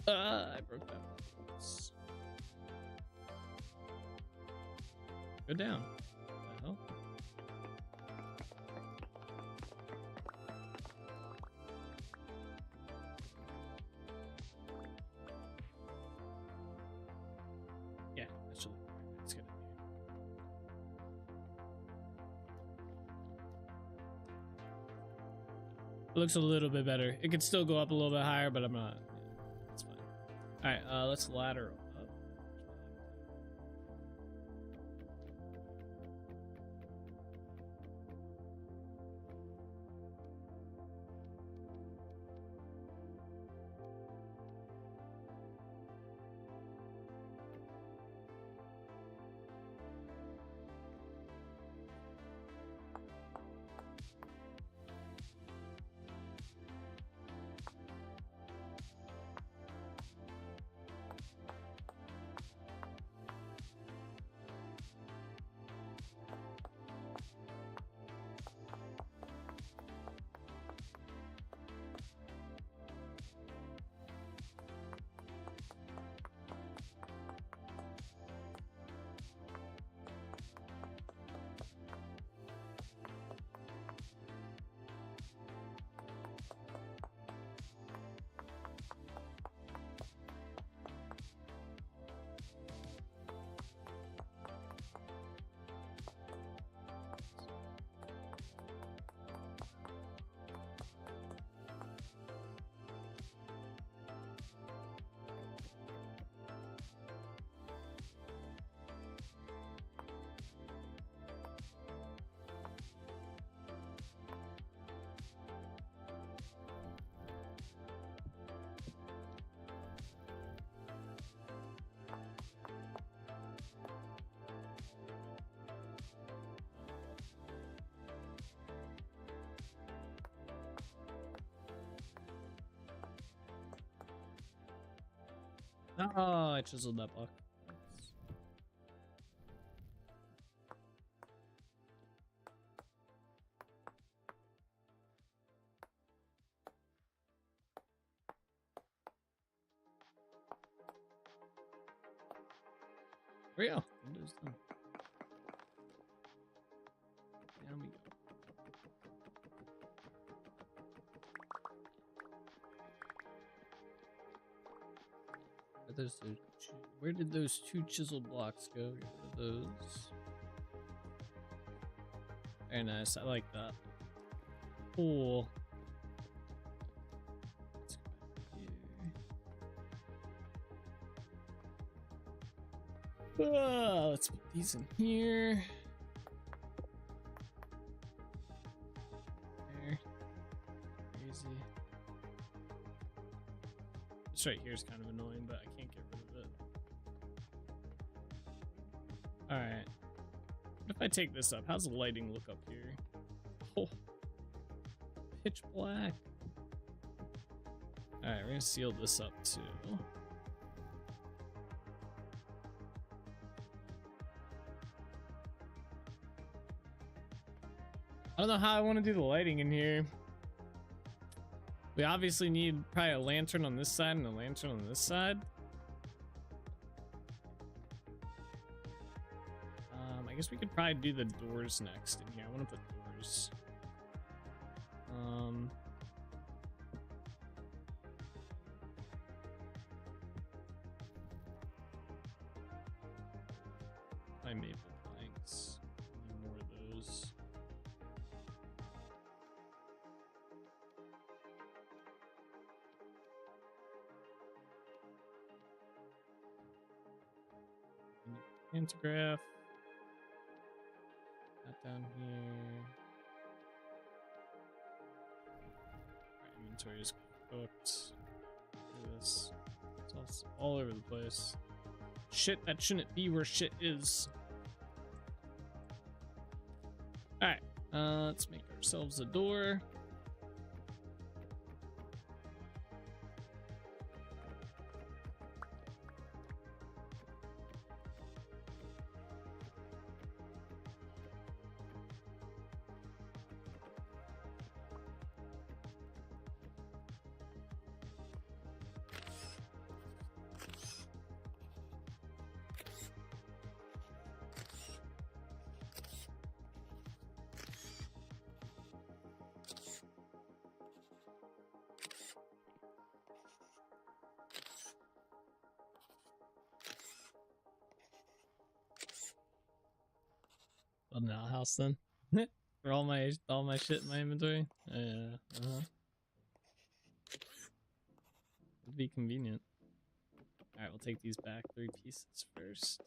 I broke that. Go down. What the hell? Yeah, that should look right. That's good. It looks a little bit better. It could still go up a little bit higher, but I'm not. It's fine. All right, let's ladder up. Oh, I chiseled that block. There we go. Window's done. Down we go. Where did those two chisel blocks go? Get rid of those. Very nice. I like that. Cool. Let's go back here. Let's put these in here. There. Crazy. This right here is kind of annoying, but I can't get rid of it. Alright. What if I take this up? How's the lighting look up here? Oh. Pitch black. Alright, we're gonna seal this up too. I don't know how I want to do the lighting in here. We obviously need probably a lantern on this side and a lantern on this side. I guess we could probably do the doors next in here. I want to put doors. My maple planks. Need more of those. Pantograph. That down here. Our inventory is cooked. Look at this. It's all over the place. Shit that shouldn't be where shit is. Alright, let's make ourselves a door. Build an outhouse then. For all my shit in my inventory. Yeah. Would be convenient. Alright, we'll take these back 3 pieces first.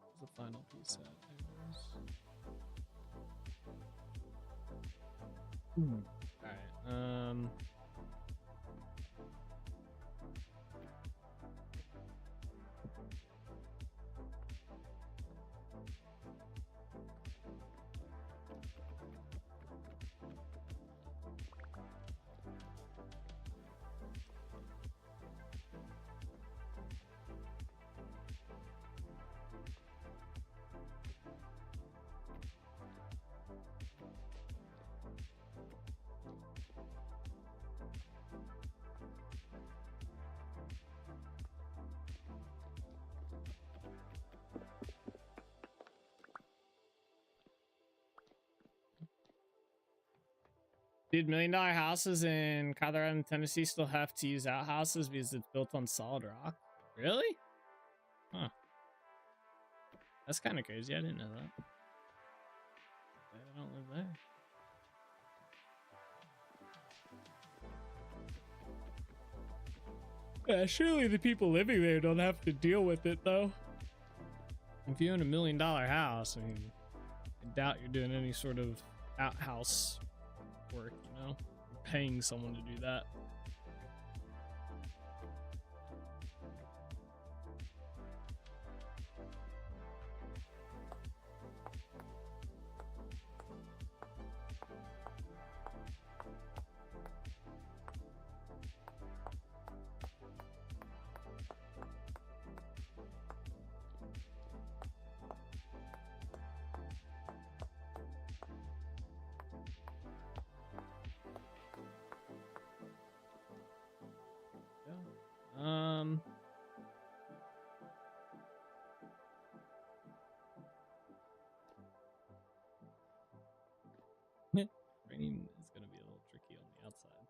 Where's the final piece at? There it is. Alright, Dude, $1 million houses in Colorado and Tennessee still have to use outhouses because it's built on solid rock. Really? Huh. That's kind of crazy. I didn't know that. I don't live there. Yeah, surely the people living there don't have to deal with it, though. If you own $1 million house, I mean, I doubt you're doing any sort of outhouse work, you know? You're paying someone to do that. Training is going to be a little tricky on the outside.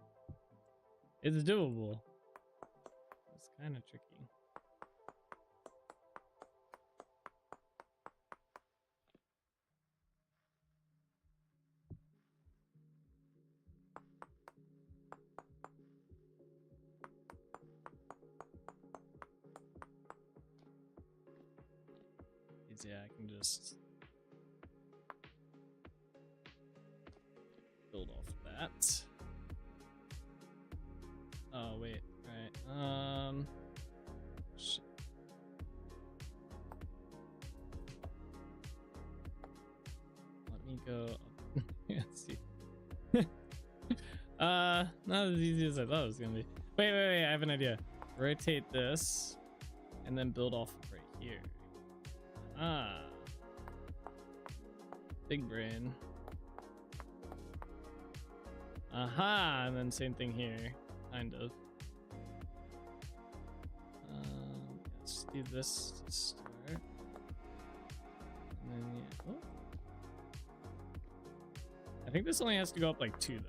It's doable. It's kind of tricky. Yeah, I can just build off that. Oh wait, right. Shit. Let me go. Let's see. Not as easy as I thought it was gonna be. Wait, I have an idea. Rotate this and then build off of right here. Ah, big brain. Aha, and then same thing here, kind of. Let's do this to start. And then, yeah. Oh. I think this only has to go up like 2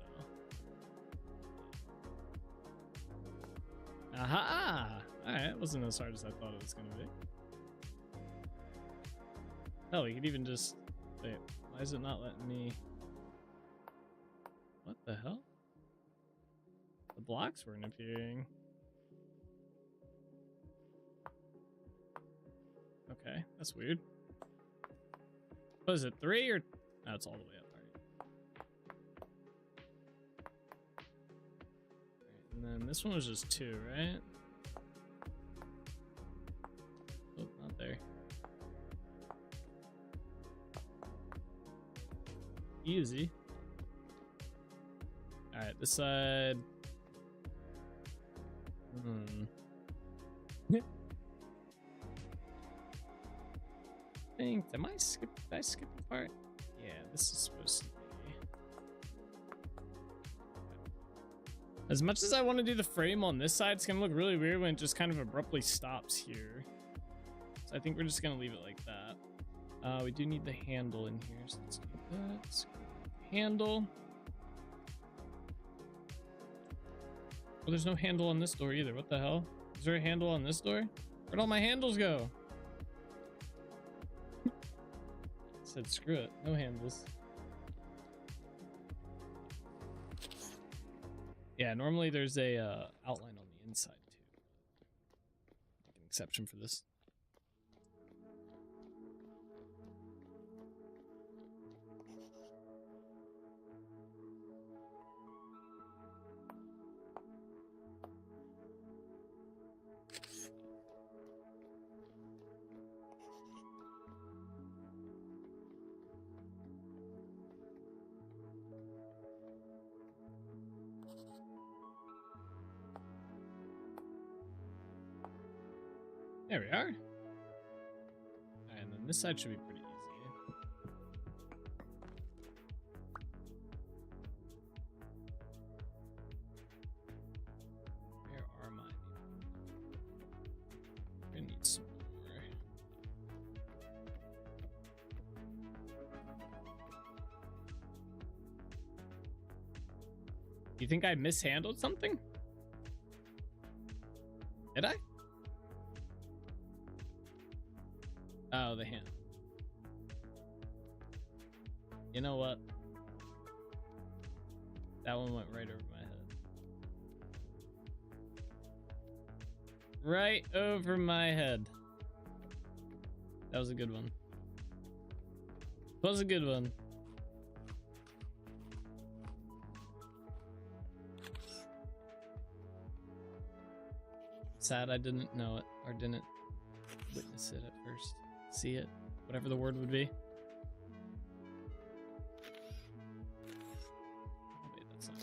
though. Aha! Alright, it wasn't as hard as I thought it was gonna be. Hell, we could even just... Wait, why is it not letting me... What the hell? The blocks weren't appearing. Okay, that's weird. What is it, 3 or... No, it's all the way up, alright. And then this one was just 2, right? Oh, not there. Easy. Alright, this side. Did I skip a part? Yeah, this is supposed to be. As much as I want to do the frame on this side, it's gonna look really weird when it just kind of abruptly stops here. So I think we're just gonna leave it like that. We do need the handle in here, so let's do that. Handle. Well, there's no handle on this door either. What the hell? Is there a handle on this door? Where'd all my handles go? Said screw it. No handles. Yeah, normally there's a outline on the inside too. Make an exception for this. There we are. And then this side should be pretty easy. Where are my... I need some more. You think I mishandled something? Did I? Oh, the hand. You know what? That one went right over my head. Right over my head. That was a good one. Was a good one. Sad I didn't know it, or didn't witness it at first. See it, whatever the word would be. Wait, that's not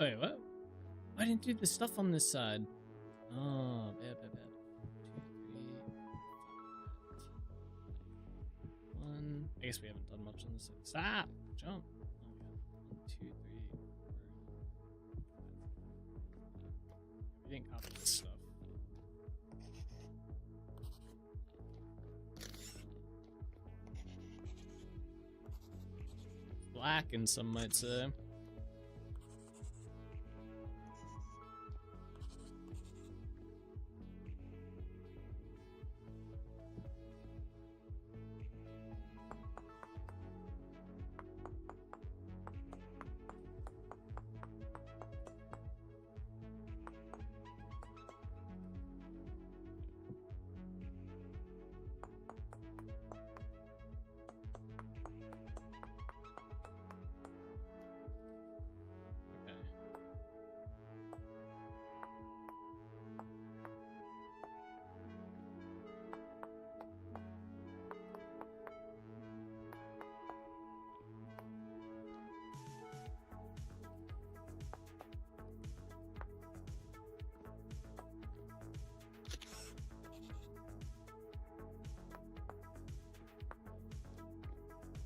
Wait, what? I didn't do the stuff on this side. Oh, bad. 2, 3, 5, 1. I guess we haven't done much on this side. Stop! Jump! Oh, yeah. 1, 2, 3, 4. We didn't copy this stuff. Black, and some might say.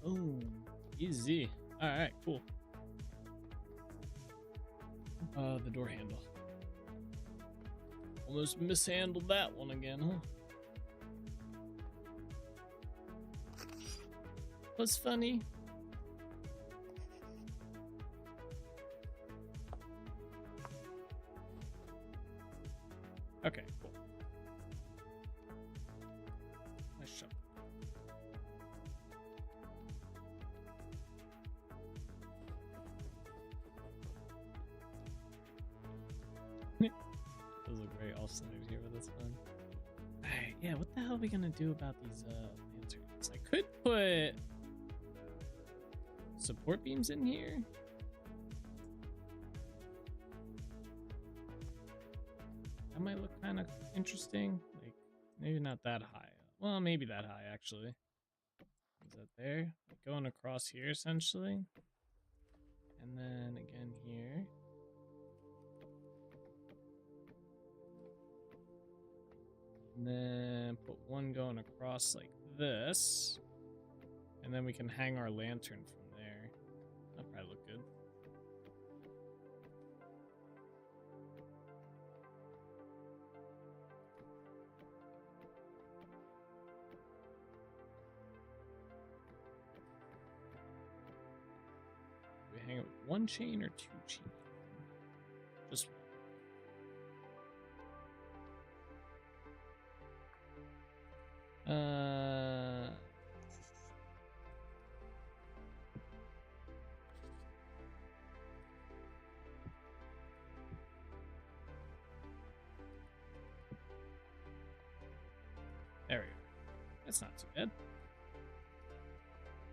Oh, easy. All right, cool. The door handle. Almost mishandled that one again, huh? Was funny. Okay, cool. Nice shot. Those look very off-centered here, but that's fine. Alright, yeah, what the hell are we gonna do about these lanterns? I could put support beams in here. That might look kind of interesting. Like, maybe not that high. Well, maybe that high, actually. Is that there? Like going across here, essentially. And then again here. And then put one going across like this. And then we can hang our lantern from there. That'll probably look good. Do we hang it with one chain or two chains? Just one. There we go. That's not too bad.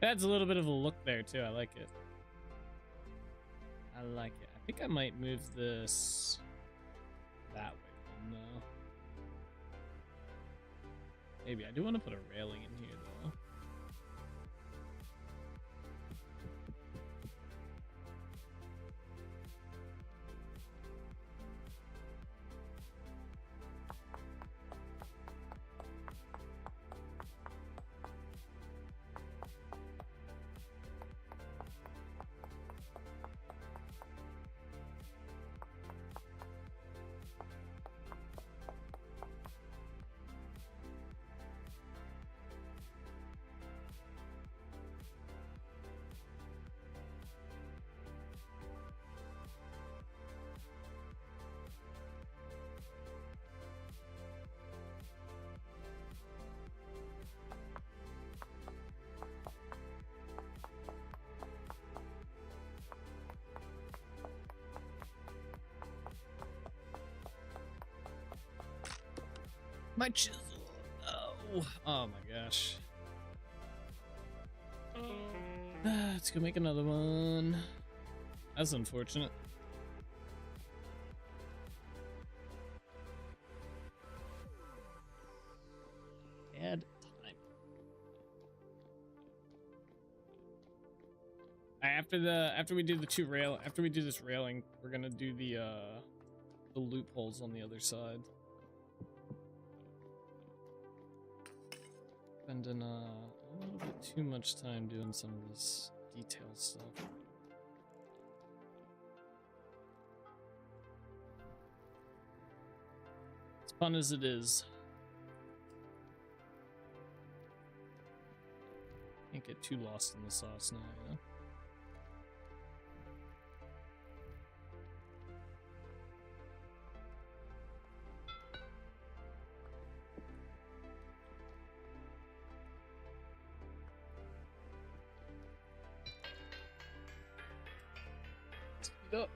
Adds a little bit of a look there too. I like it. I like it. I think I might move this that way though. Maybe I do want to put a railing in here though. My chisel. Oh my gosh. Let's go make another one. That's unfortunate. Bad time. I after we do this railing, we're gonna do the loopholes on the other side. Spending a little bit too much time doing some of this detail stuff. As fun as it is. Can't get too lost in the sauce now, you know? Speed up.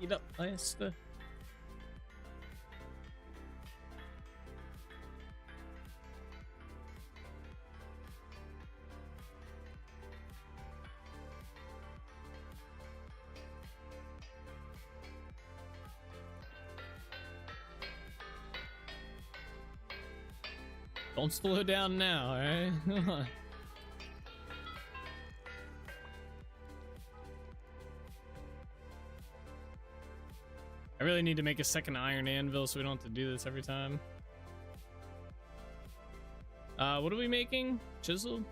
Eat up, Master. Don't slow down now, alright? Come on. I really need to make a second iron anvil so we don't have to do this every time. What are we making? Chisel?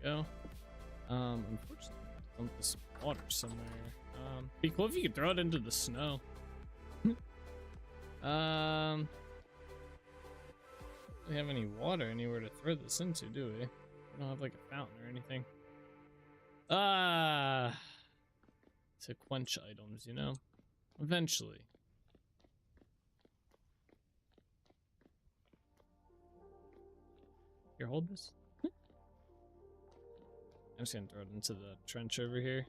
Go. Unfortunately, I dump this water somewhere. Be cool if you could throw it into the snow. We don't have any water anywhere to throw this into, do we? We don't have like a fountain or anything. To quench items, you know? Eventually. Here, hold this. I'm just gonna throw it into the trench over here,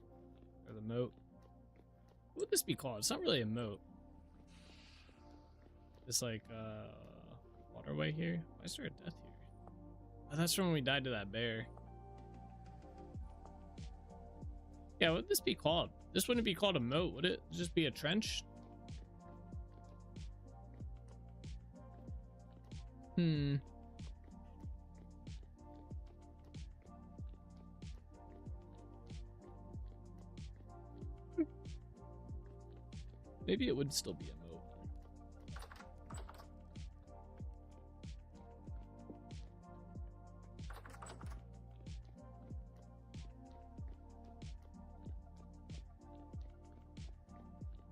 or the moat. What would this be called? It's not really a moat. It's like waterway here. Why is there a death here? Oh, that's from when we died to that bear. Yeah, what would this be called? This wouldn't be called a moat, would it? It'd just be a trench? Maybe it would still be a moat.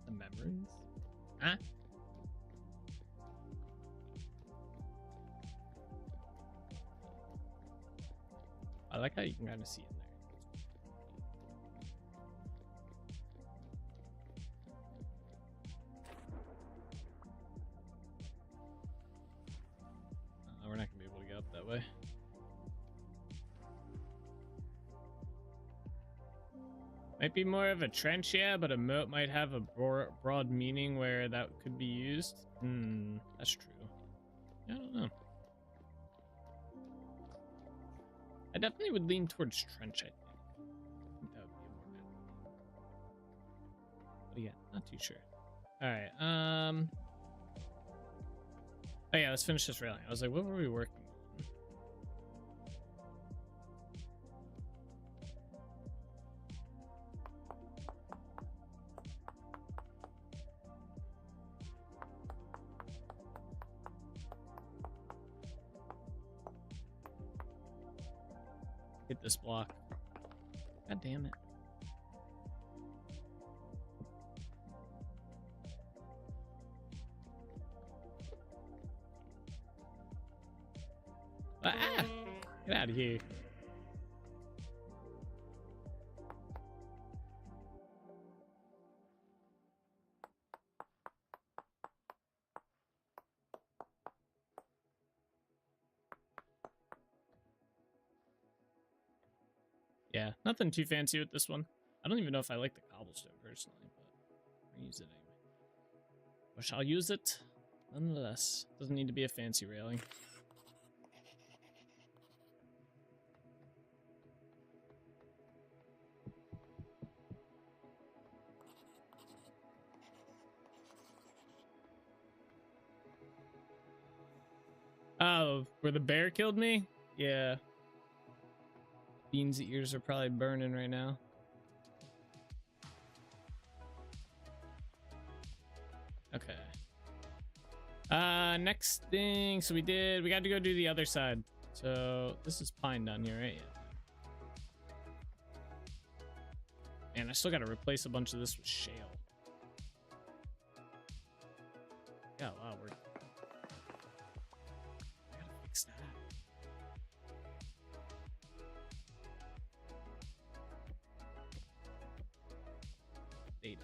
The memories? Huh? I like how you can kind of see it. We're not gonna be able to get up that way. Might be more of a trench, yeah, but a moat might have a broad meaning where that could be used. That's true. I don't know. I definitely would lean towards trench, I think. I think that would be more good. But yeah, not too sure. Alright, oh yeah, let's finish this railing. I was like, what were we working on? Hit this block. God damn it. Ah! Get out of here. Yeah, nothing too fancy with this one. I don't even know if I like the cobblestone personally, but I'll use it anyway. Which I'll use it nonetheless. Doesn't need to be a fancy railing. Oh, where the bear killed me? Yeah. Beans' ears are probably burning right now. Okay. Next thing, so we got to go do the other side. So this is pine down here, right? Yeah. Man, I still got to replace a bunch of this with shale. Yeah, a lot of work. I gotta fix that. Data.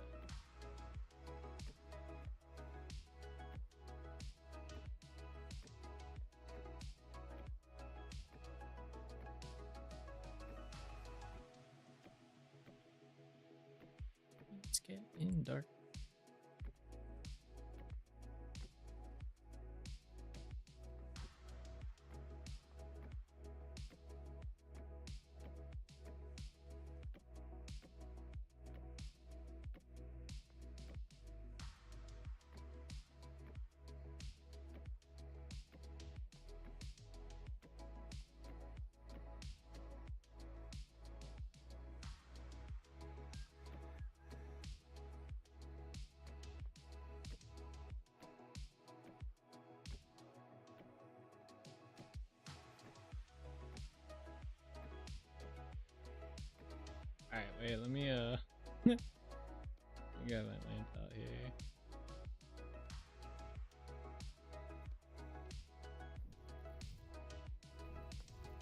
It's getting dark. All right, wait, let me we got my lamp out here.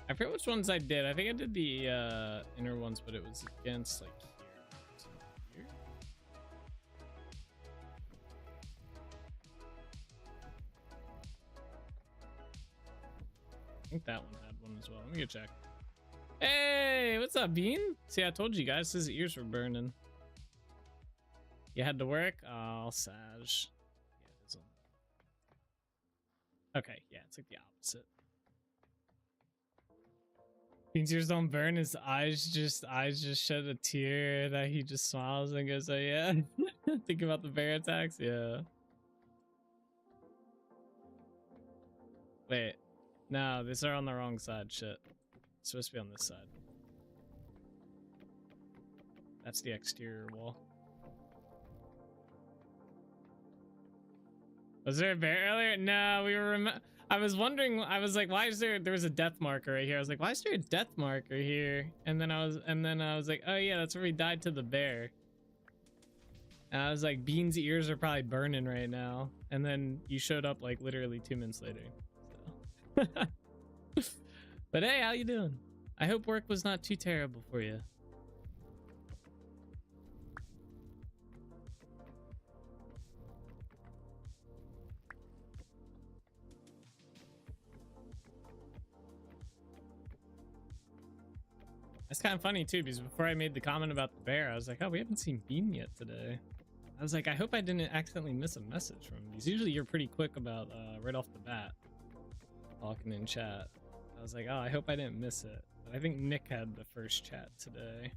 I forget which ones I did. I think I did the inner ones, but it was against like here. I think that one had one as well. Let me go check. Hey, what's up, Bean? See, I told you guys his ears were burning. You had to work? Oh, Sag. Yeah, it is on. Okay, yeah, it's like the opposite. Bean's ears don't burn. His eyes just shed a tear that he just smiles and goes, "Oh yeah." Think about the bear attacks. Yeah. Wait, no, these are on the wrong side. Shit. It's supposed to be on this side. That's the exterior wall. Was there a bear earlier? No, we were. I was wondering. I was like, why is there? There was a death marker right here. I was like, why is there a death marker here? And then I was like, oh yeah, that's where we died to the bear. And I was like, Bean's ears are probably burning right now. And then you showed up like literally 2 minutes later. So. But hey, how you doing? I hope work was not too terrible for you. That's kind of funny too, because before I made the comment about the bear, I was like, oh, we haven't seen Bean yet today. I was like, I hope I didn't accidentally miss a message from him, because usually you're pretty quick about right off the bat talking in chat. I was like, oh, I hope I didn't miss it. But I think Nick had the first chat today.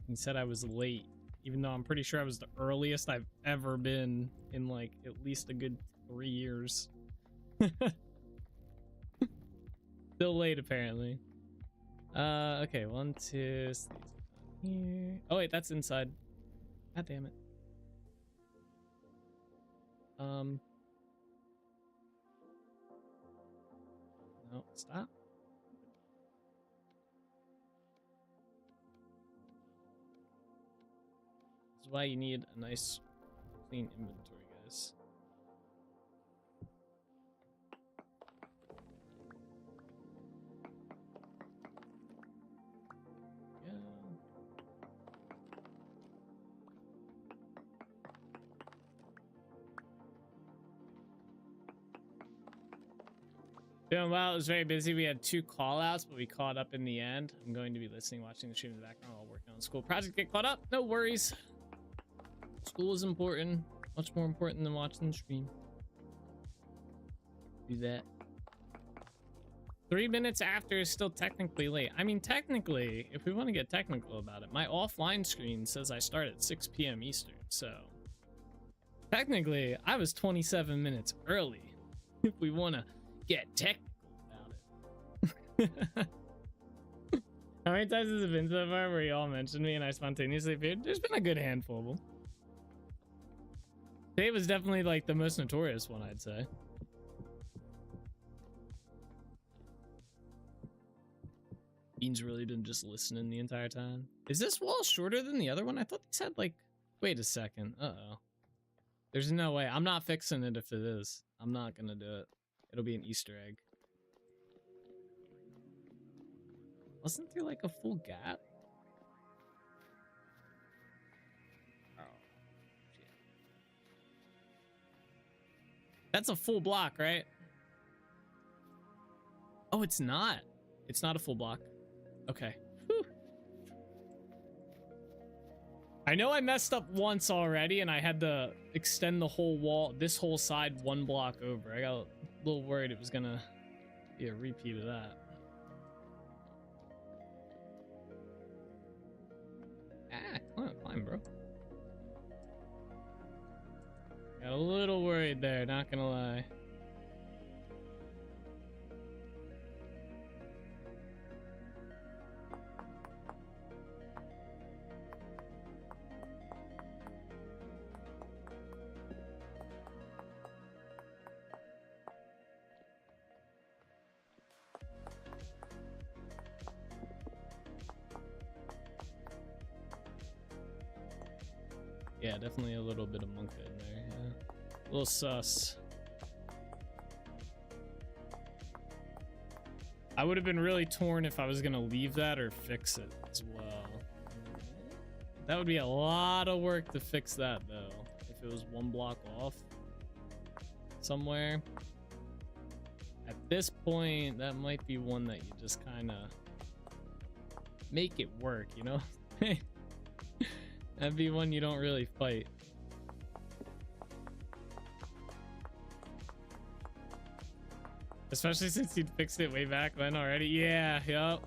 He said I was late, even though I'm pretty sure I was the earliest I've ever been in like at least a good 3 years. Still late apparently. Okay, 1, 2, 3 here. Oh wait, that's inside. God damn it. No, stop. why you need a nice clean inventory, guys. Yeah. Doing well. It was very busy. We had 2 call outs, but we caught up in the end. I'm going to be listening, watching the stream in the background while working on the school project. Get caught up. No worries. School is important. Much more important than watching the stream. Do that. 3 minutes after is still technically late. I mean, technically, if we want to get technical about it, my offline screen says I start at 6 p.m. Eastern. So technically, I was 27 minutes early if we want to get technical about it. How many times has it been so far where you all mentioned me and I spontaneously appeared? There's been a good handful of them. Today was definitely like the most notorious one, I'd say. Bean's really been just listening the entire time. Is this wall shorter than the other one? I thought these had like... Wait a second. Uh-oh. There's no way. I'm not fixing it if it is. I'm not gonna do it. It'll be an Easter egg. Wasn't there like a full gap? Oh, shit. That's a full block, right? Oh, it's not. It's not a full block. Okay. Whew. I know I messed up once already and I had to extend the whole wall, this whole side 1 block over. I got a little worried it was gonna be a repeat of that. Ah, climb, bro. Got a little worried there, not gonna lie. Yeah, definitely a little bit of Monka in there, yeah. A little sus. I would have been really torn if I was gonna leave that or fix it as well. That would be a lot of work to fix that though, if it was 1 block off somewhere. At this point, that might be one that you just kind of make it work, you know? That'd be one you don't really fight. Especially since you'd fixed it way back when already. Yeah, yep.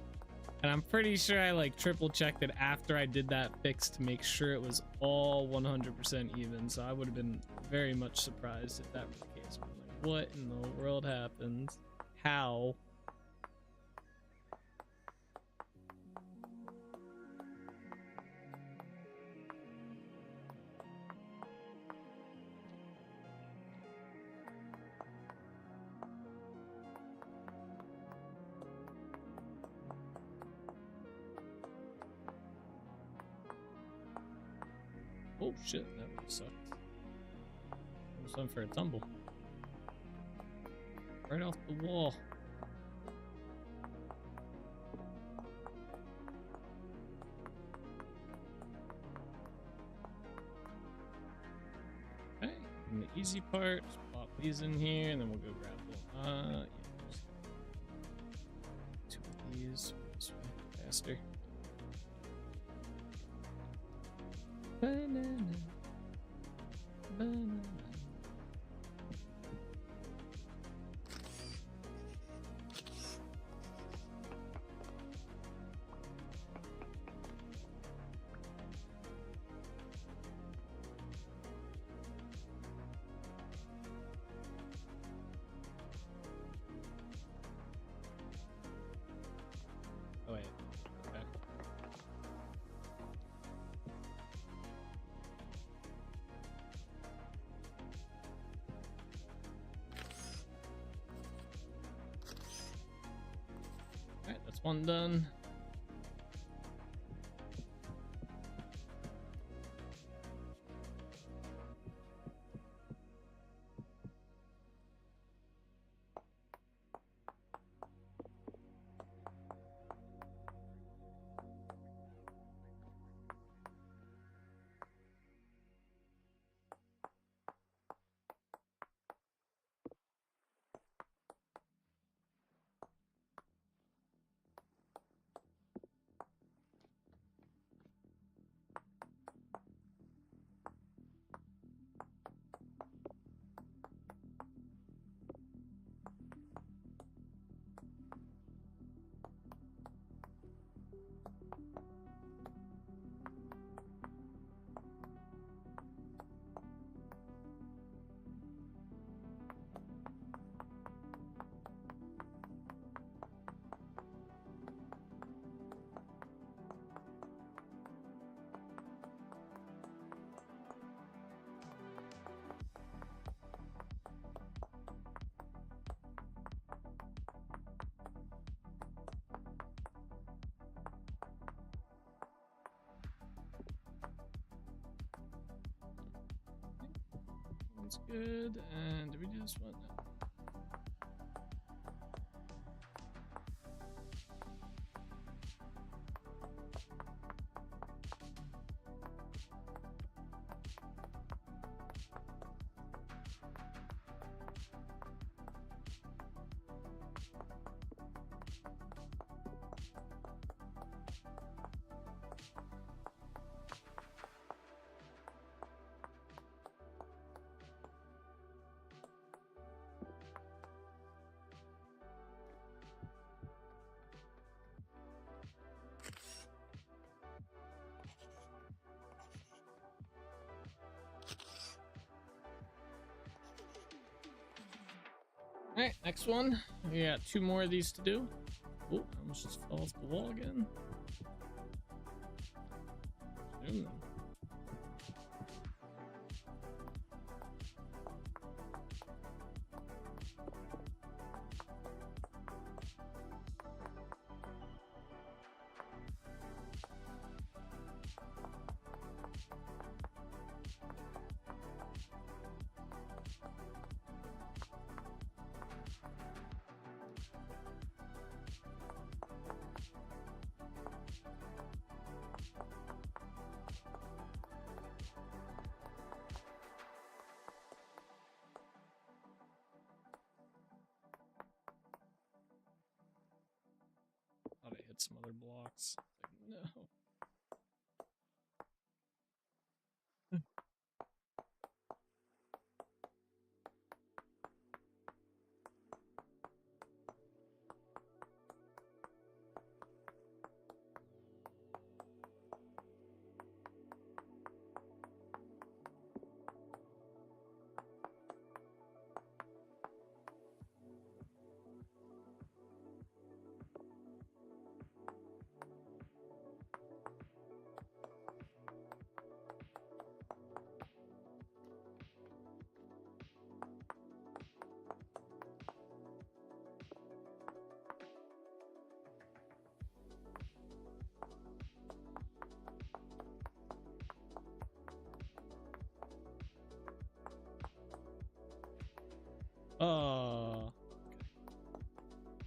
And I'm pretty sure I like triple checked it after I did that fix to make sure it was all 100% even. So I would have been very much surprised if that was the case. But like, what in the world happened? How? Oh shit, that really sucked. Almost went for a tumble. Right off the wall. Okay, and the easy part, just pop these in here and then we'll go grab them. Yeah, just 2 of these. This way, faster. Banana. Banana. Oh wait. Okay. Alright, that's one done. sounds good. And did we do this one? No. All right, next one. We got 2 more of these to do. Oh, I almost just fell off the wall again. Zoom them. Thought I hit some other blocks. Like, no. Okay.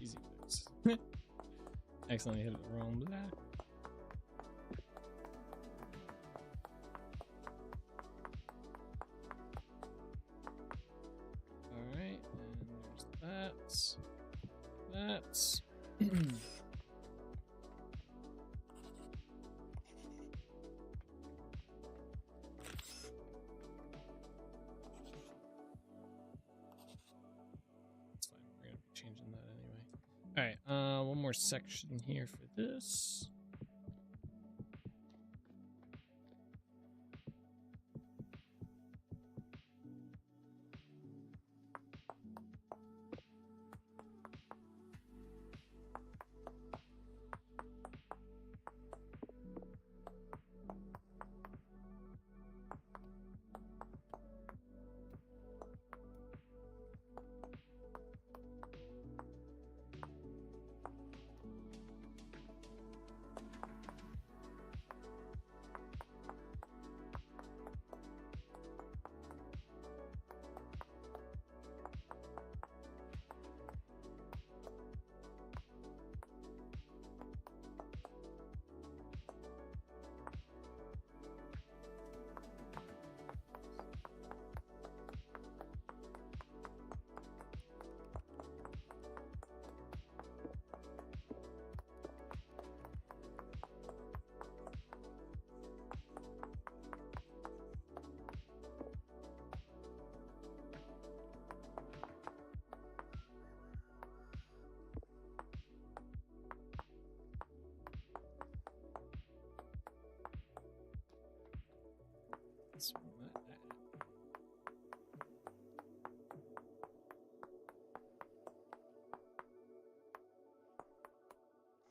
Easy fix. Accidentally hit the wrong block. Alright, and there's that. That's fine. We're gonna be changing that anyway. Alright, one more section here for this.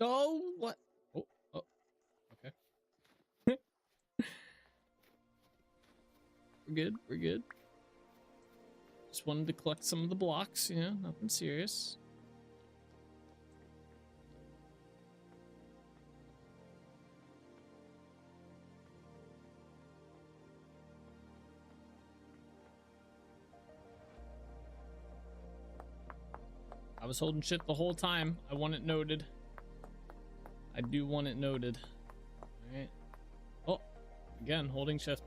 Oh, what? Oh, okay. We're good. We're good. Just wanted to collect some of the blocks, you know, nothing serious. was holding shit the whole time. I want it noted. I do want it noted. All right. Oh, again, holding shift.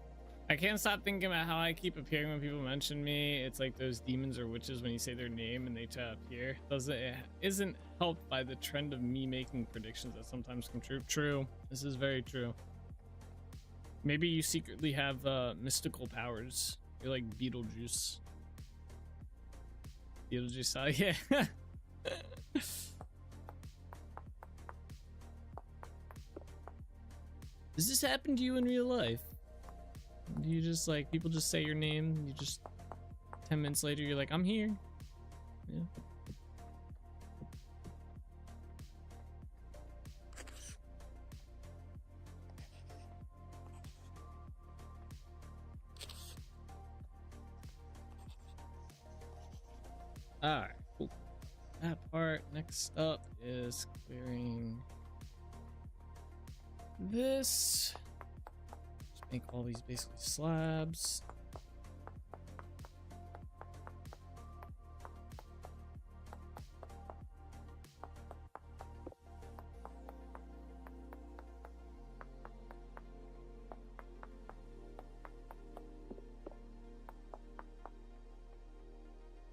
I can't stop thinking about how I keep appearing when people mention me. It's like those demons or witches when you say their name and they try to appear. It isn't helped by the trend of me making predictions that sometimes come true. True. This is very true. Maybe you secretly have mystical powers. You're like Beetlejuice. Beetlejuice, yeah. Does this happen to you in real life? Do you just like, people just say your name, you just 10 minutes later you're like, I'm here. Yeah. Alright, cool. That part. Next up is clearing this. Just make all these basically slabs.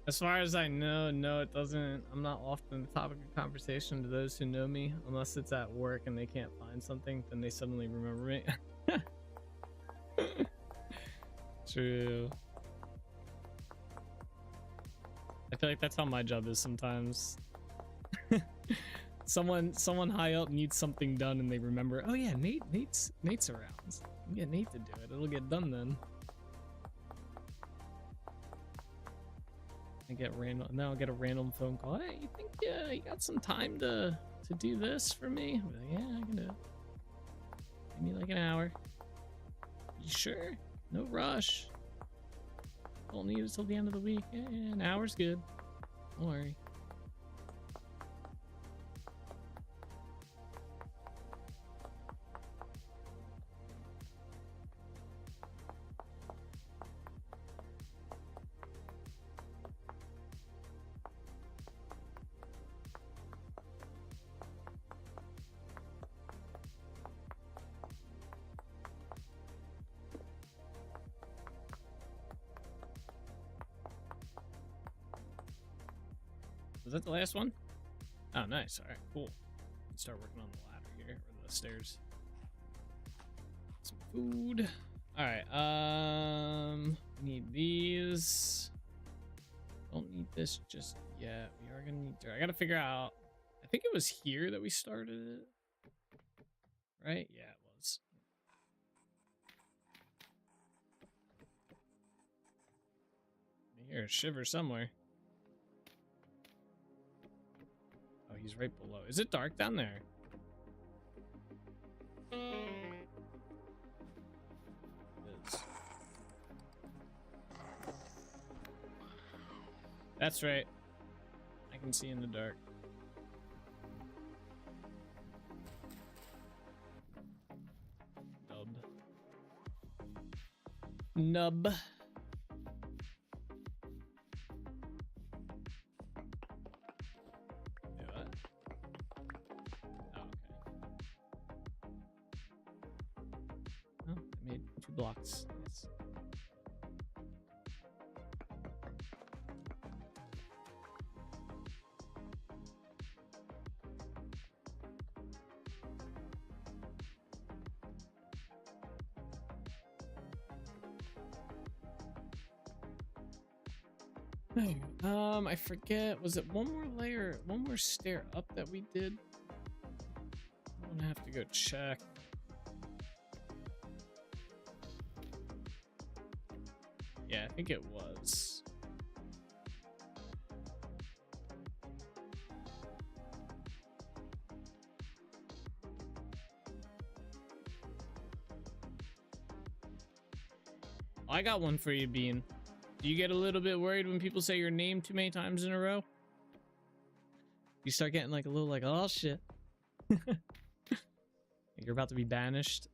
As far as I know, no, it doesn't. I'm not often the topic of conversation to those who know me, unless it's at work and they can't find something, then they suddenly remember me. True. I feel like that's how my job is sometimes. Someone high up needs something done and they remember, oh yeah, Nate's around. Get Nate to do it. It'll get done then. I'll get a random phone call. Hey, you think you got some time to do this for me? I'm like, yeah, I can do it. Give me like an hour. You sure? No rush. Don't need it till the end of the week. Yeah, an hour's good. Don't worry. Was that the last one? Oh, nice. All right, cool. Let's start working on the ladder here, or the stairs. Some food. All right. Need these. Don't need this just yet. We are gonna need dirt. I gotta figure out. I think it was here that we started it. Right? Yeah, it was. I hear a shiver somewhere. Oh, he's right below. Is it dark down there? It is. That's right. I can see in the dark. Nub. Blocks. Nice. I forget. Was it one more layer, one more stair up that we did? I'm gonna have to go check. Yeah, I think it was. I got one for you, Bean. Do you get a little bit worried when people say your name too many times in a row? You start getting like a little like, oh shit. You're about to be banished.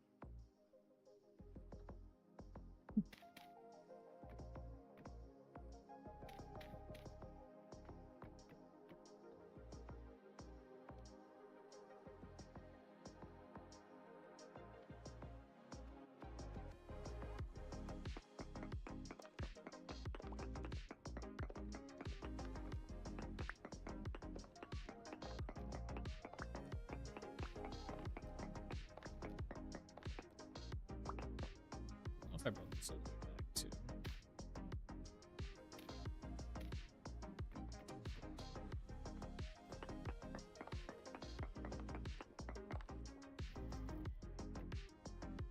I brought this other back too.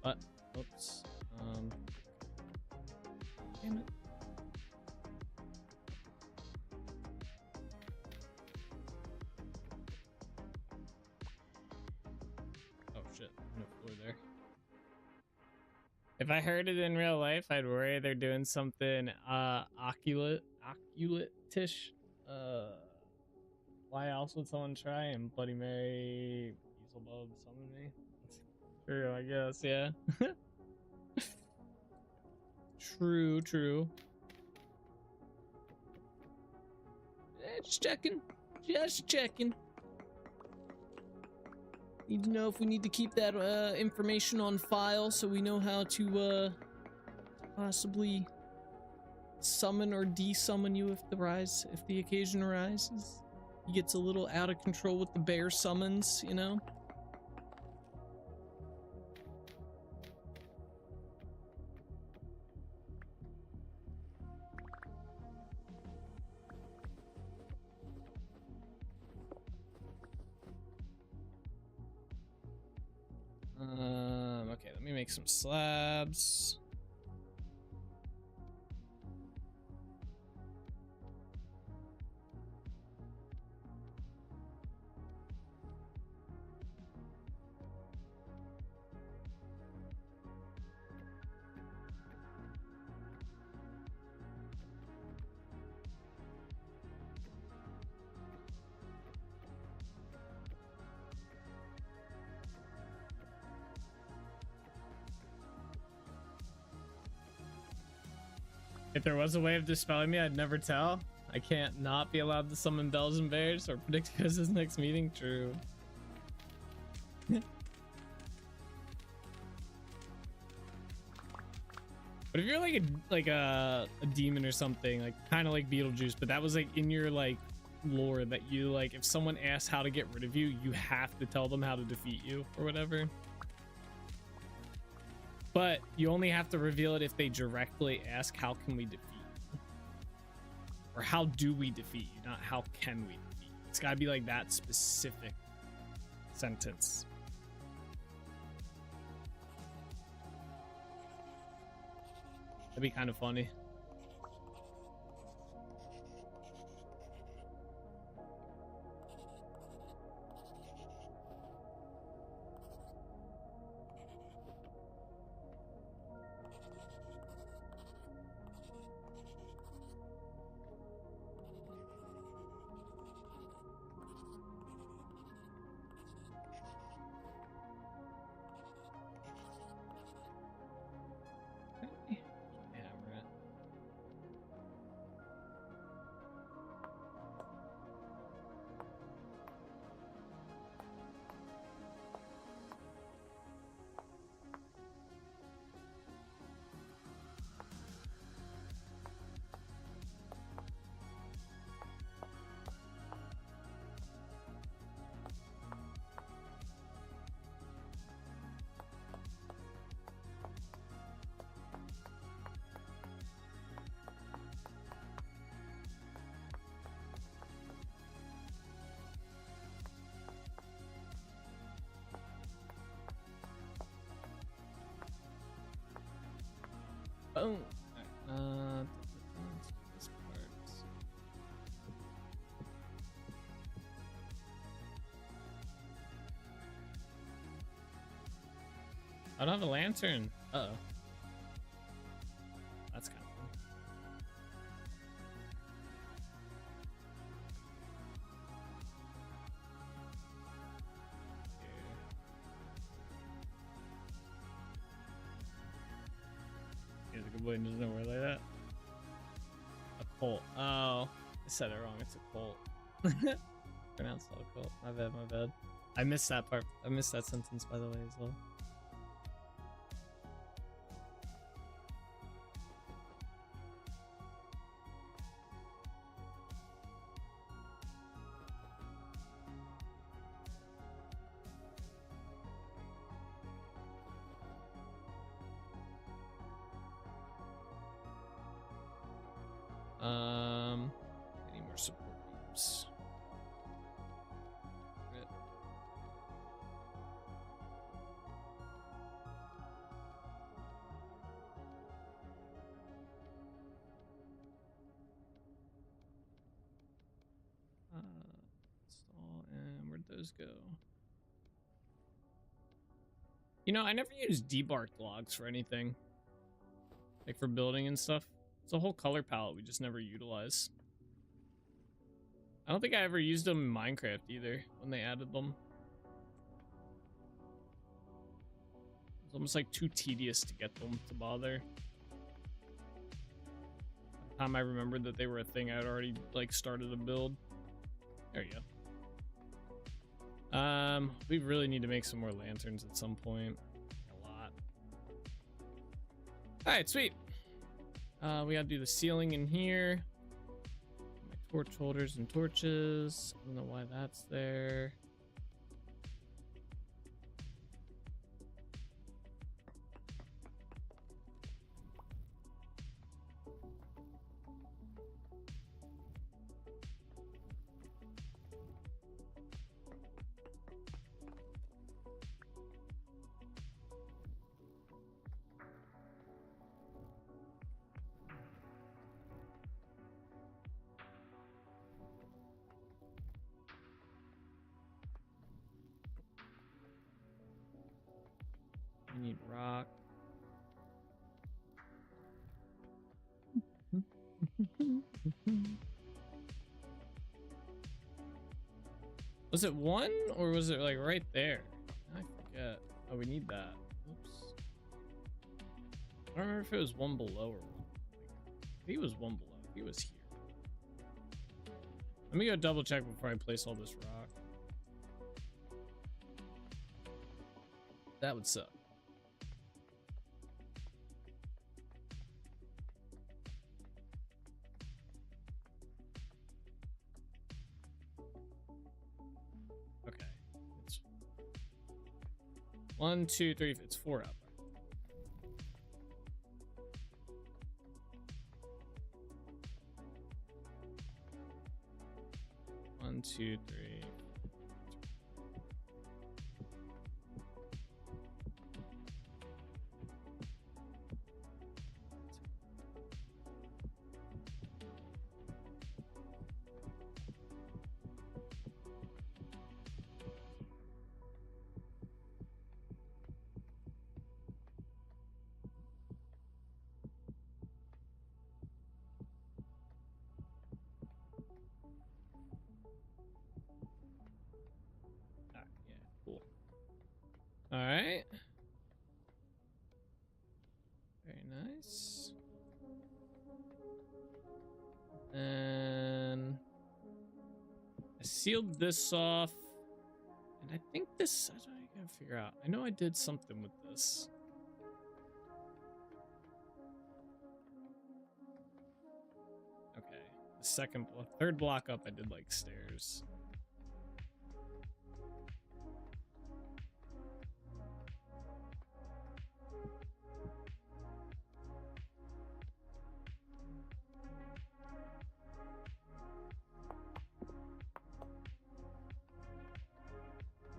What? Oops. Damn it. Oh shit, no floor there. If I heard it in real life, I'd worry they're doing something oculate-ish. Why else would someone try and Bloody Mary Beelzebub summon me? True, I guess, yeah. True, true. Just checking. Just checking. Need to know if we need to keep that information on file so we know how to possibly summon or desummon you if the occasion arises. He gets a little out of control with the bear summons, you know? Okay, let me make some slabs. If there was a way of dispelling me, I'd never tell. I can't not be allowed to summon bells and bears or predict his next meeting. True. But if you're like a demon or something, like kind of like Beetlejuice, but that was like in your like lore that you like, if someone asks how to get rid of you, you have to tell them how to defeat you or whatever. But you only have to reveal it if they directly ask, how can we defeat you? Or how do we defeat you, not how can we defeat you. It's gotta be like that specific sentence. That'd be kind of funny. Boom. Alright, let's do this part. I don't have a lantern. Uh-oh. That's kind of fun. Here's a good boy, there's nowhere like that. A colt. Oh, I said it wrong. It's a colt. Pronounced all colt. My bad, my bad. I missed that part. I missed that sentence, by the way, as well. those go? You know, I never use debarked logs for anything. Like for building and stuff. It's a whole color palette we just never utilize. I don't think I ever used them in Minecraft either when they added them. It's almost like too tedious to get them to bother. By the time I remembered that they were a thing, I had already like started a build. There you go. We really need to make some more lanterns at some point. A lot. Alright, sweet. We gotta do the ceiling in here. My torch holders and torches. I don't know why that's there. We need rock. Was it one or was it like right there? I forget. Oh, we need that. Oops. I don't remember if it was one below or one. I think it was one below. He was here. Let me go double check before I place all this rock. That would suck. Okay. It's 1, 2, 3. It's 4 up. 1, 2, 3. All right. Very nice. And I sealed this off. And I think this, I gotta figure out. I know I did something with this. Okay. The third block up, I did like stairs.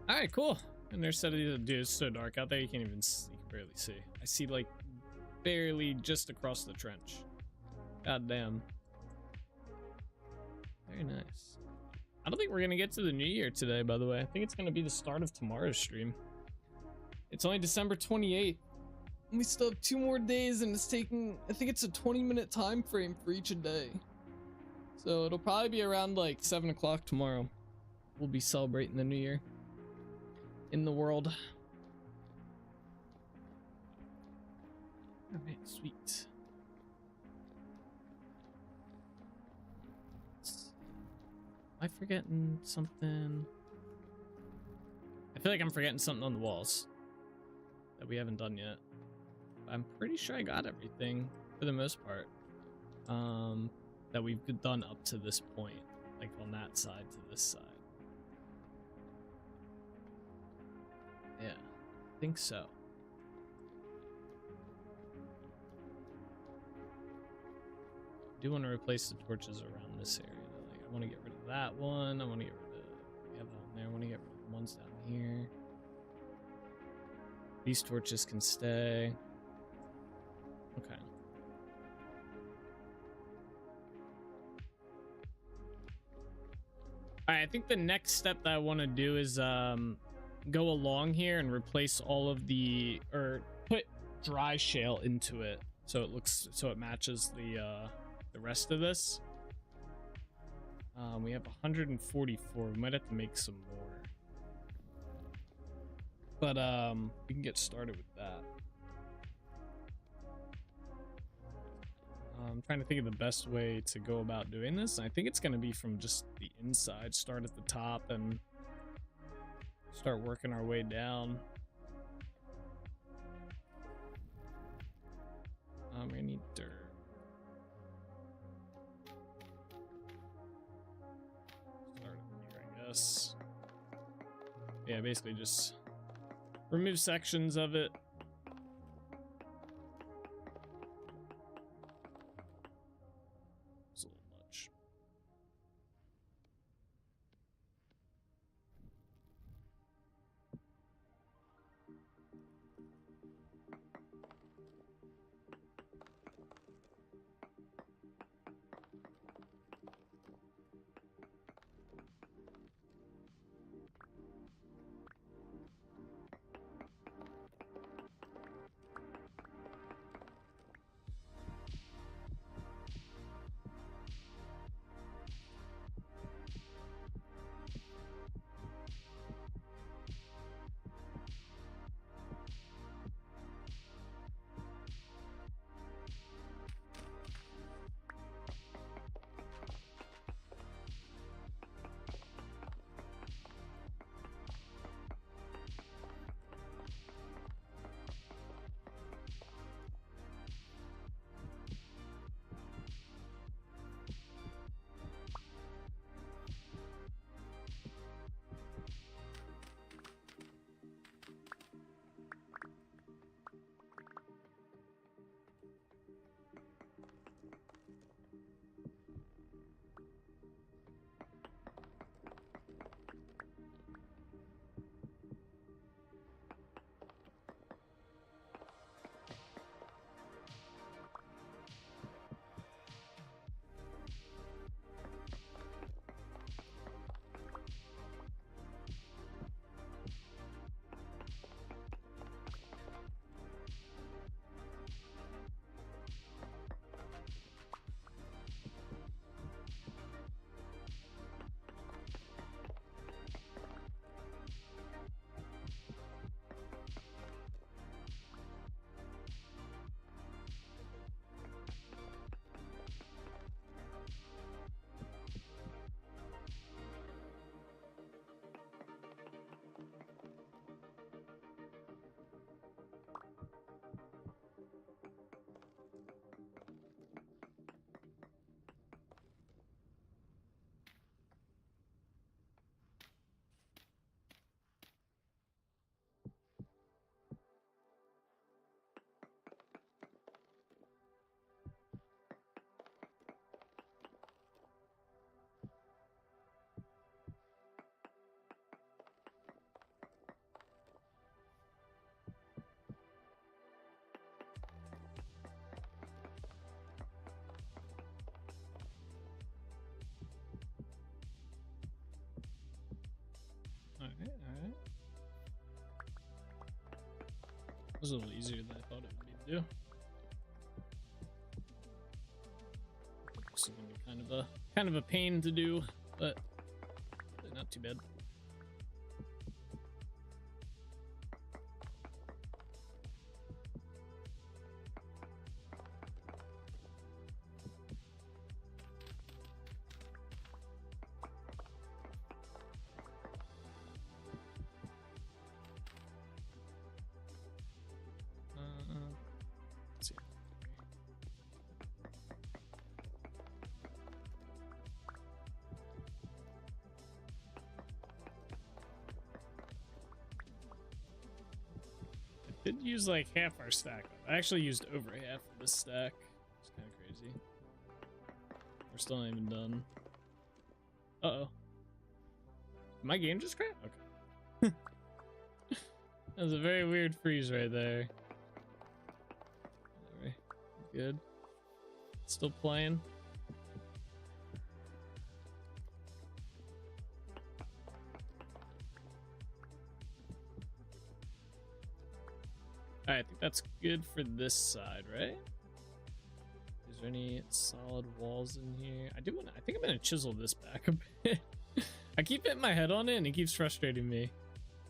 All right, cool. And there's set of these. Dude, it's so dark out there. You can't even see, you can barely see. I see like barely just across the trench. God damn. Very nice. I don't think we're gonna get to the new year today, by the way. I think it's gonna be the start of tomorrow's stream. It's only December 28th. We still have 2 more days, and it's taking, I think it's a 20-minute time frame for each a day. So it'll probably be around like 7 o'clock tomorrow. We'll be celebrating the new year in the world. All right, sweet. Am I forgetting something? I feel like I'm forgetting something on the walls that we haven't done yet. I'm pretty sure I got everything for the most part that we've done up to this point, like on that side to this side. Yeah, I think so. I do want to replace the torches around this area. Like, I want to get rid of that one. I want to get rid of, we have that one there. I want to get rid of the ones down here. These torches can stay. Okay. All right, I think the next step that I want to do is go along here and replace all of the, or put dry shale into it so it matches the rest of this. We have 144. We might have to make some more, but we can get started with that. I'm trying to think of the best way to go about doing this. I think it's going to be from just the inside, start at the top and start working our way down. We need dirt. Start here, I guess. Yeah, basically just remove sections of it. It's a little much. Alright, alright. It was a little easier than I thought it would be to do. This is gonna be kind of a pain to do, but not too bad. Let's see. I did use like half our stack. I actually used over half of this stack. It's kind of crazy. We're still not even done. Uh-oh. My game just crashed? Okay. That was a very weird freeze right there. Good. Still playing. Alright, I think that's good for this side, right? Is there any solid walls in here? I think I'm gonna chisel this back a bit. I keep hitting my head on it and it keeps frustrating me.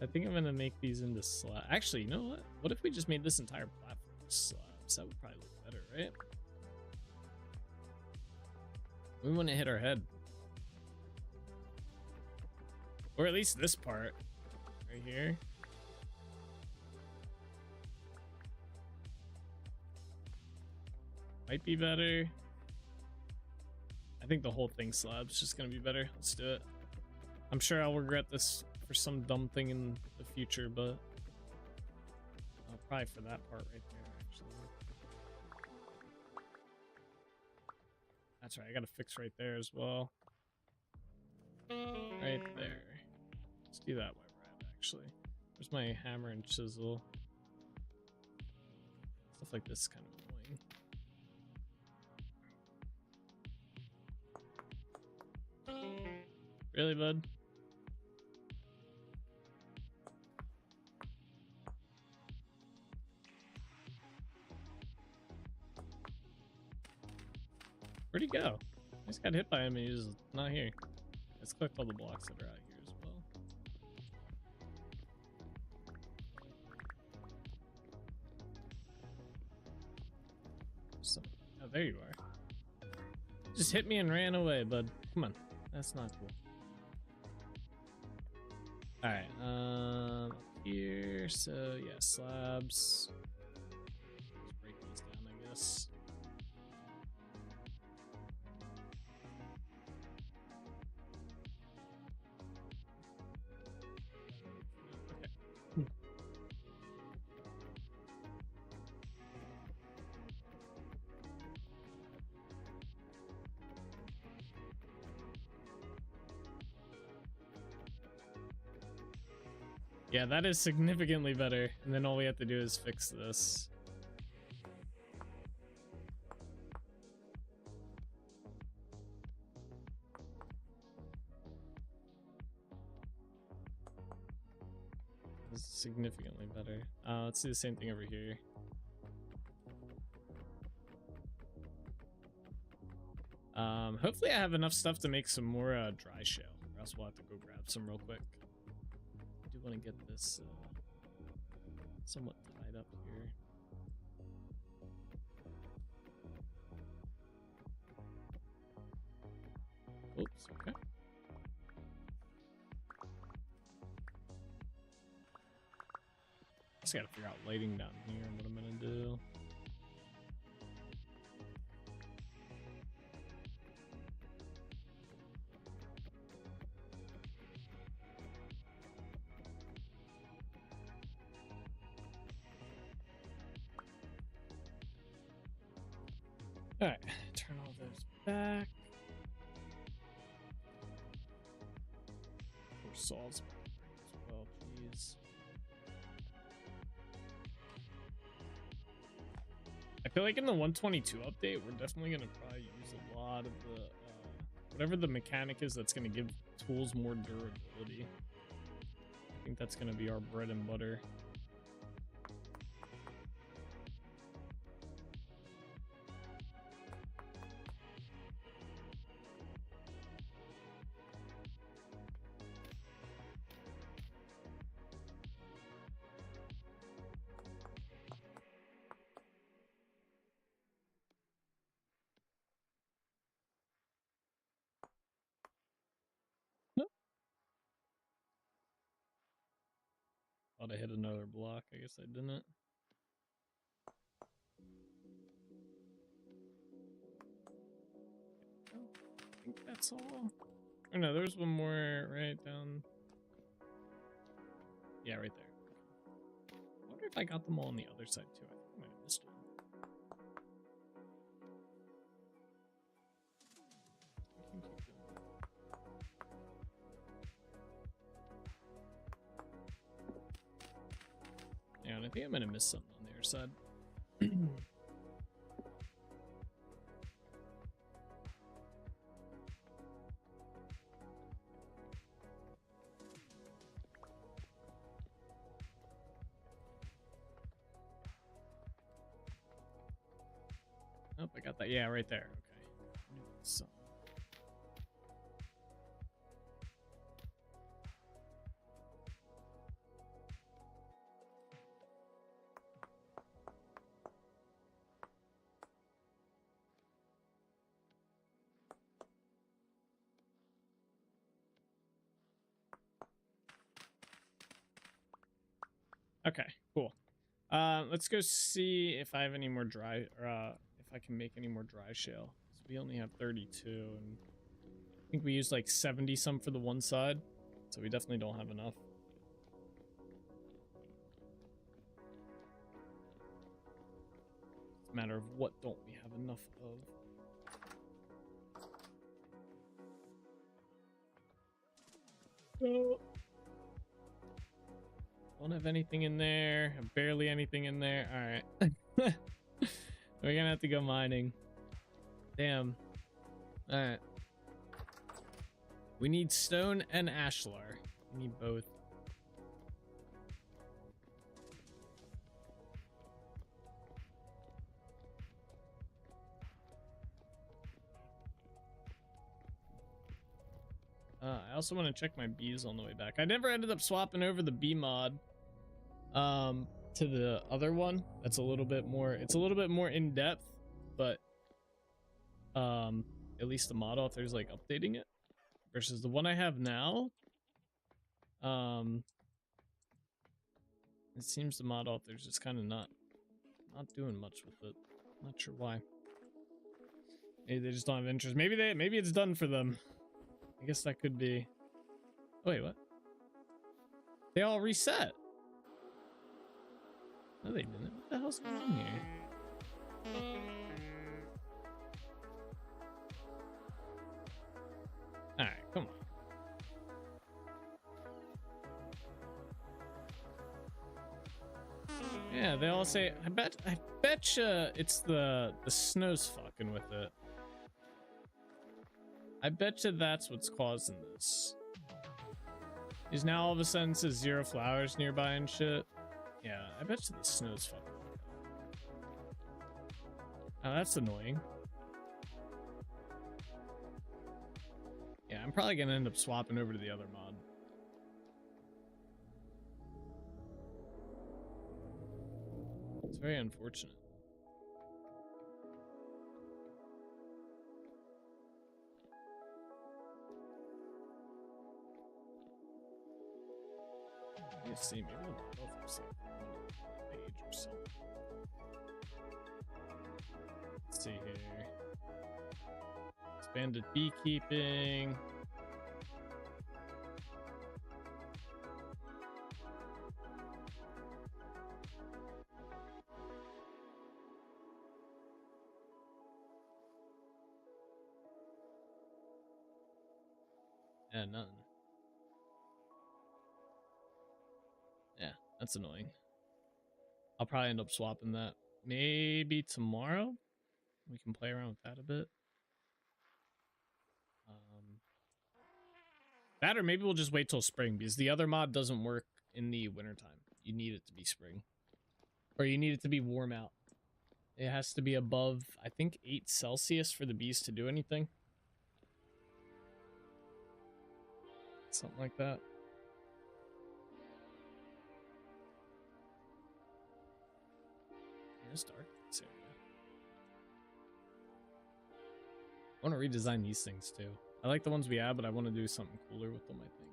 I think I'm gonna make these into slabs. Actually, you know what? What if we just made this entire platform slabs? That would probably look better, right? We want to hit our head. Or at least this part. Right here. Might be better. I think the whole thing slab's just gonna be better. Let's do it. I'm sure I'll regret this for some dumb thing in the future, but probably for that part right there, actually. That's right, I gotta fix right there as well. Right there. Let's do that while we're at it, actually. Where's my hammer and chisel? Stuff like this is kind of annoying. Really, bud? Where'd he go? I just got hit by him and he's not here. Let's collect all the blocks that are out here as well. So, oh, there you are. Just hit me and ran away, bud. Come on. That's not cool. Alright, up here, so yeah, slabs. Let's break these down, I guess. Okay. Yeah, that is significantly better. And then all we have to do is fix this. This is significantly better. Let's do the same thing over here. Hopefully I have enough stuff to make some more dry shell, or else we'll have to go grab some real quick. I do want to get this somewhat tied up here. Oops, okay. Just gotta figure out lighting down here and what I'm gonna do. Alright, turn all those back. Or saws back as well, please. I feel like in the 122 update, we're definitely gonna probably use a lot of the whatever the mechanic is that's gonna give tools more durability. I think that's gonna be our bread and butter. Thought I hit another block. I guess I didn't. I think that's all. Oh no, there's one more right down. Yeah, right there. I wonder if I got them all on the other side too. I think I might have missed one. Yeah, and I think I'm gonna miss something on the other side. Oh, I got that. Yeah, right there. Okay. So. Okay, cool. Let's go see if I have any more dry, or if I can make any more dry shale. So we only have 32, and I think we used like 70 some for the one side, so we definitely don't have enough. It's a matter of what don't we have enough of. Oh. Don't have anything in there. Barely anything in there. All right. We're gonna have to go mining. Damn. All right. We need stone and ashlar. We need both. I also want to check my bees on the way back. I never ended up swapping over the bee mod to the other one. That's a little bit more, it's a little bit more in depth, but at least the mod author's like updating it versus the one I have now. It seems the mod author's just kind of not doing much with it. Not sure why. Maybe they just don't have interest. Maybe it's done for them. I guess that could be. Oh, wait, what? They all reset. No, they didn't. What the hell's going on here? All right, come on. Yeah, they all say. I betcha it's the snow's fucking with it. I betcha that's what's causing this. Is now all of a sudden it says 0 flowers nearby and shit. Yeah, I betcha the snow's fucking. Oh, that's annoying. Yeah, I'm probably gonna end up swapping over to the other mod. It's very unfortunate. Let's see, maybe we'll both have some page or something. Let's see here. Expanded beekeeping. Yeah, nothing. Yeah, that's annoying. I'll probably end up swapping that. Maybe tomorrow? We can play around with that a bit. That or maybe we'll just wait till spring because the other mod doesn't work in the wintertime. You need it to be spring. Or you need it to be warm out. It has to be above, I think, 8 Celsius for the bees to do anything. Something like that. It's dark. I want to redesign these things too. I like the ones we have, but I want to do something cooler with them, I think.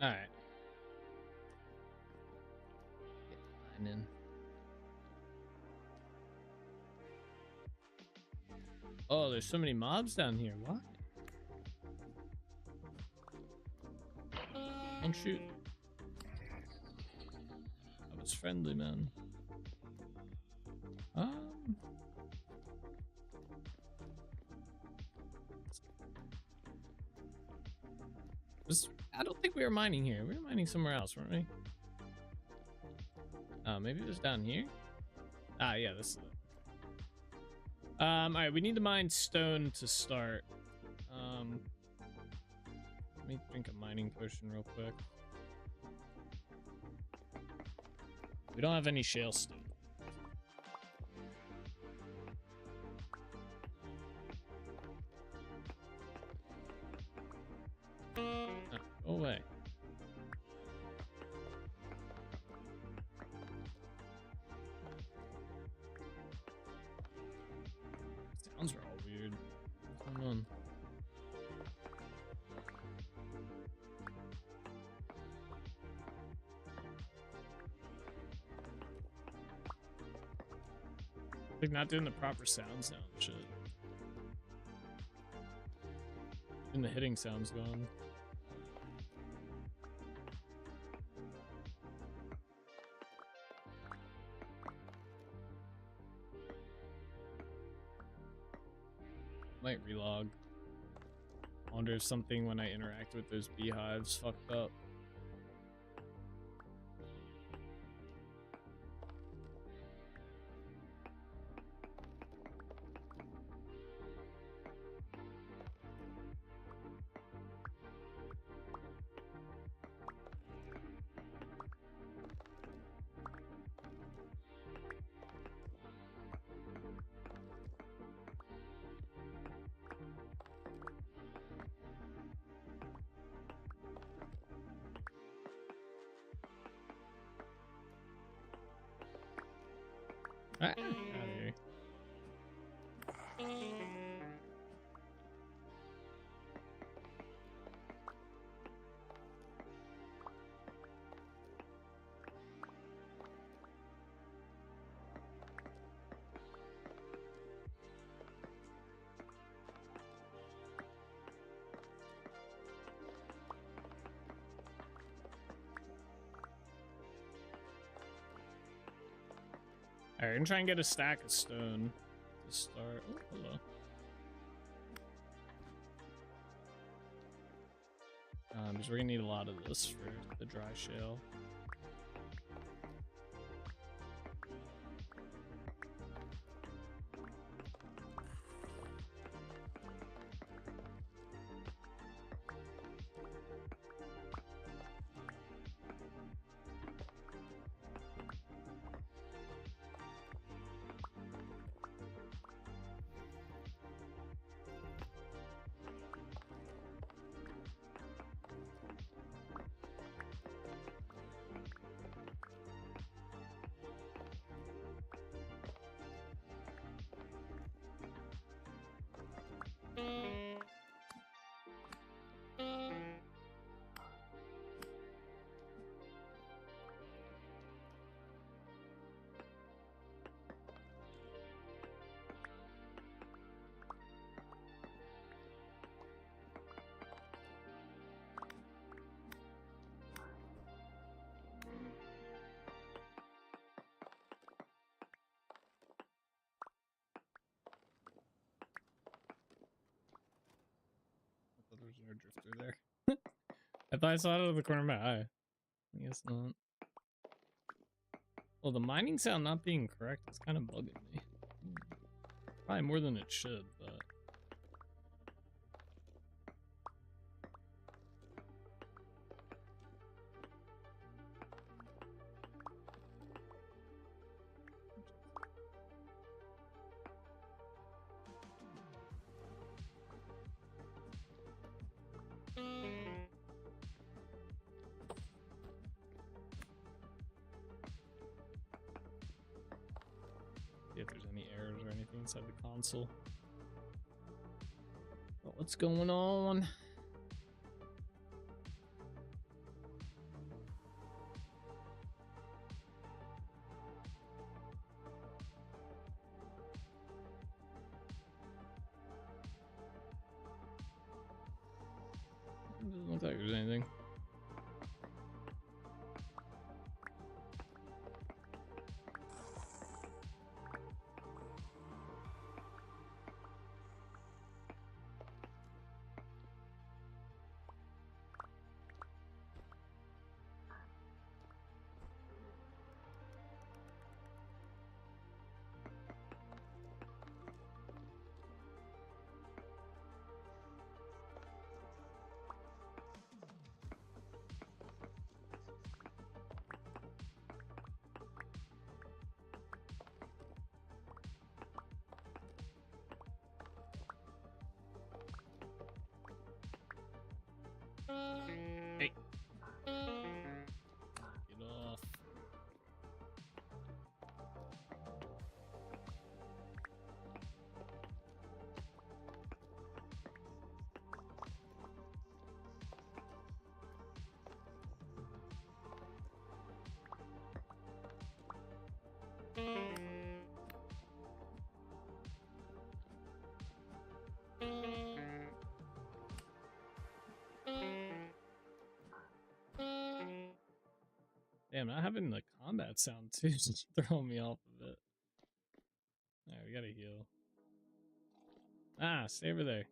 All right. And then. Oh, there's so many mobs down here. What? Don't shoot. I was friendly, man. I don't think we were mining here. We were mining somewhere else, weren't we? Maybe it was down here? Ah, yeah, this is it. All right, we need to mine stone to start. Let me drink a mining potion real quick. We don't have any shale stone. Oh, go away. Sounds are all weird. What's going on? Like not doing the proper sound shit. And the hitting sound's gone. Might relog. Wonder if something when I interact with those beehives fucked up. Ah, out of here. Alright, I'm gonna try and get a stack of stone to start. Oh, hello. Because we're gonna need a lot of this for the dry shale. There was no drifter there. I thought I saw it out of the corner of my eye. I guess not. Well, the mining sound not being correct is kind of bugging me. Probably more than it should, but... See if there's any errors or anything inside the console. But what's going on? Doesn't look like there's anything. Damn, not having the combat sound too is throwing me off of it. Alright, we gotta heal. Ah, stay over there.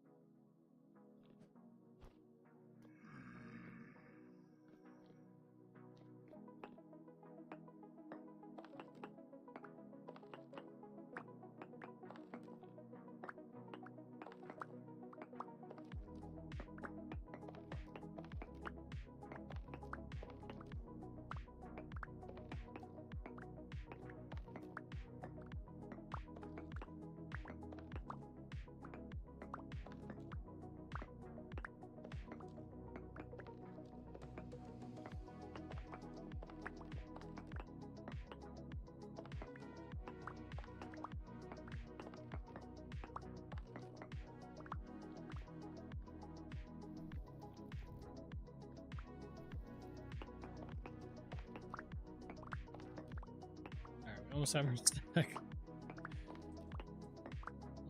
Almost have her stack.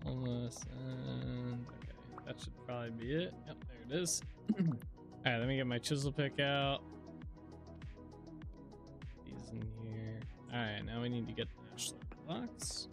Almost, and okay, that should probably be it. Yep, there it is. Alright, let me get my chisel pick out. These in here. Alright, now we need to get the national box.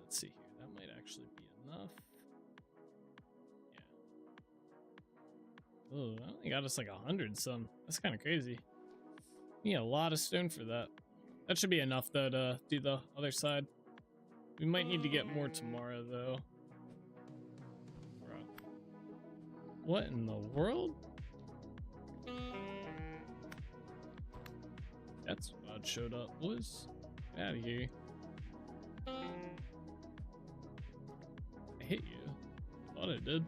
Let's see here. That might actually be enough. Yeah. Oh, I only got us like 100 some. That's kind of crazy. We need a lot of stone for that. That should be enough though to do the other side. We might need to get more tomorrow though. Bro. What in the world? That's odd showed up, boys. Get out of here. I hit you. Thought I did.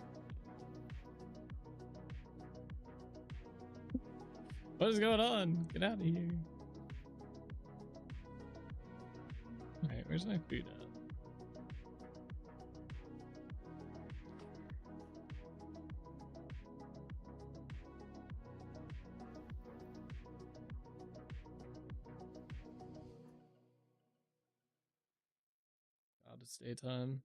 What is going on? Get out of here. Alright, where's my food at? God, it's daytime.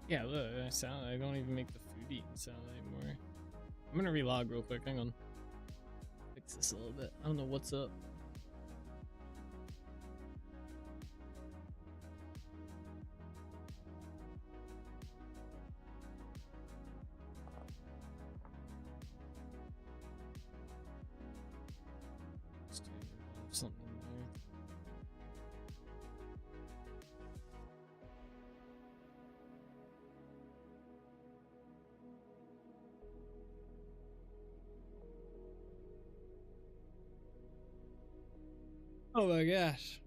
Yeah, look, I don't even make the food eating sound anymore. I'm gonna relog real quick. Hang on. Fix this a little bit. I don't know what's up. Let's do something there. Oh my gosh.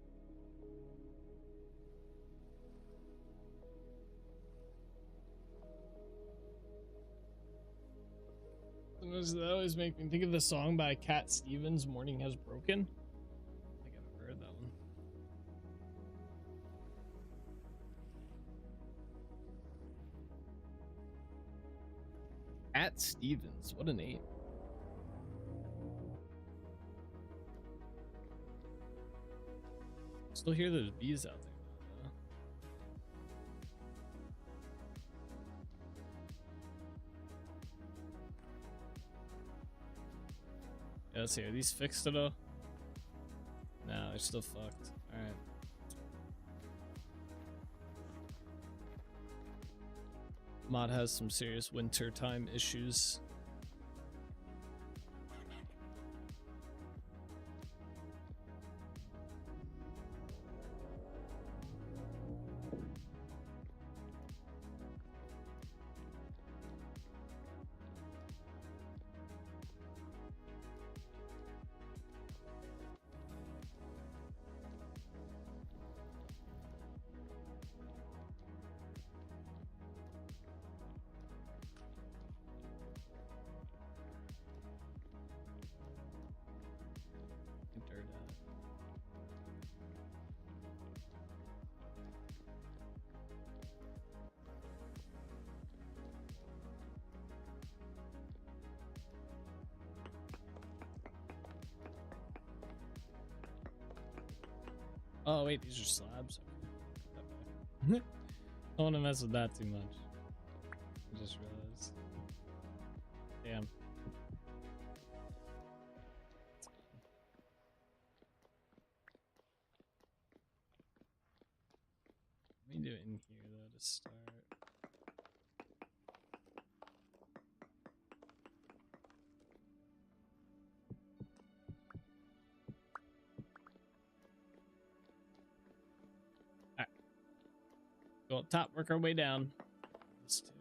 That always make me think of the song by Cat Stevens, Morning Has Broken. I think I've heard that one. Cat Stevens, what a name. Still hear those bees out there. let's see. Are these fixed at all? No, they're still fucked. All right. Mod has some serious winter time issues. Oh wait, these are slabs. Okay. I don't want to mess with that too much. I just realized. Damn. Let me do it in here though to start. Alright. Go up top, work our way down. These two.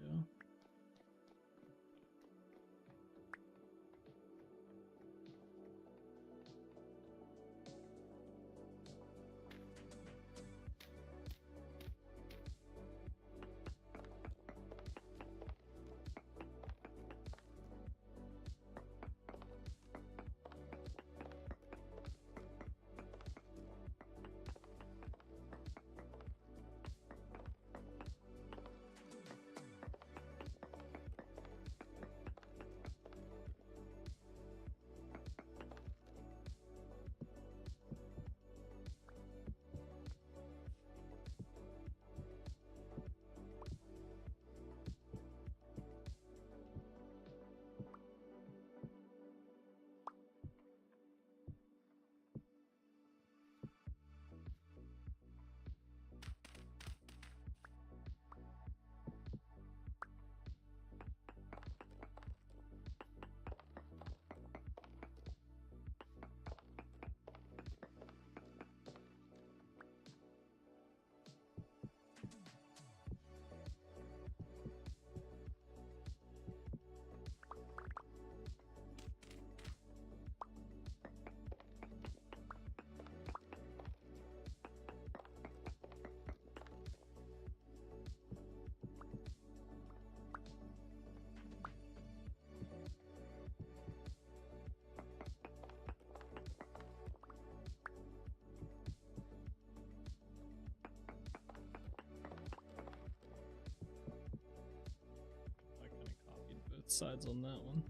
Sides on that one.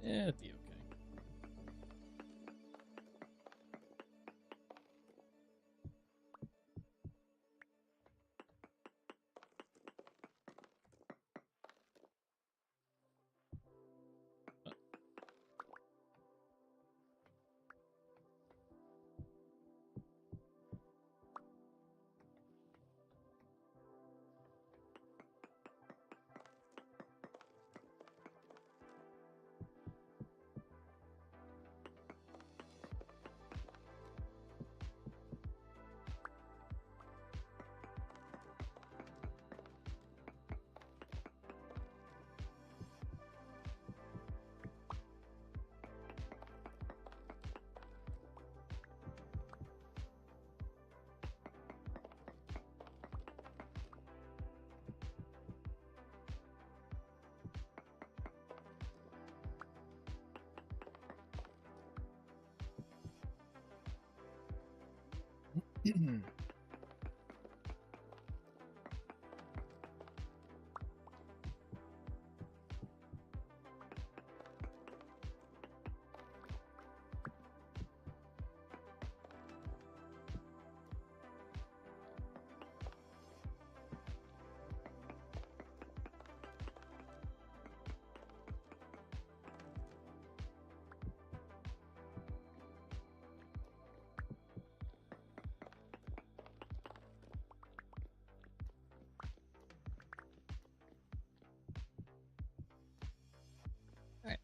It'd be okay.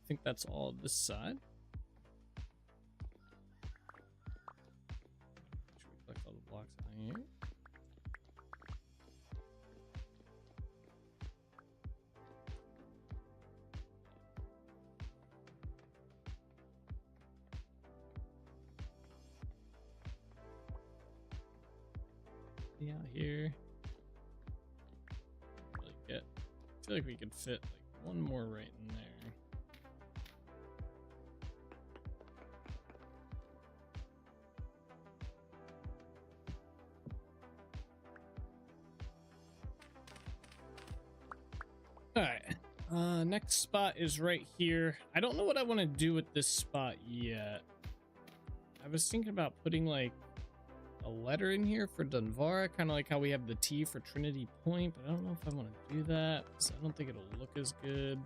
think that's all this side. Should we collect all the blocks on here? Out here. Really get. I feel like we could fit like one more right in there. All right. Next spot is right here. I don't know what I want to do with this spot yet. I was thinking about putting like a letter in here for Dunvarra, kind of like how we have the T for Trinity Point, but I don't know if I want to do that because I don't think it'll look as good.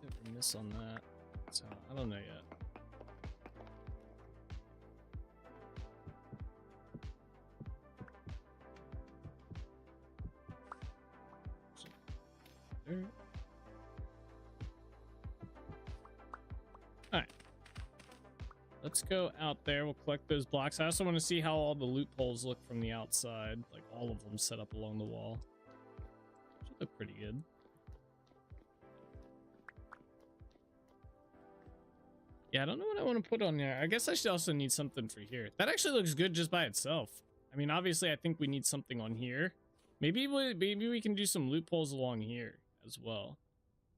Never miss on that, so I don't know yet. There. All right, let's go out there. We'll collect those blocks. I also want to see how all the loopholes look from the outside, like all of them set up along the wall. Should look pretty good. Yeah, I don't know what I want to put on there. I guess I should also need something for here. That actually looks good just by itself. I mean, obviously, I think we need something on here. Maybe we can do some loopholes along here as well.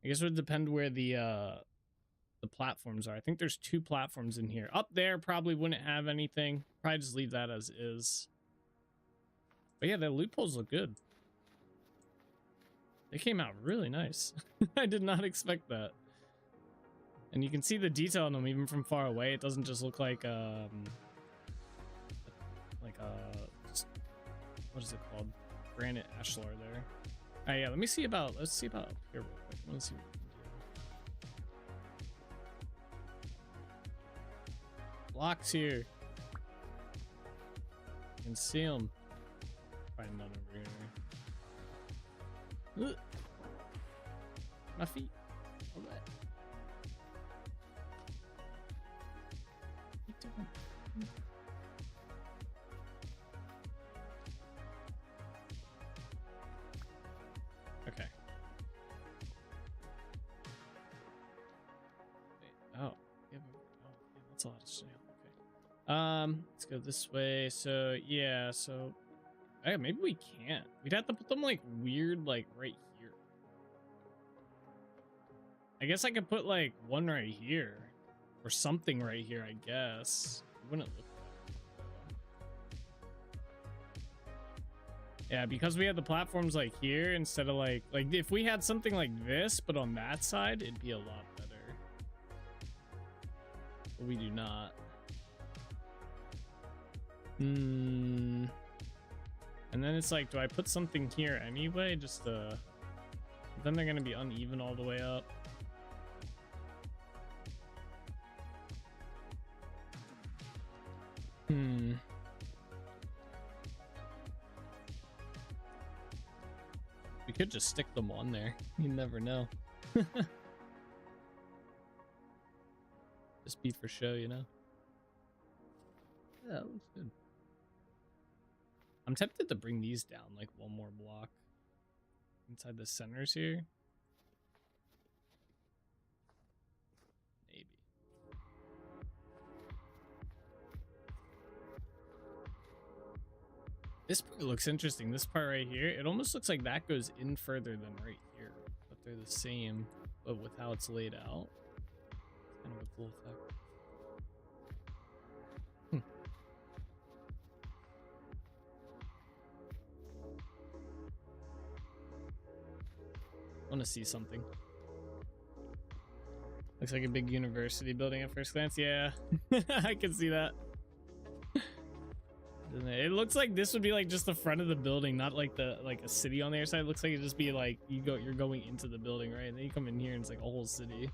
I guess it would depend where the platforms are. I think there's 2 platforms in here. Up there probably wouldn't have anything. Probably just leave that as is. But yeah, the loopholes look good. They came out really nice. I did not expect that. And you can see the detail in them even from far away. It doesn't just look like just, what is it called? Granite ashlar there. All right, yeah, let's see about up here real quick. Let's see what we can do. Blocks here. You can see them. Probably none over here. Ugh. My feet. All right. What are you doing? Okay. Wait, oh. Yeah, that's a lot of snail. Okay. Let's go this way. So, yeah, so maybe we can't. We'd have to put them like weird, like right here. I guess I could put like one right here or something right here, I guess. It wouldn't look Yeah, because we had the platforms like here instead of like if we had something like this, but on that side, it'd be a lot better. But we do not. And then it's like, do I put something here anyway? Just then they're gonna be uneven all the way up. We could just stick them on there. You never know. Just be for show, you know? Yeah, that looks good. I'm tempted to bring these down like one more block inside the centers here. Maybe. This part looks interesting. This part right here, it almost looks like that goes in further than right here, but they're the same, but with how it's laid out. It's kind of a cool effect. I want to see something. Looks like a big university building at first glance. Yeah, I can see that. It looks like this would be like just the front of the building, not like a city on the other side. It looks like it'd just be like you're going into the building, right? And then you come in here and it's like a whole city.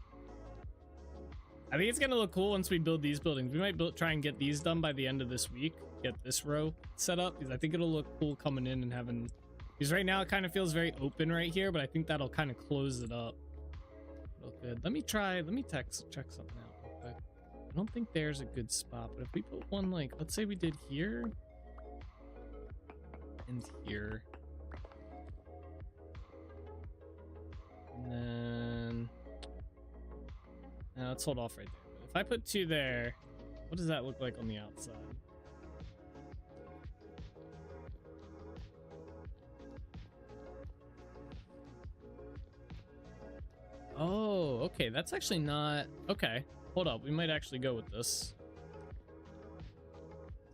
I think it's gonna look cool once we build these buildings. We might try and get these done by the end of this week. Get this row set up because I think it'll look cool coming in and having. Because right now it kind of feels very open right here, but I think that'll kind of close it up. Real good. Let me check something out real quick. I don't think there's a good spot, but if we put one like, let's say we did here and here, and then let's hold off right there. But if I put 2 there, what does that look like on the outside? Oh, okay. That's actually not... Okay, hold up. We might actually go with this.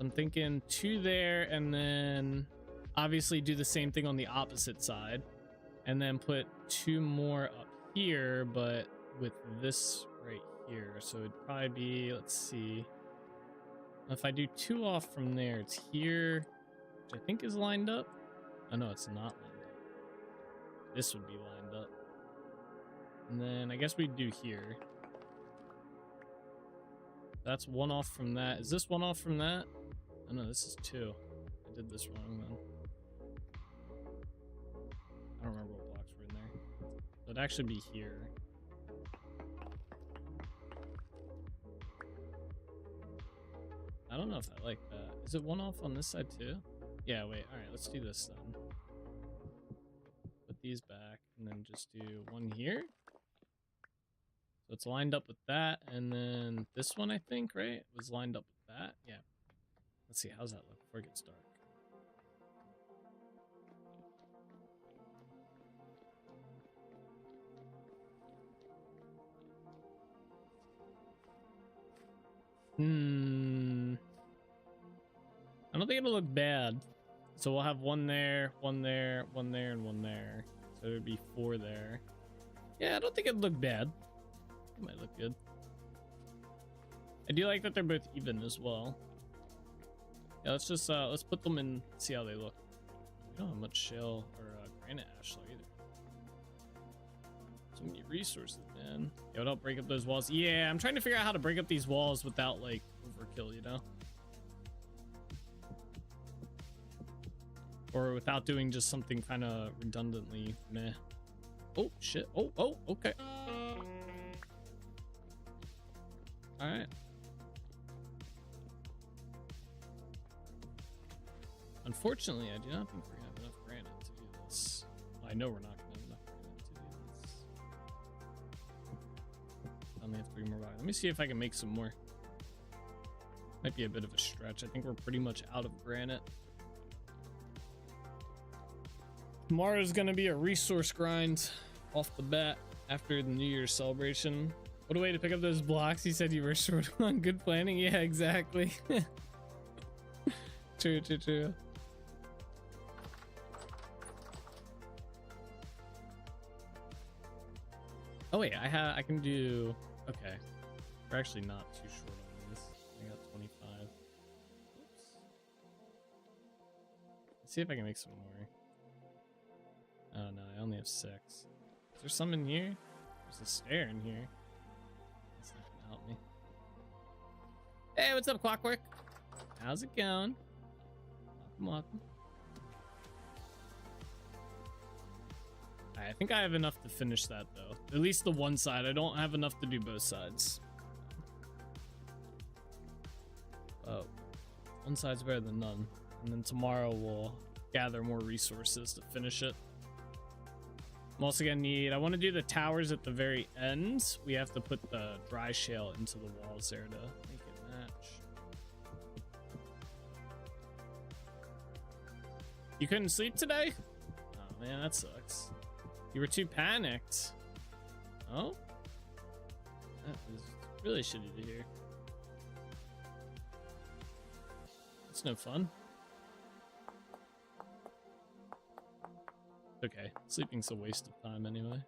I'm thinking 2 there, and then obviously do the same thing on the opposite side. And then put 2 more up here, but with this right here. So it'd probably be... Let's see. If I do 2 off from there, it's here, which I think is lined up. Oh, no, it's not lined up. This would be lined up. And then I guess we'd do here. That's 1 off from that. Is this 1 off from that? Oh no, this is 2. I did this wrong then. I don't remember what blocks were in there. It'd actually be here. I don't know if I like that. Is it 1 off on this side too? Yeah, wait. Alright, let's do this then. Put these back and then just do 1 here. So it's lined up with that, and then this one, I think, right? Was lined up with that. Yeah. Let's see, how's that look before it gets dark? I don't think it'll look bad. So we'll have 1 there, 1 there, 1 there, and 1 there. So there'd be 4 there. Yeah, I don't think it'd look bad. It might look good. I do like that they're both even as well. Yeah, let's just let's put them in, see how they look. We don't have much shale or granite ash though either. So many resources, man. Yeah, it'll help break up those walls. Yeah, I'm trying to figure out how to break up these walls without like overkill, you know? Or without doing just something kind of redundantly meh. Oh shit. Oh, okay. Alright. Unfortunately, I do not think we're gonna have enough granite to do this. Well, I know we're not gonna have enough granite to do this. I only have 3 more by. Let me see if I can make some more. Might be a bit of a stretch. I think we're pretty much out of granite. Tomorrow's gonna be a resource grind off the bat after the New Year's celebration. What a way to pick up those blocks. He said you were short on good planning. Yeah, exactly. True. Oh wait, I can do. Okay, we're actually not too short on this. I got 25. Oops. Let's see if I can make some more. Oh no, I only have 6. Is there some in here? There's a stair in here. That's not gonna help me. Hey, what's up, Clockwork? How's it going? Welcome. I think I have enough to finish that though. At least the one side. I don't have enough to do both sides. Oh, one side's better than none. And then tomorrow we'll gather more resources to finish it. I'm also gonna need, I want to do the towers at the very end. We have to put the dry shale into the walls there to make it match. You couldn't sleep today? Oh man, that sucks. You were too panicked. Oh? That was really shitty to hear. It's no fun. Okay, sleeping's a waste of time anyway.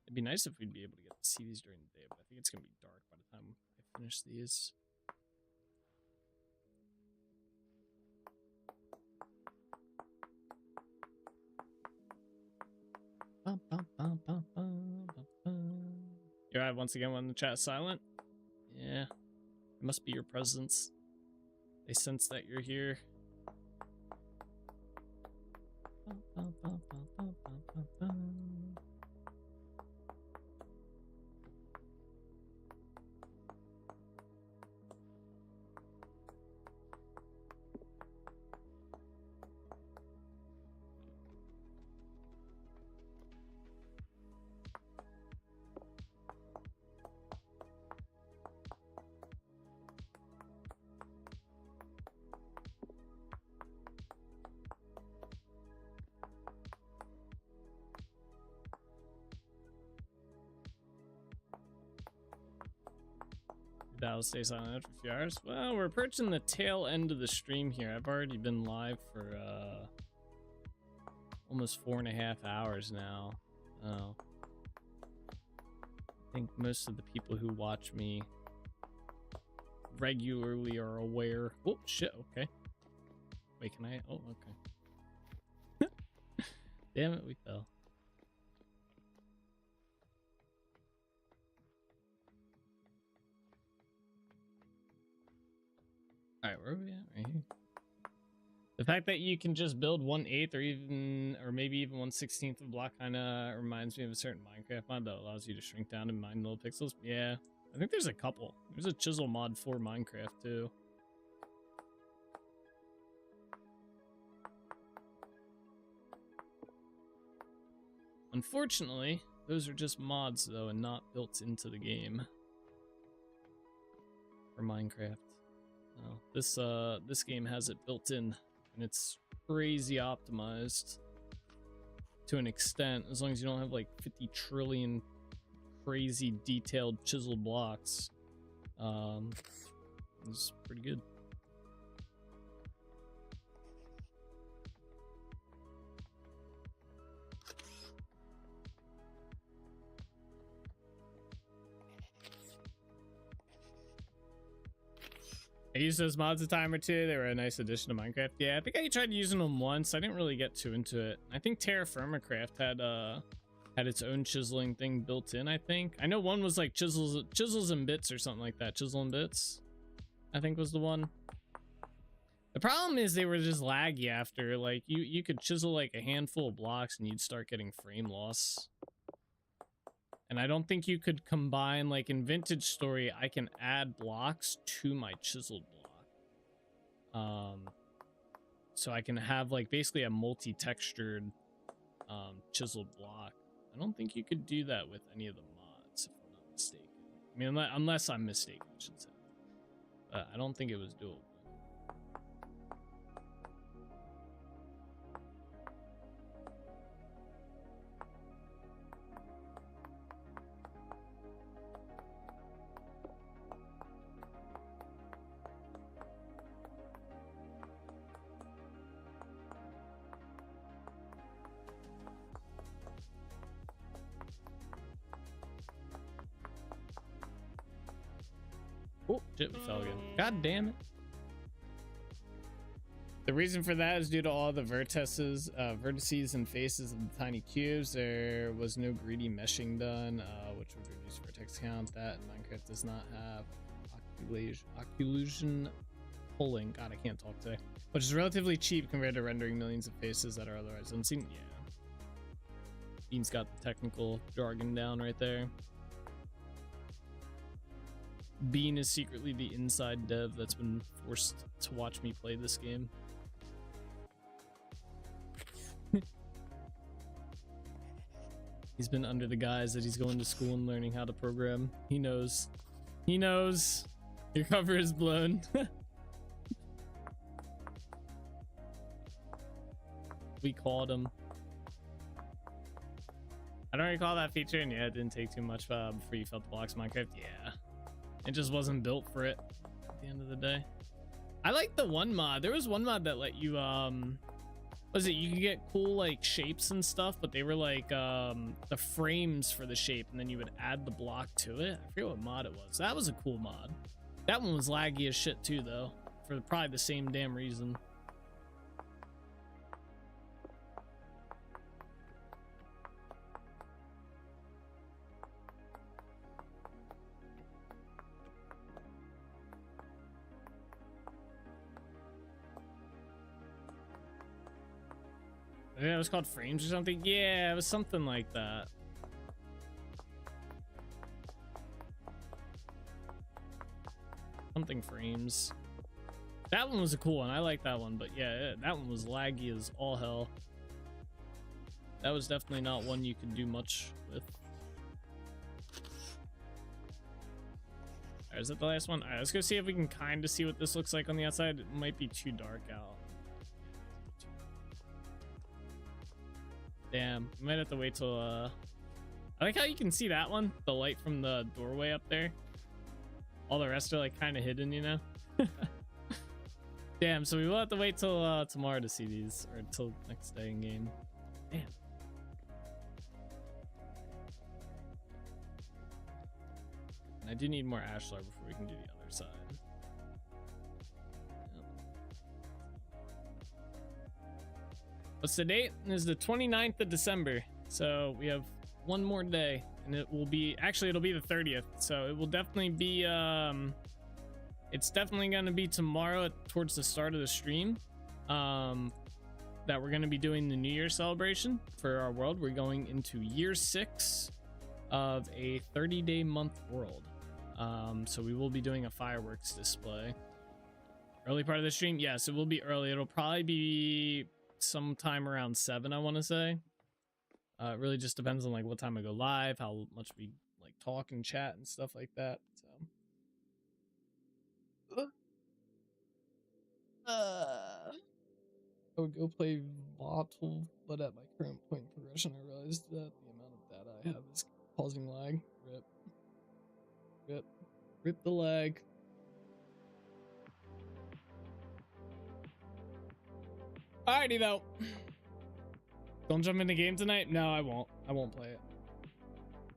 It'd be nice if we'd be able to get to see these during the day, but I think it's gonna be dark by the time I finish these. live once again when the chat's silent. Yeah, it must be your presence. They sense that you're here. That'll stay silent for a few hours. Well, we're approaching the tail end of the stream here. I've already been live for almost 4.5 hours now. Oh, I think most of the people who watch me regularly are aware. Oh shit! Okay. Wait, can I? Oh, okay. Damn it, we fell. Alright, where are we at? Right here. The fact that you can just build 1/8 or maybe even 1/16 of a block kind of reminds me of a certain Minecraft mod that allows you to shrink down and mine little pixels. Yeah, I think there's a couple. There's a chisel mod for Minecraft too. Unfortunately, those are just mods though and not built into the game for Minecraft. No, this game has it built in, and it's crazy optimized to an extent. As long as you don't have like 50 trillion crazy detailed chiseled blocks, it's pretty good. I used those mods a time or two. They were a nice addition to Minecraft. Yeah, I think I tried using them once. I didn't really get too into it. I think Terra Firma Craft had its own chiseling thing built in, I think. I know one was like chisels and bits or something like that. Chisel and bits, I think was the one. The problem is they were just laggy after. Like you could chisel like a handful of blocks and you'd start getting frame loss. And I don't think you could combine, like in Vintage Story, I can add blocks to my chiseled block. So I can have like basically a multi-textured chiseled block. I don't think you could do that with any of the mods, if I'm not mistaken. I mean, unless I'm mistaken, I should say. I don't think it was doable. Oh, shit, we fell again. God damn it. The reason for that is due to all the vertices and faces of the tiny cubes. There was no greedy meshing done, which would reduce vertex count. That Minecraft does not have occlusion pulling. God, I can't talk today. Which is relatively cheap compared to rendering millions of faces that are otherwise unseen. Yeah. Bean's got the technical jargon down right there. Bean is secretly the inside dev that's been forced to watch me play this game. He's been under the guise that he's going to school and learning how to program. He knows. He knows. Your cover is blown. We called him. I don't recall that feature, and yeah, it didn't take too much before you felt the blocks in Minecraft. Yeah. It just wasn't built for it at the end of the day. I like the one mod. There was one mod that let you, was it, you could get cool like shapes and stuff, but they were like the frames for the shape, and then you would add the block to it. I forget what mod it was. That was a cool mod. That one was laggy as shit too, though, for probably the same damn reason. think it was called Frames or something. Yeah, it was something like that. Something Frames. That one was a cool one. I like that one, but yeah, that one was laggy as all hell. That was definitely not one you could do much with. Alright, is that the last one? Alright, let's go see if we can kind of see what this looks like on the outside. It might be too dark out. Damn, I might have to wait till I like how you can see that one, the light from the doorway up there. All the rest are like kind of hidden, you know. Damn, so we will have to wait till tomorrow to see these, or till next day in game. Damn. And I do need more ashlar before we can do the other side. What's the date? It is the 29th of December. So we have one more day, and it will be, actually it'll be the 30th. So it will definitely be, it's definitely going to be tomorrow towards the start of the stream, that we're going to be doing the New Year celebration for our world. We're going into year 6 of a 30-day month world. So we will be doing a fireworks display. Early part of the stream? Yes, it will be early. It'll probably be sometime around 7, I want to say. It really just depends on like what time I go live, how much we like talk and chat and stuff like that. So I would go play VOD, but at my current point in progression, I realized that the amount of data I have is causing lag. Rip the lag. Alrighty though. Don't jump in the game tonight? No, I won't. I won't play it.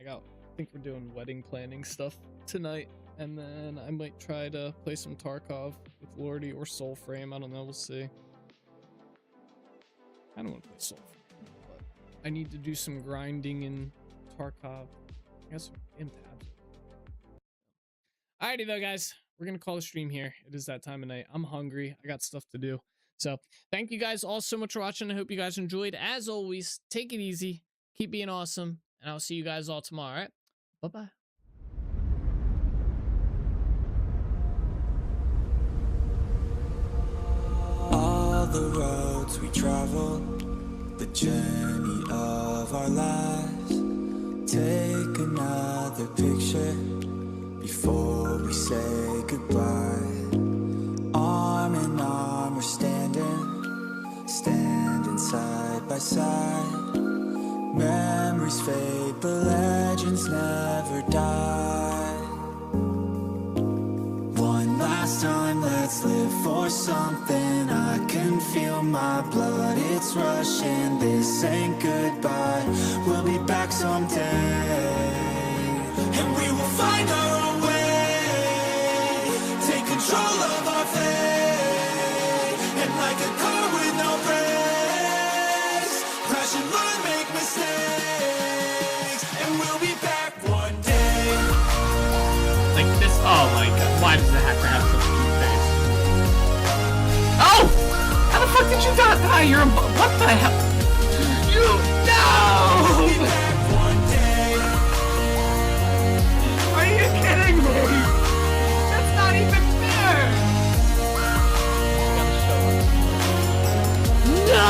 I think we're doing wedding planning stuff tonight, and then I might try to play some Tarkov with Lordy or Soulframe. I don't know. We'll see. I don't want to play Soulframe, but I need to do some grinding in Tarkov. I got some damn tabs. Alrighty though, guys. We're gonna call the stream here. It is that time of night. I'm hungry. I got stuff to do. So thank you guys all so much for watching. I hope you guys enjoyed. As always, take it easy, keep being awesome, and I'll see you guys all tomorrow. All right, bye-bye. All the roads we travel, the journey of our lives. Take another picture before we say goodbye. Arm in arm we're standing side by side. Memories fade, but legends never die. One last time, let's live for something. I can feel my blood, it's rushing. This ain't goodbye, we'll be back someday, and we will find our own way. Take control of our fate, and like a car with no brakes, crash and learn, make mistakes, and we'll be back one day. Like this, oh my god, why does it have to have such a cute face? Oh! How the fuck did you die? You're a, what the hell? You, no! We'll be back one day. Are you kidding me? That's not even fair! No!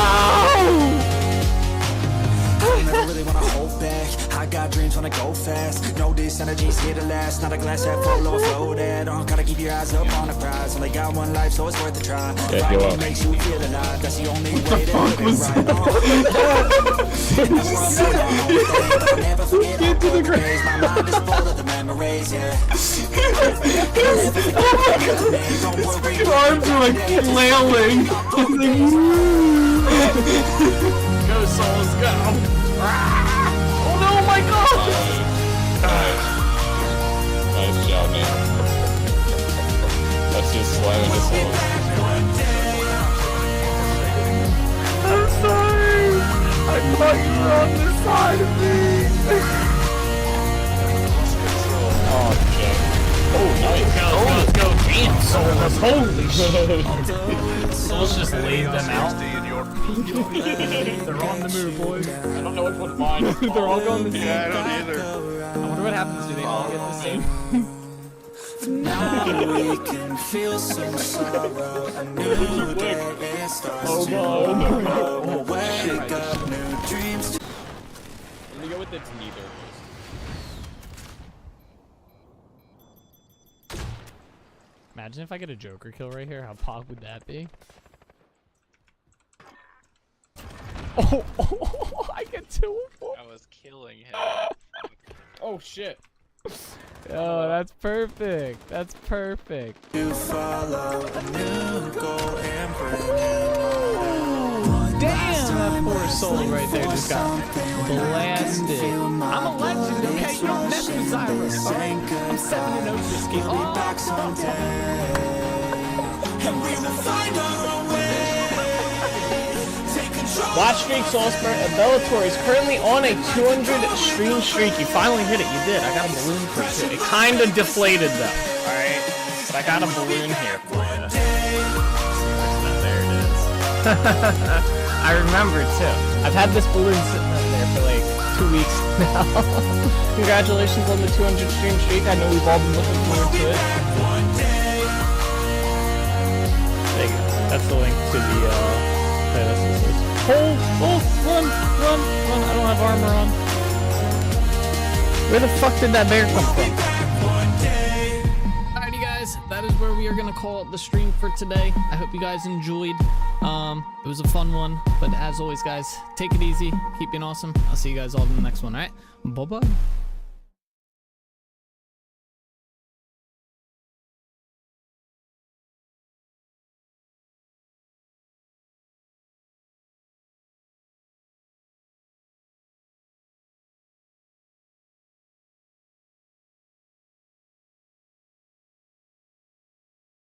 Never really wanna hold back. I got dreams, wanna go fast. Know this energy's here to last. Not a glass half full, overflowed. Gotta keep your eyes up on the prize. Only got one life, so it's worth a try. Yeah, you are. Makes you feel alive. That's the only way to live it right. Never forget all the days. My mind is full of the memories, yeah. His arms are like flailing. Go, souls, go. Oh no, my god! Nice job, man. That's just slamming this one. I'm sorry. I thought you were on this side of me. Oh, okay. Oh, nice. Let's go. Damn, Souls. Holy shit. Souls just laid them out. They're on the move, boys. I don't know which one's mine. They're all going the same. Yeah, I don't either. I wonder what happens. Do they all get the same? Now we can feel some sorrow. A new day it starts tomorrow. Wake up, new dreams. Let me go with it's neither. Imagine if I get a Joker kill right here. How pog would that be? Oh, I get 2 of 4. I was killing him. Oh shit. Oh, that's perfect. That's perfect. To follow a new goal and bring Damn, that poor soul right there just got blasted. I'm a legend, okay? You don't mess with Cyrus. Right? I'm 7-0 this game. back someday. And we will find our way. Take control. Watch Streak Soulspur at Bellator is currently on a 200 stream streak. You finally hit it. You did. I got a balloon for it too. It kind of deflated though. Alright? But I got a balloon here for you. There it is. I remember too. I've had this balloon sitting up there for like 2 weeks now. Congratulations on the 200 stream streak. I know we've all been looking forward to it. There you go. That's the link to the playlist. Oh, run! I don't have armor on. Where the fuck did that bear come from? Alrighty guys, that is where we are gonna call it the stream for today. I hope you guys enjoyed. It was a fun one, but as always guys, take it easy, keep being awesome. I'll see you guys all in the next one, alright? Bye-bye.